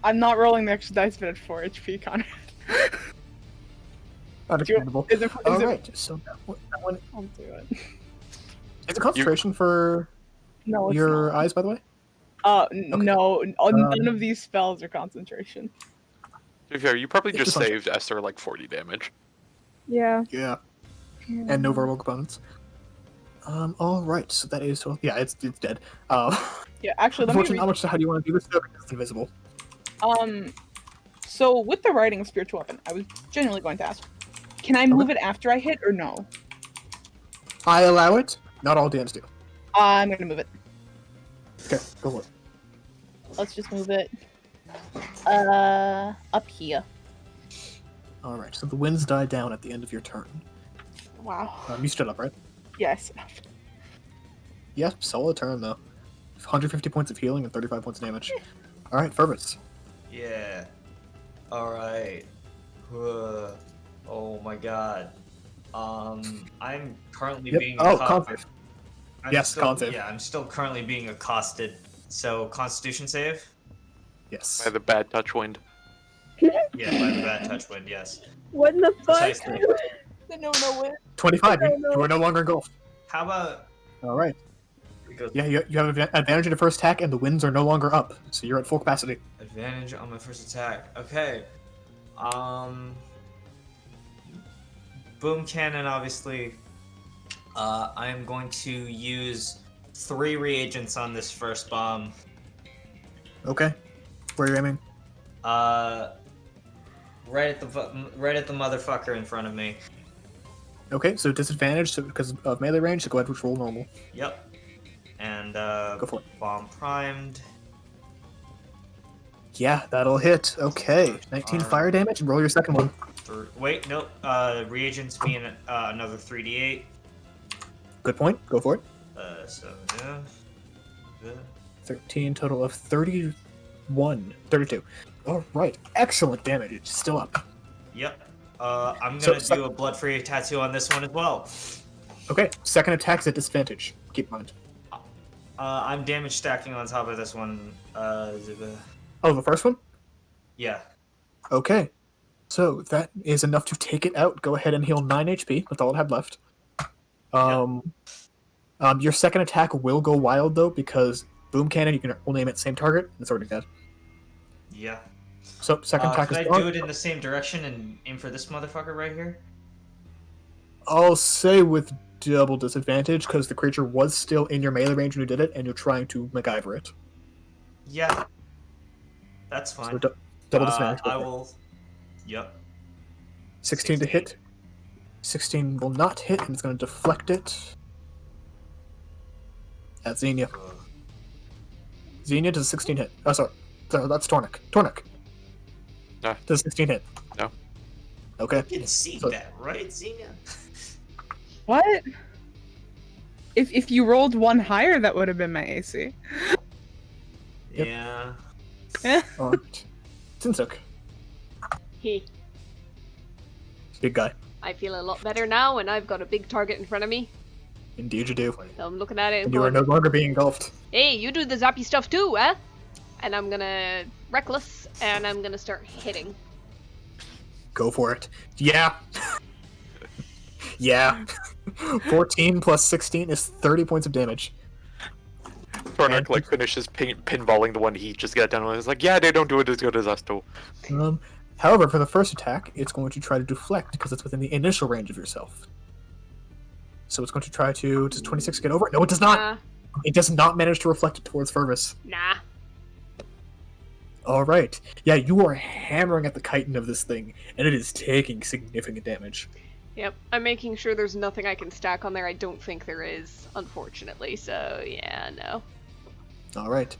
S6: I'm not rolling the extra dice, but at 4 HP, Connor.
S1: Understandable.
S6: Is it?
S1: All right, so that one
S6: I'll do it.
S1: is a concentration for
S6: No, it's
S1: your
S6: not.
S1: eyes, by the way.
S6: No. None of these spells are concentration.
S5: To be fair, you probably
S1: It's
S5: just
S1: just like-
S5: saved Esther like 40 damage.
S2: Yeah.
S1: Yeah, and no verbal components. All right, so that is yeah, it's dead.
S6: Yeah, actually, let me
S1: Unfortunately, how much? How do you want to do this? Because it's invisible.
S6: So with the writing of spiritual weapon, I was genuinely going to ask, can I move it after I hit or no?
S1: I allow it. Not all DMs do.
S6: I'm gonna move it.
S1: Okay, go for it.
S6: Let's just move it. Up here.
S1: All right, so the winds die down at the end of your turn.
S6: Wow.
S1: You stood up, right?
S6: Yes.
S1: Yeah, solid turn though. 150 points of healing and 35 points of damage. All right, Fervus.
S7: Yeah. All right. Oh my god. I'm currently
S1: Yep.
S7: being
S1: Oh,
S7: acco-
S1: con save.
S7: I'm
S1: Yes,
S7: still,
S1: con save.
S7: Yeah, I'm still currently being accosted. So Constitution save.
S1: Yes.
S5: By the bad touch wind.
S7: Yeah, by the bad touch wind. Yes.
S2: What in the fuck?
S7: Precisely.
S6: No way.
S1: 25.
S2: Oh,
S1: You
S2: no.
S1: are no longer engulfed.
S7: How about?
S1: All right.
S7: Because
S1: Yeah, you have advantage in the first attack, and the winds are no longer up, so you're at full capacity.
S7: advantage on my first attack. Okay. Boom cannon, obviously. I am going to use 3 reagents on this first bomb.
S1: Okay. Where are you aiming?
S7: Right at the motherfucker in front of me.
S1: Okay, so disadvantage so because of melee range, so go ahead and roll normal.
S7: Yep. And
S1: Go for it.
S7: bomb primed.
S1: Yeah, that'll hit. Okay. 19 fire damage, and roll your second one.
S7: Wait, no. Reagents mean another 3d8.
S1: Good point. Go for it.
S7: So yeah.
S1: 13 total of 32. All right. Excellent damage. It's still up.
S7: Yep. I'm
S1: So-
S7: gonna do a blood-free tattoo on this one as well.
S1: Okay. Second attack's at disadvantage. Keep in mind.
S7: I'm damage stacking on top of this one.
S1: Oh, the first one?
S7: Yeah.
S1: Okay. So that is enough to take it out. Go ahead and heal 9 HP. That's all it had left. Your second attack will go wild, though, because Boom Cannon, you can only aim at the same target, and it's already dead.
S7: Yeah.
S1: So, second attack
S7: Could
S1: is
S7: I
S1: gone.
S7: do it in the same direction and aim for this motherfucker right here?
S1: I'll say with double disadvantage, because the creature was still in your melee range when you did it, and you're trying to MacGyver it.
S7: Yeah. That's fine.
S1: So double disadvantage. go
S7: I
S1: for it.
S7: will. Yep.
S1: 16 to hit. 16 will not hit, and it's going to deflect it. At Xenia. Xenia, does 16 hit? Oh, sorry. That's Tornik. Tornik.
S5: No.
S1: Does 16 hit?
S5: No.
S1: Okay.
S7: You can see
S1: So-
S7: that, right, Xenia?
S6: What? If you rolled one higher, that would have been my AC.
S1: Yep.
S7: Yeah.
S1: Alright. Sinsuk.
S3: He.
S1: Big guy.
S3: I feel a lot better now, and I've got a big target in front of me.
S1: Indeed you do.
S3: So I'm looking at it and
S1: And you are
S3: going,
S1: no longer being engulfed.
S3: hey, you do the zappy stuff too, eh? And I'm gonna reckless, and I'm gonna start hitting.
S1: Go for it. Yeah. Yeah. 14 plus 16 is 30 points of damage.
S5: Tornak like finishes pinballing the one he just got done with. It's like, yeah, they don't do it as good as us do.
S1: However, for the first attack, it's going to try to deflect because it's within the initial range of yourself. So it's going to try to... Does 26 get over it? No, it does not!
S3: Nah.
S1: It does not manage to reflect it towards Fervus.
S3: Nah.
S1: Alright. Yeah, you are hammering at the chitin of this thing, and it is taking significant damage.
S3: Yep, I'm making sure there's nothing I can stack on there. I don't think there is, unfortunately. So yeah, no.
S1: Alright.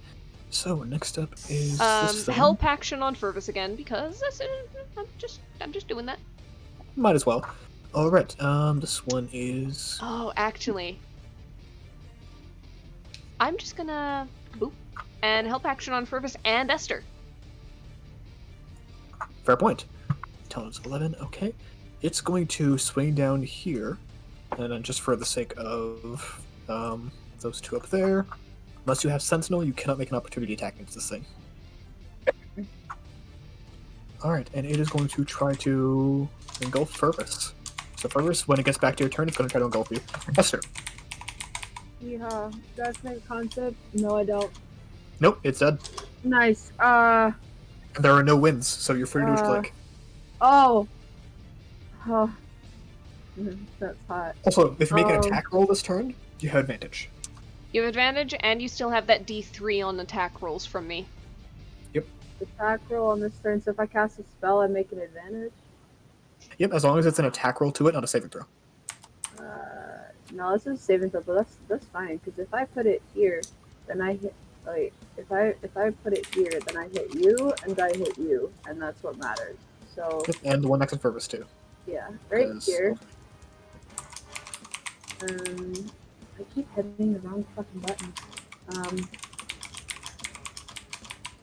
S1: So, next up is this thing.
S3: Help action on Fervus again because I'm just doing that.
S1: might as well. All right. This one is.
S3: Oh, actually, I'm just gonna boop and help action on Fervus and Esther.
S1: Fair point. Intelligence 11. Okay. It's going to swing down here, and then just for the sake of those two up there, unless you have Sentinel, you cannot make an opportunity attack against this thing. All right, and it is going to try to engulf Fervus. So Fervus, when it gets back to your turn, it's going to try to engulf you. Esther.
S2: Yeah, that's my concept. No, I don't.
S1: Nope, it's dead.
S2: Nice.
S1: And there are no wins, so you're free to click.
S2: Oh. Oh. That's hot.
S1: Also, if you make an attack roll this turn, you have advantage.
S3: You have advantage, and you still have that D3 on attack rolls from me.
S2: Attack roll on this turn, so if I cast a spell, I make an advantage.
S1: Yep, as long as it's an attack roll to it, not a saving throw.
S2: No, this is a saving throw, but that's fine, because if I put it here, then I hit, like, if I put it here, then I hit you, and I hit you, and that's what matters. So,
S1: Yep, and the one next to Fervus, too.
S2: yeah, right
S1: 'Cause-
S2: here. I keep hitting the wrong fucking button.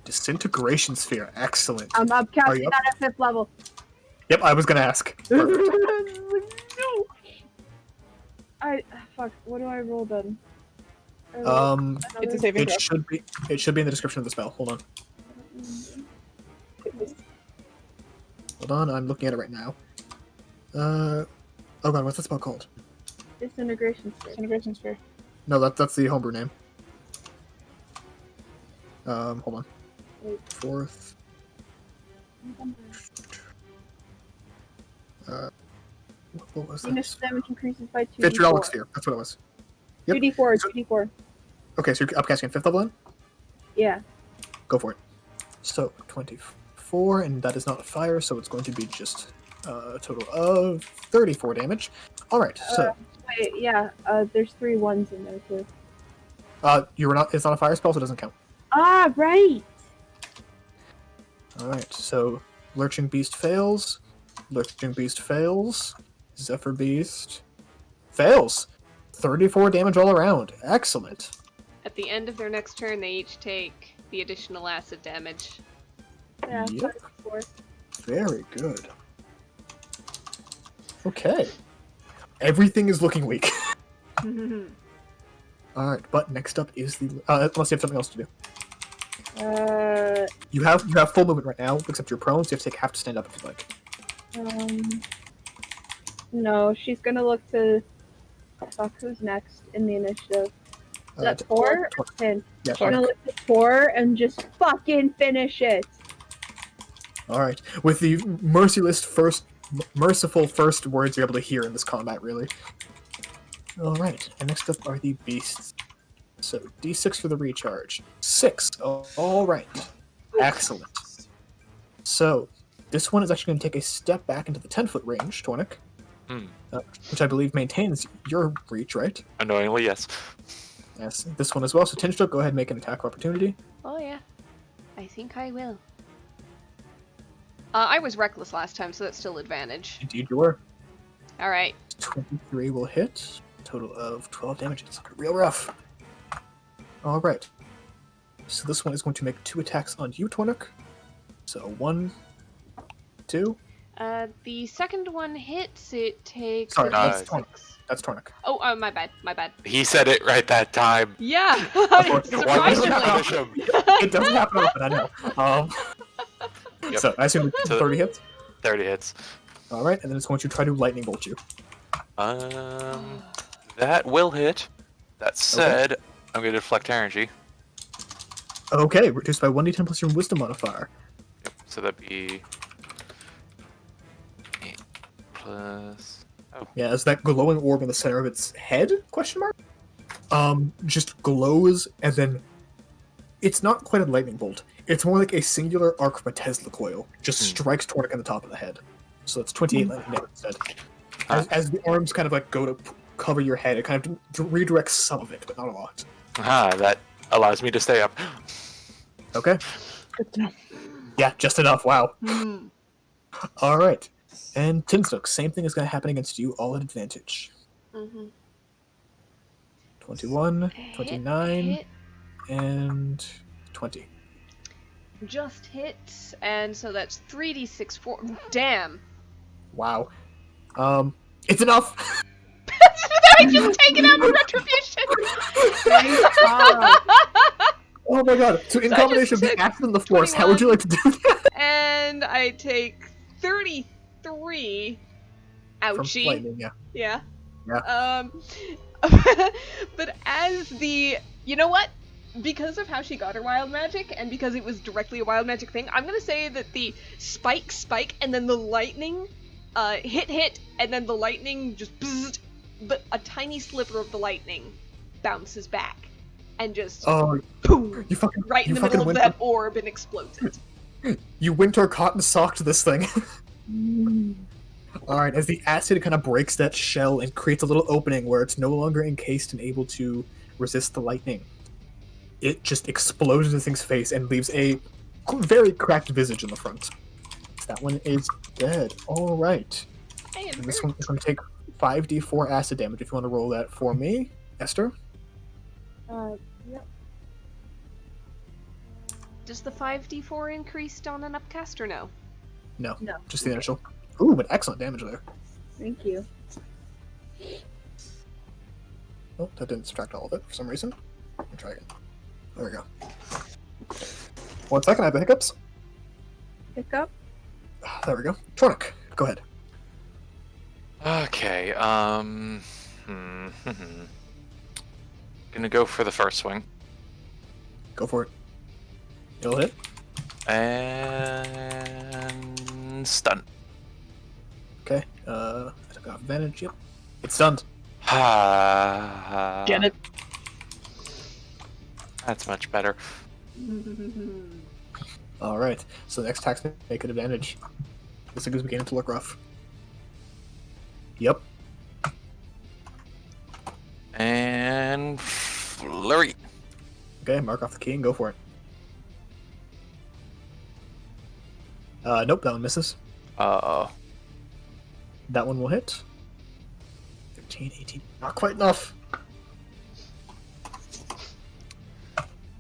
S1: Disintegration Sphere, excellent.
S2: I'm
S1: Are
S2: upcasting
S1: you up?
S2: that at 5th level.
S1: Yep, I was gonna ask. Perfect.
S2: No. Fuck. What do I roll then?
S6: It's a saving throw.
S1: It should be in the description of the spell. Hold on. Hold on, I'm looking at it right now. Oh god, what's that spell called?
S2: Disintegration sphere.
S6: Disintegration sphere.
S1: No, that's the homebrew name. Hold on.
S2: Wait.
S1: 4th. What was
S2: Unit
S1: that?
S2: damage increases by 2d4.
S1: Vitriolic Sphere, that's what it was. Yep.
S2: 2d4,
S1: So-
S2: 2d4.
S1: Okay, so you're upcasting at 5th level then?
S2: Yeah.
S1: Go for it. So, 24, and that is not a fire, so it's going to be just a total of 34 damage. Alright, so,
S2: Wait, yeah. There's 3 1s in there too.
S1: it's not a fire spell, so it doesn't count.
S2: Ah, right.
S1: Alright, so, Lurching Beast fails. Lurching Beast fails. Zephyr Beast fails. 34 damage all around. Excellent.
S3: At the end of their next turn, they each take the additional acid damage.
S2: Yeah.
S1: Yep.
S2: 4.
S1: Very good. Okay. Everything is looking weak. Alright, but next up is the... unless you have something else to do. You have full movement right now, except you're prone, so you have to take half to stand up if you like.
S2: No, she's gonna look to. Fuck, who's next in the initiative? Is that Tor or Tin?
S1: Yeah,
S2: She's gonna look to Tor and just fucking finish it.
S1: Alright. With the merciful first words you're able to hear in this combat, really. Alright, and next up are the beasts. So, D6 for the recharge. 6. Oh, alright. Excellent. So, this one is actually going to take a step back into the 10-foot range, Tornik. Which I believe maintains your reach, right?
S5: Annoyingly, yes.
S1: Yes, this one as well. So, Tinstruck, go ahead and make an attack opportunity.
S3: Oh yeah, I think I will. I was reckless last time, so that's still advantage.
S1: Indeed, you were.
S3: All right.
S1: 23 will hit. Total of 12 damage. It's real rough. Alright. So this one is going to make 2 attacks on you, Tornik. So 1, 2.
S3: The second one hits. It takes.
S1: Sorry,
S3: it
S1: that's
S3: takes
S1: Tornik.
S3: 6.
S1: That's Tornik.
S3: Oh, my bad. My bad.
S5: He said it right that time.
S3: Yeah.
S5: Why doesn't
S3: Surprisingly.
S5: that finish him?
S1: It doesn't happen often, I know.
S5: Yep.
S1: So I assume it's
S5: So-
S1: 30 hits.
S5: 30 hits.
S1: Alright, and then it's going to try to lightning bolt you.
S5: That will hit. That said, I'm going to deflect energy.
S1: Okay, reduced by 1d10 plus your wisdom modifier.
S5: Yep. So that'd be 8 plus. Oh,
S1: Yeah, as that glowing orb in the center of its head, question mark? Just glows, and then it's not quite a lightning bolt. It's more like a singular arc from a Tesla coil. Just strikes Tornik on the top of the head. So it's 28 lightning damage instead. As the arms kind of like go to cover your head, it kind of redirects some of it, but not a lot.
S5: that allows me to stay up.
S1: Okay.
S6: Good to know.
S1: Yeah, just enough. Wow. All right. And Tinsnook, same thing is going to happen against you, all at advantage.
S3: Mm-hmm.
S1: 21, 29,
S3: Hit.
S1: and 20.
S3: Just hit, and so that's 3d6 4. Damn.
S1: Wow. It's enough!
S3: I just take it out of retribution.
S1: Oh my god. So in
S3: So I
S1: combination of
S3: just
S1: the
S3: took
S1: acid and the force, how would you like to do that?
S3: And I take 33.
S1: From
S3: Ouchie.
S1: lightning, yeah.
S3: Yeah.
S1: Yeah.
S3: But as the, you know what? Because of how she got her wild magic, and because it was directly a wild magic thing, I'm gonna say that the spike, and then the lightning, hit, and then the lightning just bzzzt, but a tiny sliver of the lightning bounces back, and just
S1: Oh,
S3: boom,
S1: you fucking
S3: right in
S1: you
S3: the
S1: fucking
S3: middle of
S1: winter,
S3: that orb and explodes it.
S1: you winter cotton socked this thing. Alright, as the acid kind of breaks that shell and creates a little opening where it's no longer encased and able to resist the lightning, it just explodes in this thing's face and leaves a very cracked visage in the front. That one is dead. Alright.
S3: I am
S1: And this
S3: very-
S1: one is going to take 5d4 acid damage if you want to roll that for me. Esther?
S2: Yep.
S3: Does the 5d4 increase on an upcast or no?
S1: No.
S2: No.
S1: Just the initial. Ooh, but excellent damage there.
S2: Thank you.
S1: Oh, that didn't subtract all of it for some reason. Let me try again. There we go. 1 second, I have the hiccups.
S2: Pick up.
S1: There we go. Tornik, go ahead.
S5: Okay, Gonna go for the first swing.
S1: Go for it. It'll hit.
S5: And stun.
S1: Okay. I got advantage. Yep. It's stunned.
S6: Get it?
S5: That's much better.
S1: All right. So the next attacks make an advantage. This thing is beginning to look rough. Yep.
S5: And flurry.
S1: Okay. Mark off the key and go for it. Nope. That one misses.
S5: Uh-oh.
S1: That one will hit. 13, 18. Not quite enough.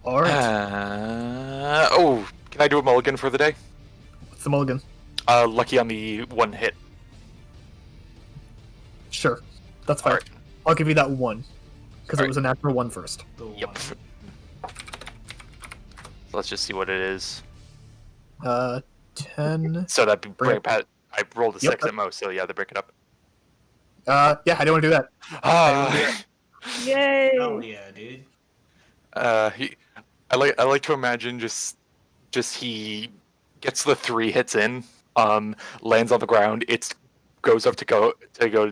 S1: All right.
S5: Oh, can I do a mulligan for the day?
S1: What's the mulligan?
S5: Lucky on the one hit.
S1: Sure. That's fine.
S5: Alright.
S1: I'll give you that one. Because it
S5: Alright.
S1: was a natural one first.
S7: The
S5: Yep.
S7: one.
S5: So let's just see what it is.
S1: 10.
S5: So that'd be
S1: Bring it.
S5: I rolled a
S1: Yep.
S5: 6 at most, so yeah, they break it up.
S1: Yeah, I don't want to do that.
S2: Yay!
S7: Hell yeah, dude.
S5: I like to imagine just he gets the 3 hits in, lands on the ground, it goes up to go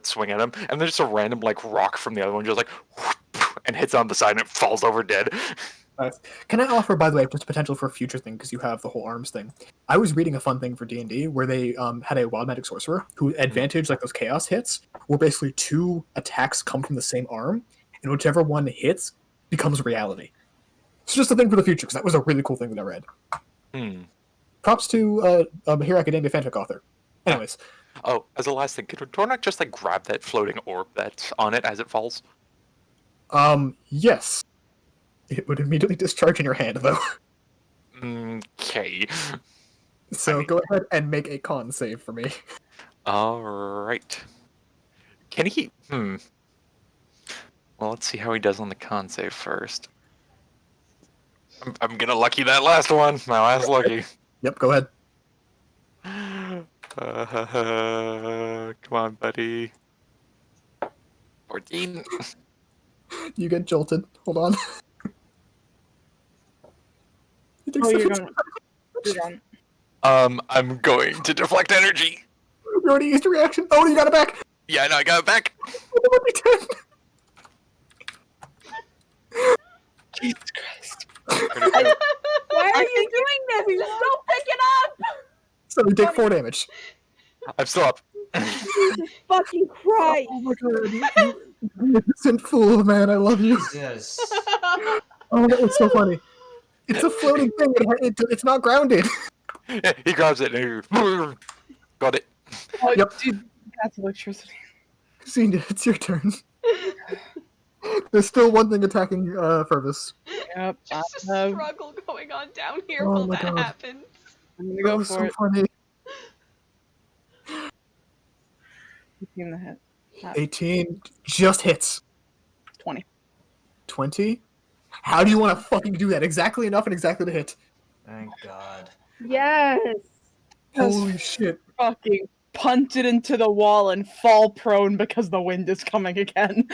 S5: swing at him, and there's just a random like rock from the other one just like and hits on the side and it falls over dead.
S1: Can I offer, by the way, just potential for a future thing, because you have the whole arms thing. I was reading a fun thing for D&D where they had a wild magic sorcerer who advantage, like those chaos hits, where basically 2 attacks come from the same arm, and whichever one hits becomes reality. It's just a thing for the future, because that was a really cool thing that I read. Props to Hero Academia fanfic author. Anyways.
S5: Oh, as a last thing, could Tornak just like grab that floating orb that's on it as it falls?
S1: Yes. It would immediately discharge in your hand, though.
S5: Okay.
S1: So go ahead and make a con save for me.
S5: Alright. Can he... Well, let's see how he does on the con save first. I'm gonna lucky that last one. My last lucky.
S1: Yep, go ahead.
S5: Come on, buddy. 14.
S1: You get jolted. Hold on. You take
S6: Oh, you're
S1: 7.
S6: done. You're done.
S5: I'm going to deflect energy.
S1: You already used your reaction. Oh, you got it back.
S5: Yeah, no, I got it back.
S1: It would be 10.
S5: Jesus Christ.
S2: Why are you doing this? You just don't pick it up!
S1: So you take 4 damage.
S5: I'm still up.
S2: Jesus fucking Christ!
S1: Oh my god, you innocent fool, man. I love you.
S7: Jesus.
S1: Oh, that was so funny. It's a floating thing. It's not grounded.
S5: He grabs it and he... Got it.
S6: Oh,
S1: Yep.
S6: dude, that's electricity.
S1: Xenia, it's your turn. There's still one thing attacking Fervus.
S6: Yep.
S3: Just a struggle going on down here
S1: Oh
S3: while
S1: my
S3: that
S1: God.
S3: happens.
S6: I'm gonna go
S1: Oh,
S6: for
S1: so
S6: it.
S1: funny.
S6: 18 the hit.
S1: 18 just hits.
S6: 20.
S1: 20? How do you want to fucking do that? Exactly enough and exactly to hit.
S7: Thank God.
S2: Yes.
S1: Holy shit.
S6: Fucking punt it into the wall and fall prone because the wind is coming again.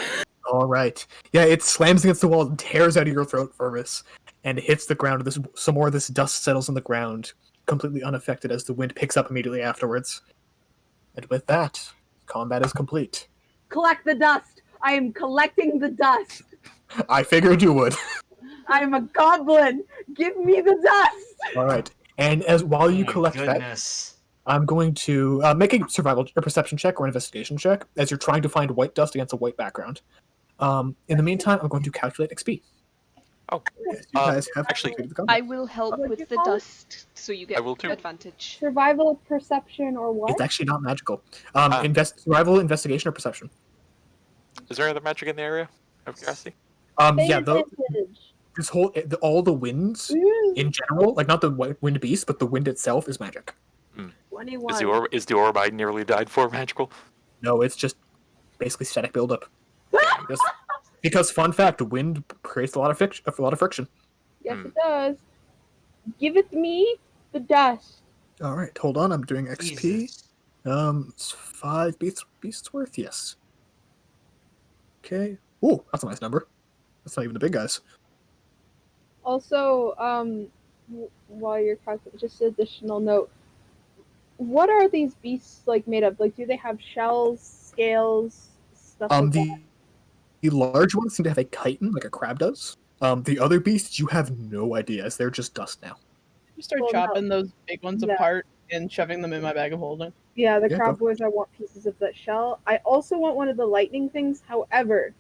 S1: All right. Yeah, it slams against the wall and tears out of your throat, Fervus, and hits the ground. Some more of this dust settles on the ground, completely unaffected as the wind picks up immediately afterwards. And with that, combat is complete.
S2: Collect the dust. I am collecting the dust.
S1: I figured you would.
S2: I am a goblin. Give me the dust.
S1: All right. And while you
S7: My
S1: collect that,
S7: goodness.
S1: I'm going to make a survival or perception check or an investigation check as you're trying to find white dust against a white background. In the meantime, I'm going to calculate XP.
S5: Oh,
S1: Yes, you guys have
S5: actually,
S1: completed the combat.
S3: I will help
S2: What'd you
S3: with the
S2: call it?
S3: dust, so you
S5: I
S3: get
S5: will too.
S3: advantage.
S2: Survival, perception, or what?
S1: It's actually not magical.
S5: Ah.
S1: Survival, investigation, or perception.
S5: Is there other magic in the area? Of curiosity.
S1: Yeah,
S2: Advantage.
S1: this whole all the winds in general, like not the wind beast, but the wind itself is magic.
S2: 21.
S5: Is the orb I nearly died for magical?
S1: No, it's just basically static buildup. Because fun fact, wind creates a lot of friction.
S2: Yes, it does. Give it me the dust.
S1: All right, hold on. I'm doing XP.
S7: Jesus.
S1: It's 5 beasts worth. Yes. Okay. Ooh, that's a nice number. That's not even the big guys.
S2: Also, while you're calculating, just additional note. What are these beasts like made of? Like, do they have shells, scales, stuff like that?
S1: The large ones seem to have a chitin, like a crab does. The other beasts, you have no idea, as they're just dust now.
S6: Just start
S2: Well, no.
S6: chopping those big ones
S2: Yeah.
S6: apart and shoving them in my bag of holding.
S2: Yeah, the
S1: Yeah,
S2: crab
S1: go.
S2: boys. I want pieces of that shell. I also want one of the lightning things. However,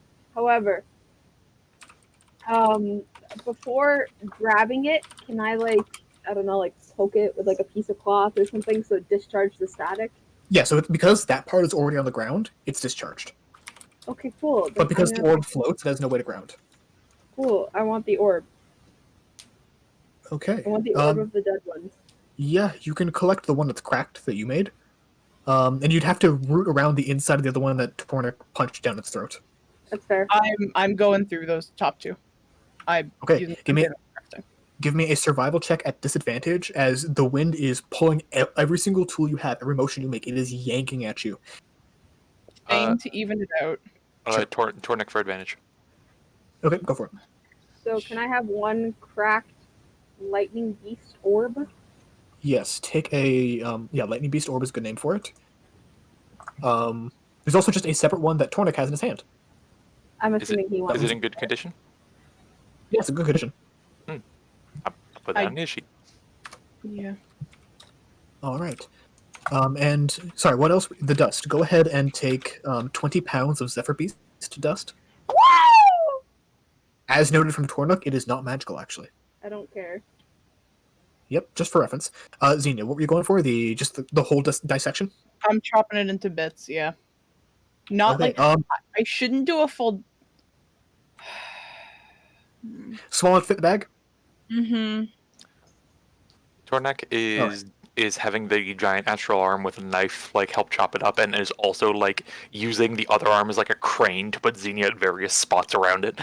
S2: before grabbing it, can I I don't know, poke it with like a piece of cloth or something so it discharge the static?
S1: Yeah, so because that part is already on the ground, it's discharged.
S2: Okay, cool. Then
S1: But because
S2: I'm
S1: the
S2: gonna-
S1: orb floats, it has no way to ground.
S2: Cool. I want the orb.
S1: Okay.
S2: I want the orb of the dead ones.
S1: Yeah, you can collect the one that's cracked that you made. And you'd have to root around the inside of the other one that Tornik punched down its throat.
S2: That's fair.
S6: I'm going through those top two.
S1: Okay,
S6: using
S1: give me
S6: container crafting.
S1: give me a survival check at disadvantage as the wind is pulling every single tool you have, every motion you make. It is yanking at you.
S6: Aim to even it out.
S1: Sure.
S5: Tornik for advantage.
S1: Okay, go for it.
S2: So can I have one cracked lightning beast orb?
S1: Yes, take a lightning beast orb is a good name for it. There's also just a separate one that Tornik has in his hand.
S2: I'm
S5: Is
S2: assuming he
S5: Is
S2: wants.
S5: it in good condition?
S1: Yeah, it's a good condition.
S5: I'll put that on the sheet.
S6: Yeah.
S1: All right. And sorry, what else? The dust. Go ahead and take 20 pounds of Zephyr Beast dust.
S2: Woo!
S1: As noted from Tornuk, it is not magical, actually.
S2: I don't care.
S1: Yep, just for reference. Xenia, what were you going for? The whole dissection?
S6: I'm chopping it into bits, yeah. Not
S1: Okay,
S6: like I shouldn't do a full
S1: small enough to fit the bag?
S6: Mm-hmm.
S5: Tornak is having the giant astral arm with a knife help chop it up, and is also using the other arm as a crane to put Xenia at various spots around it.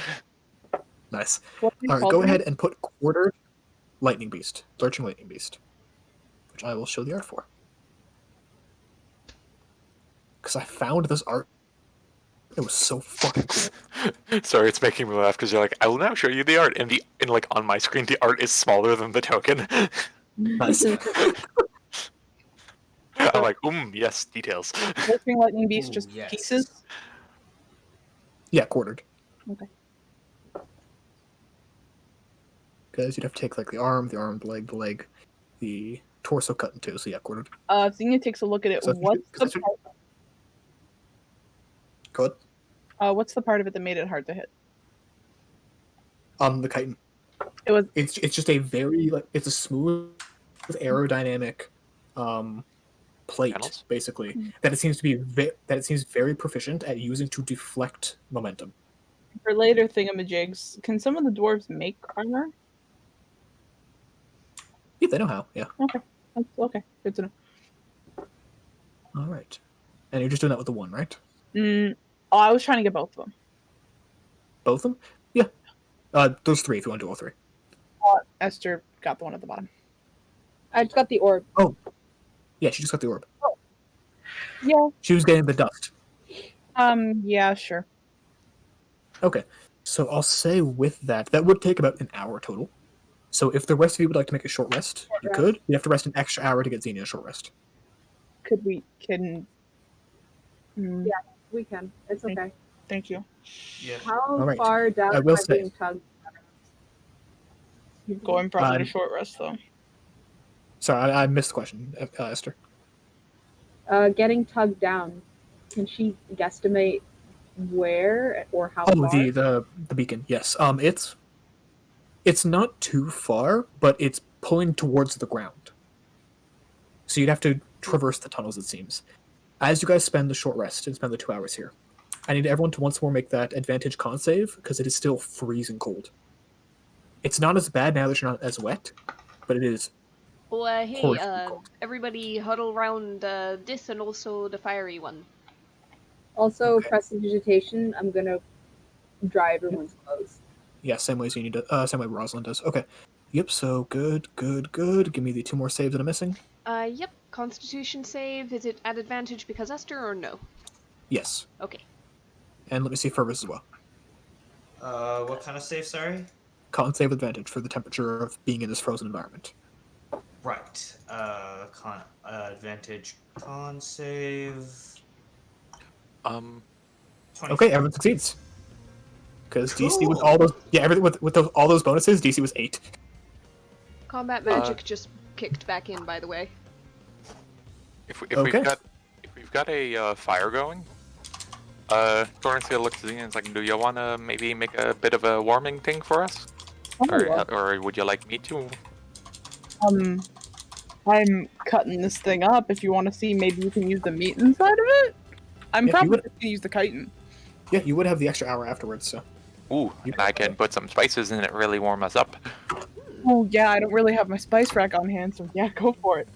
S1: Nice.
S6: What's it
S1: All right,
S6: called
S1: go
S6: again?
S1: ahead and put quarter lightning beast, lurching lightning beast, which I will show the art for. Because I found this art. It was so fucking cool.
S5: Sorry, it's making me laugh because you're like, I will now show you the art, and on my screen the art is smaller than the token.
S1: Nice.
S5: I'm like, yes, details.
S6: Lurking lightning beast
S7: Ooh,
S6: just
S7: yes.
S6: pieces.
S1: Yeah, quartered.
S6: Okay.
S1: Because you'd have to take the arm, the leg, the torso cut in two. So yeah, quartered.
S6: Xenia takes a look at it.
S1: So Go ahead.
S6: What's the part of it that made it hard to hit?
S1: The chitin.
S6: It was
S1: It's just a very it's a smooth, aerodynamic, plate,
S5: Channels?
S1: basically, that it seems to be that it seems very proficient at using to deflect momentum.
S6: For later thingamajigs, can some of the dwarves make armor?
S1: Yeah, they know how. Yeah.
S6: Okay. That's okay. Good to know.
S1: All right. And you're just doing that with the one, right?
S6: Oh, I was trying to get both of them.
S1: Both of them? Yeah. There's three if you want to do all three.
S6: Esther got the one at the bottom.
S2: I just got the orb.
S1: Oh. Yeah, she just got the orb.
S6: Yeah.
S1: She was getting the dust.
S6: Yeah, sure.
S1: Okay. So I'll say with that, that would take about an hour total. So if the rest of you would like to make a short rest, you
S2: rest.
S1: could. You have to rest an extra hour to get Xenia a short rest.
S6: Could we can
S2: Yeah. We can. It's okay.
S6: Thank you.
S7: Yeah.
S2: How
S1: All right.
S2: far down
S1: I
S2: am
S1: will
S2: I
S1: say-
S2: being tugged?
S6: You're going probably to
S1: Um,
S6: short rest though.
S1: Sorry, I missed the question, Esther.
S2: Getting tugged down. Can she guesstimate where or how
S1: Oh,
S2: far?
S1: the beacon. Yes. It's not too far, but it's pulling towards the ground. So you'd have to traverse the tunnels, it seems. As you guys spend the short rest and spend the 2 hours here, I need everyone to once more make that advantage con save because it is still freezing cold. It's not as bad now that you're not as wet, but it is.
S3: Well, hey,
S1: Horribly cold.
S3: everybody huddle around this and also the fiery one.
S2: Also,
S1: Okay.
S2: prestidigitation. I'm gonna dry everyone's clothes.
S1: Yeah, same way as you need to. Same way Rosalind does. Okay. Yep. So good. Give me the 2 more saves that I'm missing.
S3: Yep. Constitution save. Is it at advantage because Esther or no?
S1: Yes.
S3: Okay.
S1: And let me see Fervus as well.
S7: What kind of save? Sorry.
S1: Con save advantage for the temperature of being in this frozen environment.
S7: Right. Advantage con save.
S5: 20.
S1: Okay, everyone succeeds. Because DC with
S7: Cool.
S1: all those, yeah, everything with all those bonuses, DC was 8.
S3: Combat magic just kicked back in, by the way.
S5: If
S1: Okay.
S5: we've got a fire going, Torrencia looks at me and is like, "Do you want to maybe make a bit of a warming thing for us, or would you like me to?"
S6: I'm cutting this thing up. If you want to see, maybe you can use the meat inside of it. I'm
S1: Yeah, you
S6: probably
S1: would-
S6: just gonna use the chitin.
S1: Yeah, you would have the extra hour afterwards, so.
S5: Ooh, and I can put some spices in it, really warm us up.
S6: Oh yeah, I don't really have my spice rack on hand, so yeah, go for it.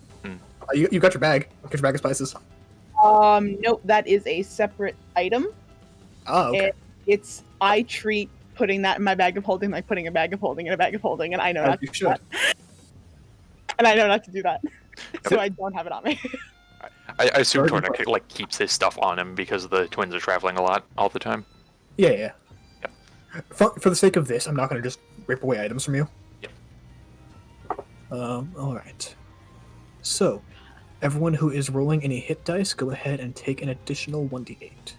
S1: You got your bag. Got your bag of spices.
S6: Nope, that is a separate item.
S1: Oh, okay.
S6: It's I treat putting that in my bag of holding like putting a bag of holding in a bag of holding, and I know
S1: As
S6: not
S1: you
S6: to do
S1: should.
S6: that. And I know not to do that, so I don't have it on me.
S5: I assume
S1: Sorry,
S5: Torna like keeps his stuff on him because the twins are traveling a lot all the time.
S1: Yeah. For the sake of this, I'm not going to just rip away items from you.
S5: Yep.
S1: Alright. So, everyone who is rolling any hit dice, go ahead and take an additional 1d8.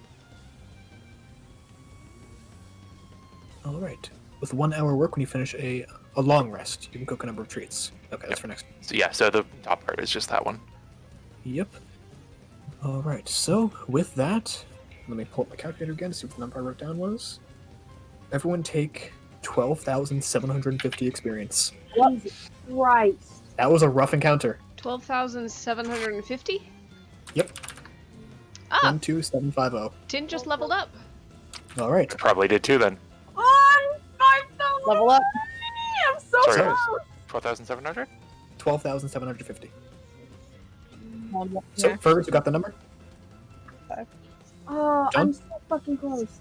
S1: Alright. With 1 hour work, when you finish a long rest, you can cook a number of treats. Okay, that's for next.
S5: So yeah, so the top part is just that one.
S1: Yep. Alright, so with that, let me pull up my calculator again to see what the number I wrote down was. Everyone take 12,750 experience.
S2: Jesus Christ.
S1: That was a rough encounter.
S3: 12,750?
S1: Yep.
S3: Ah,
S1: 12750.
S3: Tin just leveled up.
S1: Alright.
S5: Probably did too then.
S2: Oh, I'm 5,000.
S6: Level up.
S2: I'm so
S5: Sorry.
S2: close.
S5: 12,700.
S1: 12,750. So,
S6: Yeah.
S1: Fergus, you got the number?
S2: Oh,
S1: John?
S2: I'm so fucking close.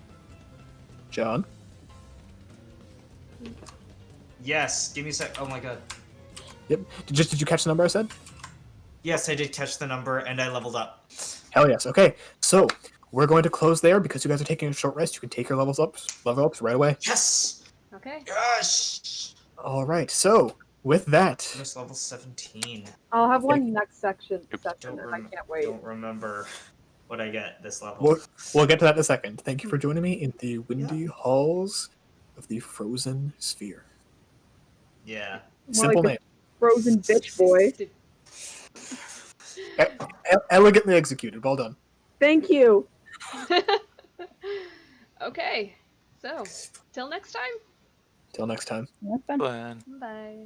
S1: John?
S7: Yes. Give me a sec. Oh my god.
S1: Yep. Did you catch the number I said?
S7: Yes, I did catch the number, and I leveled up.
S1: Hell yes. Okay. So, we're going to close there because you guys are taking a short rest. You can take your level ups right away.
S7: Yes.
S3: Okay.
S7: Yes.
S1: Alright, so, with that,
S7: First level 17.
S2: I'll have one next section,
S7: Don't,
S2: and I can't wait.
S7: don't remember what I get this level.
S1: we'll get to that in a second. Thank you for joining me in the windy halls of the frozen sphere.
S7: Yeah.
S2: More
S1: Simple
S2: like
S1: name.
S2: a frozen bitch boy.
S1: Elegantly executed. Well done.
S2: Thank you.
S3: Okay. So, till next time.
S1: Till next time.
S6: That's fine.
S5: Then.
S3: Bye.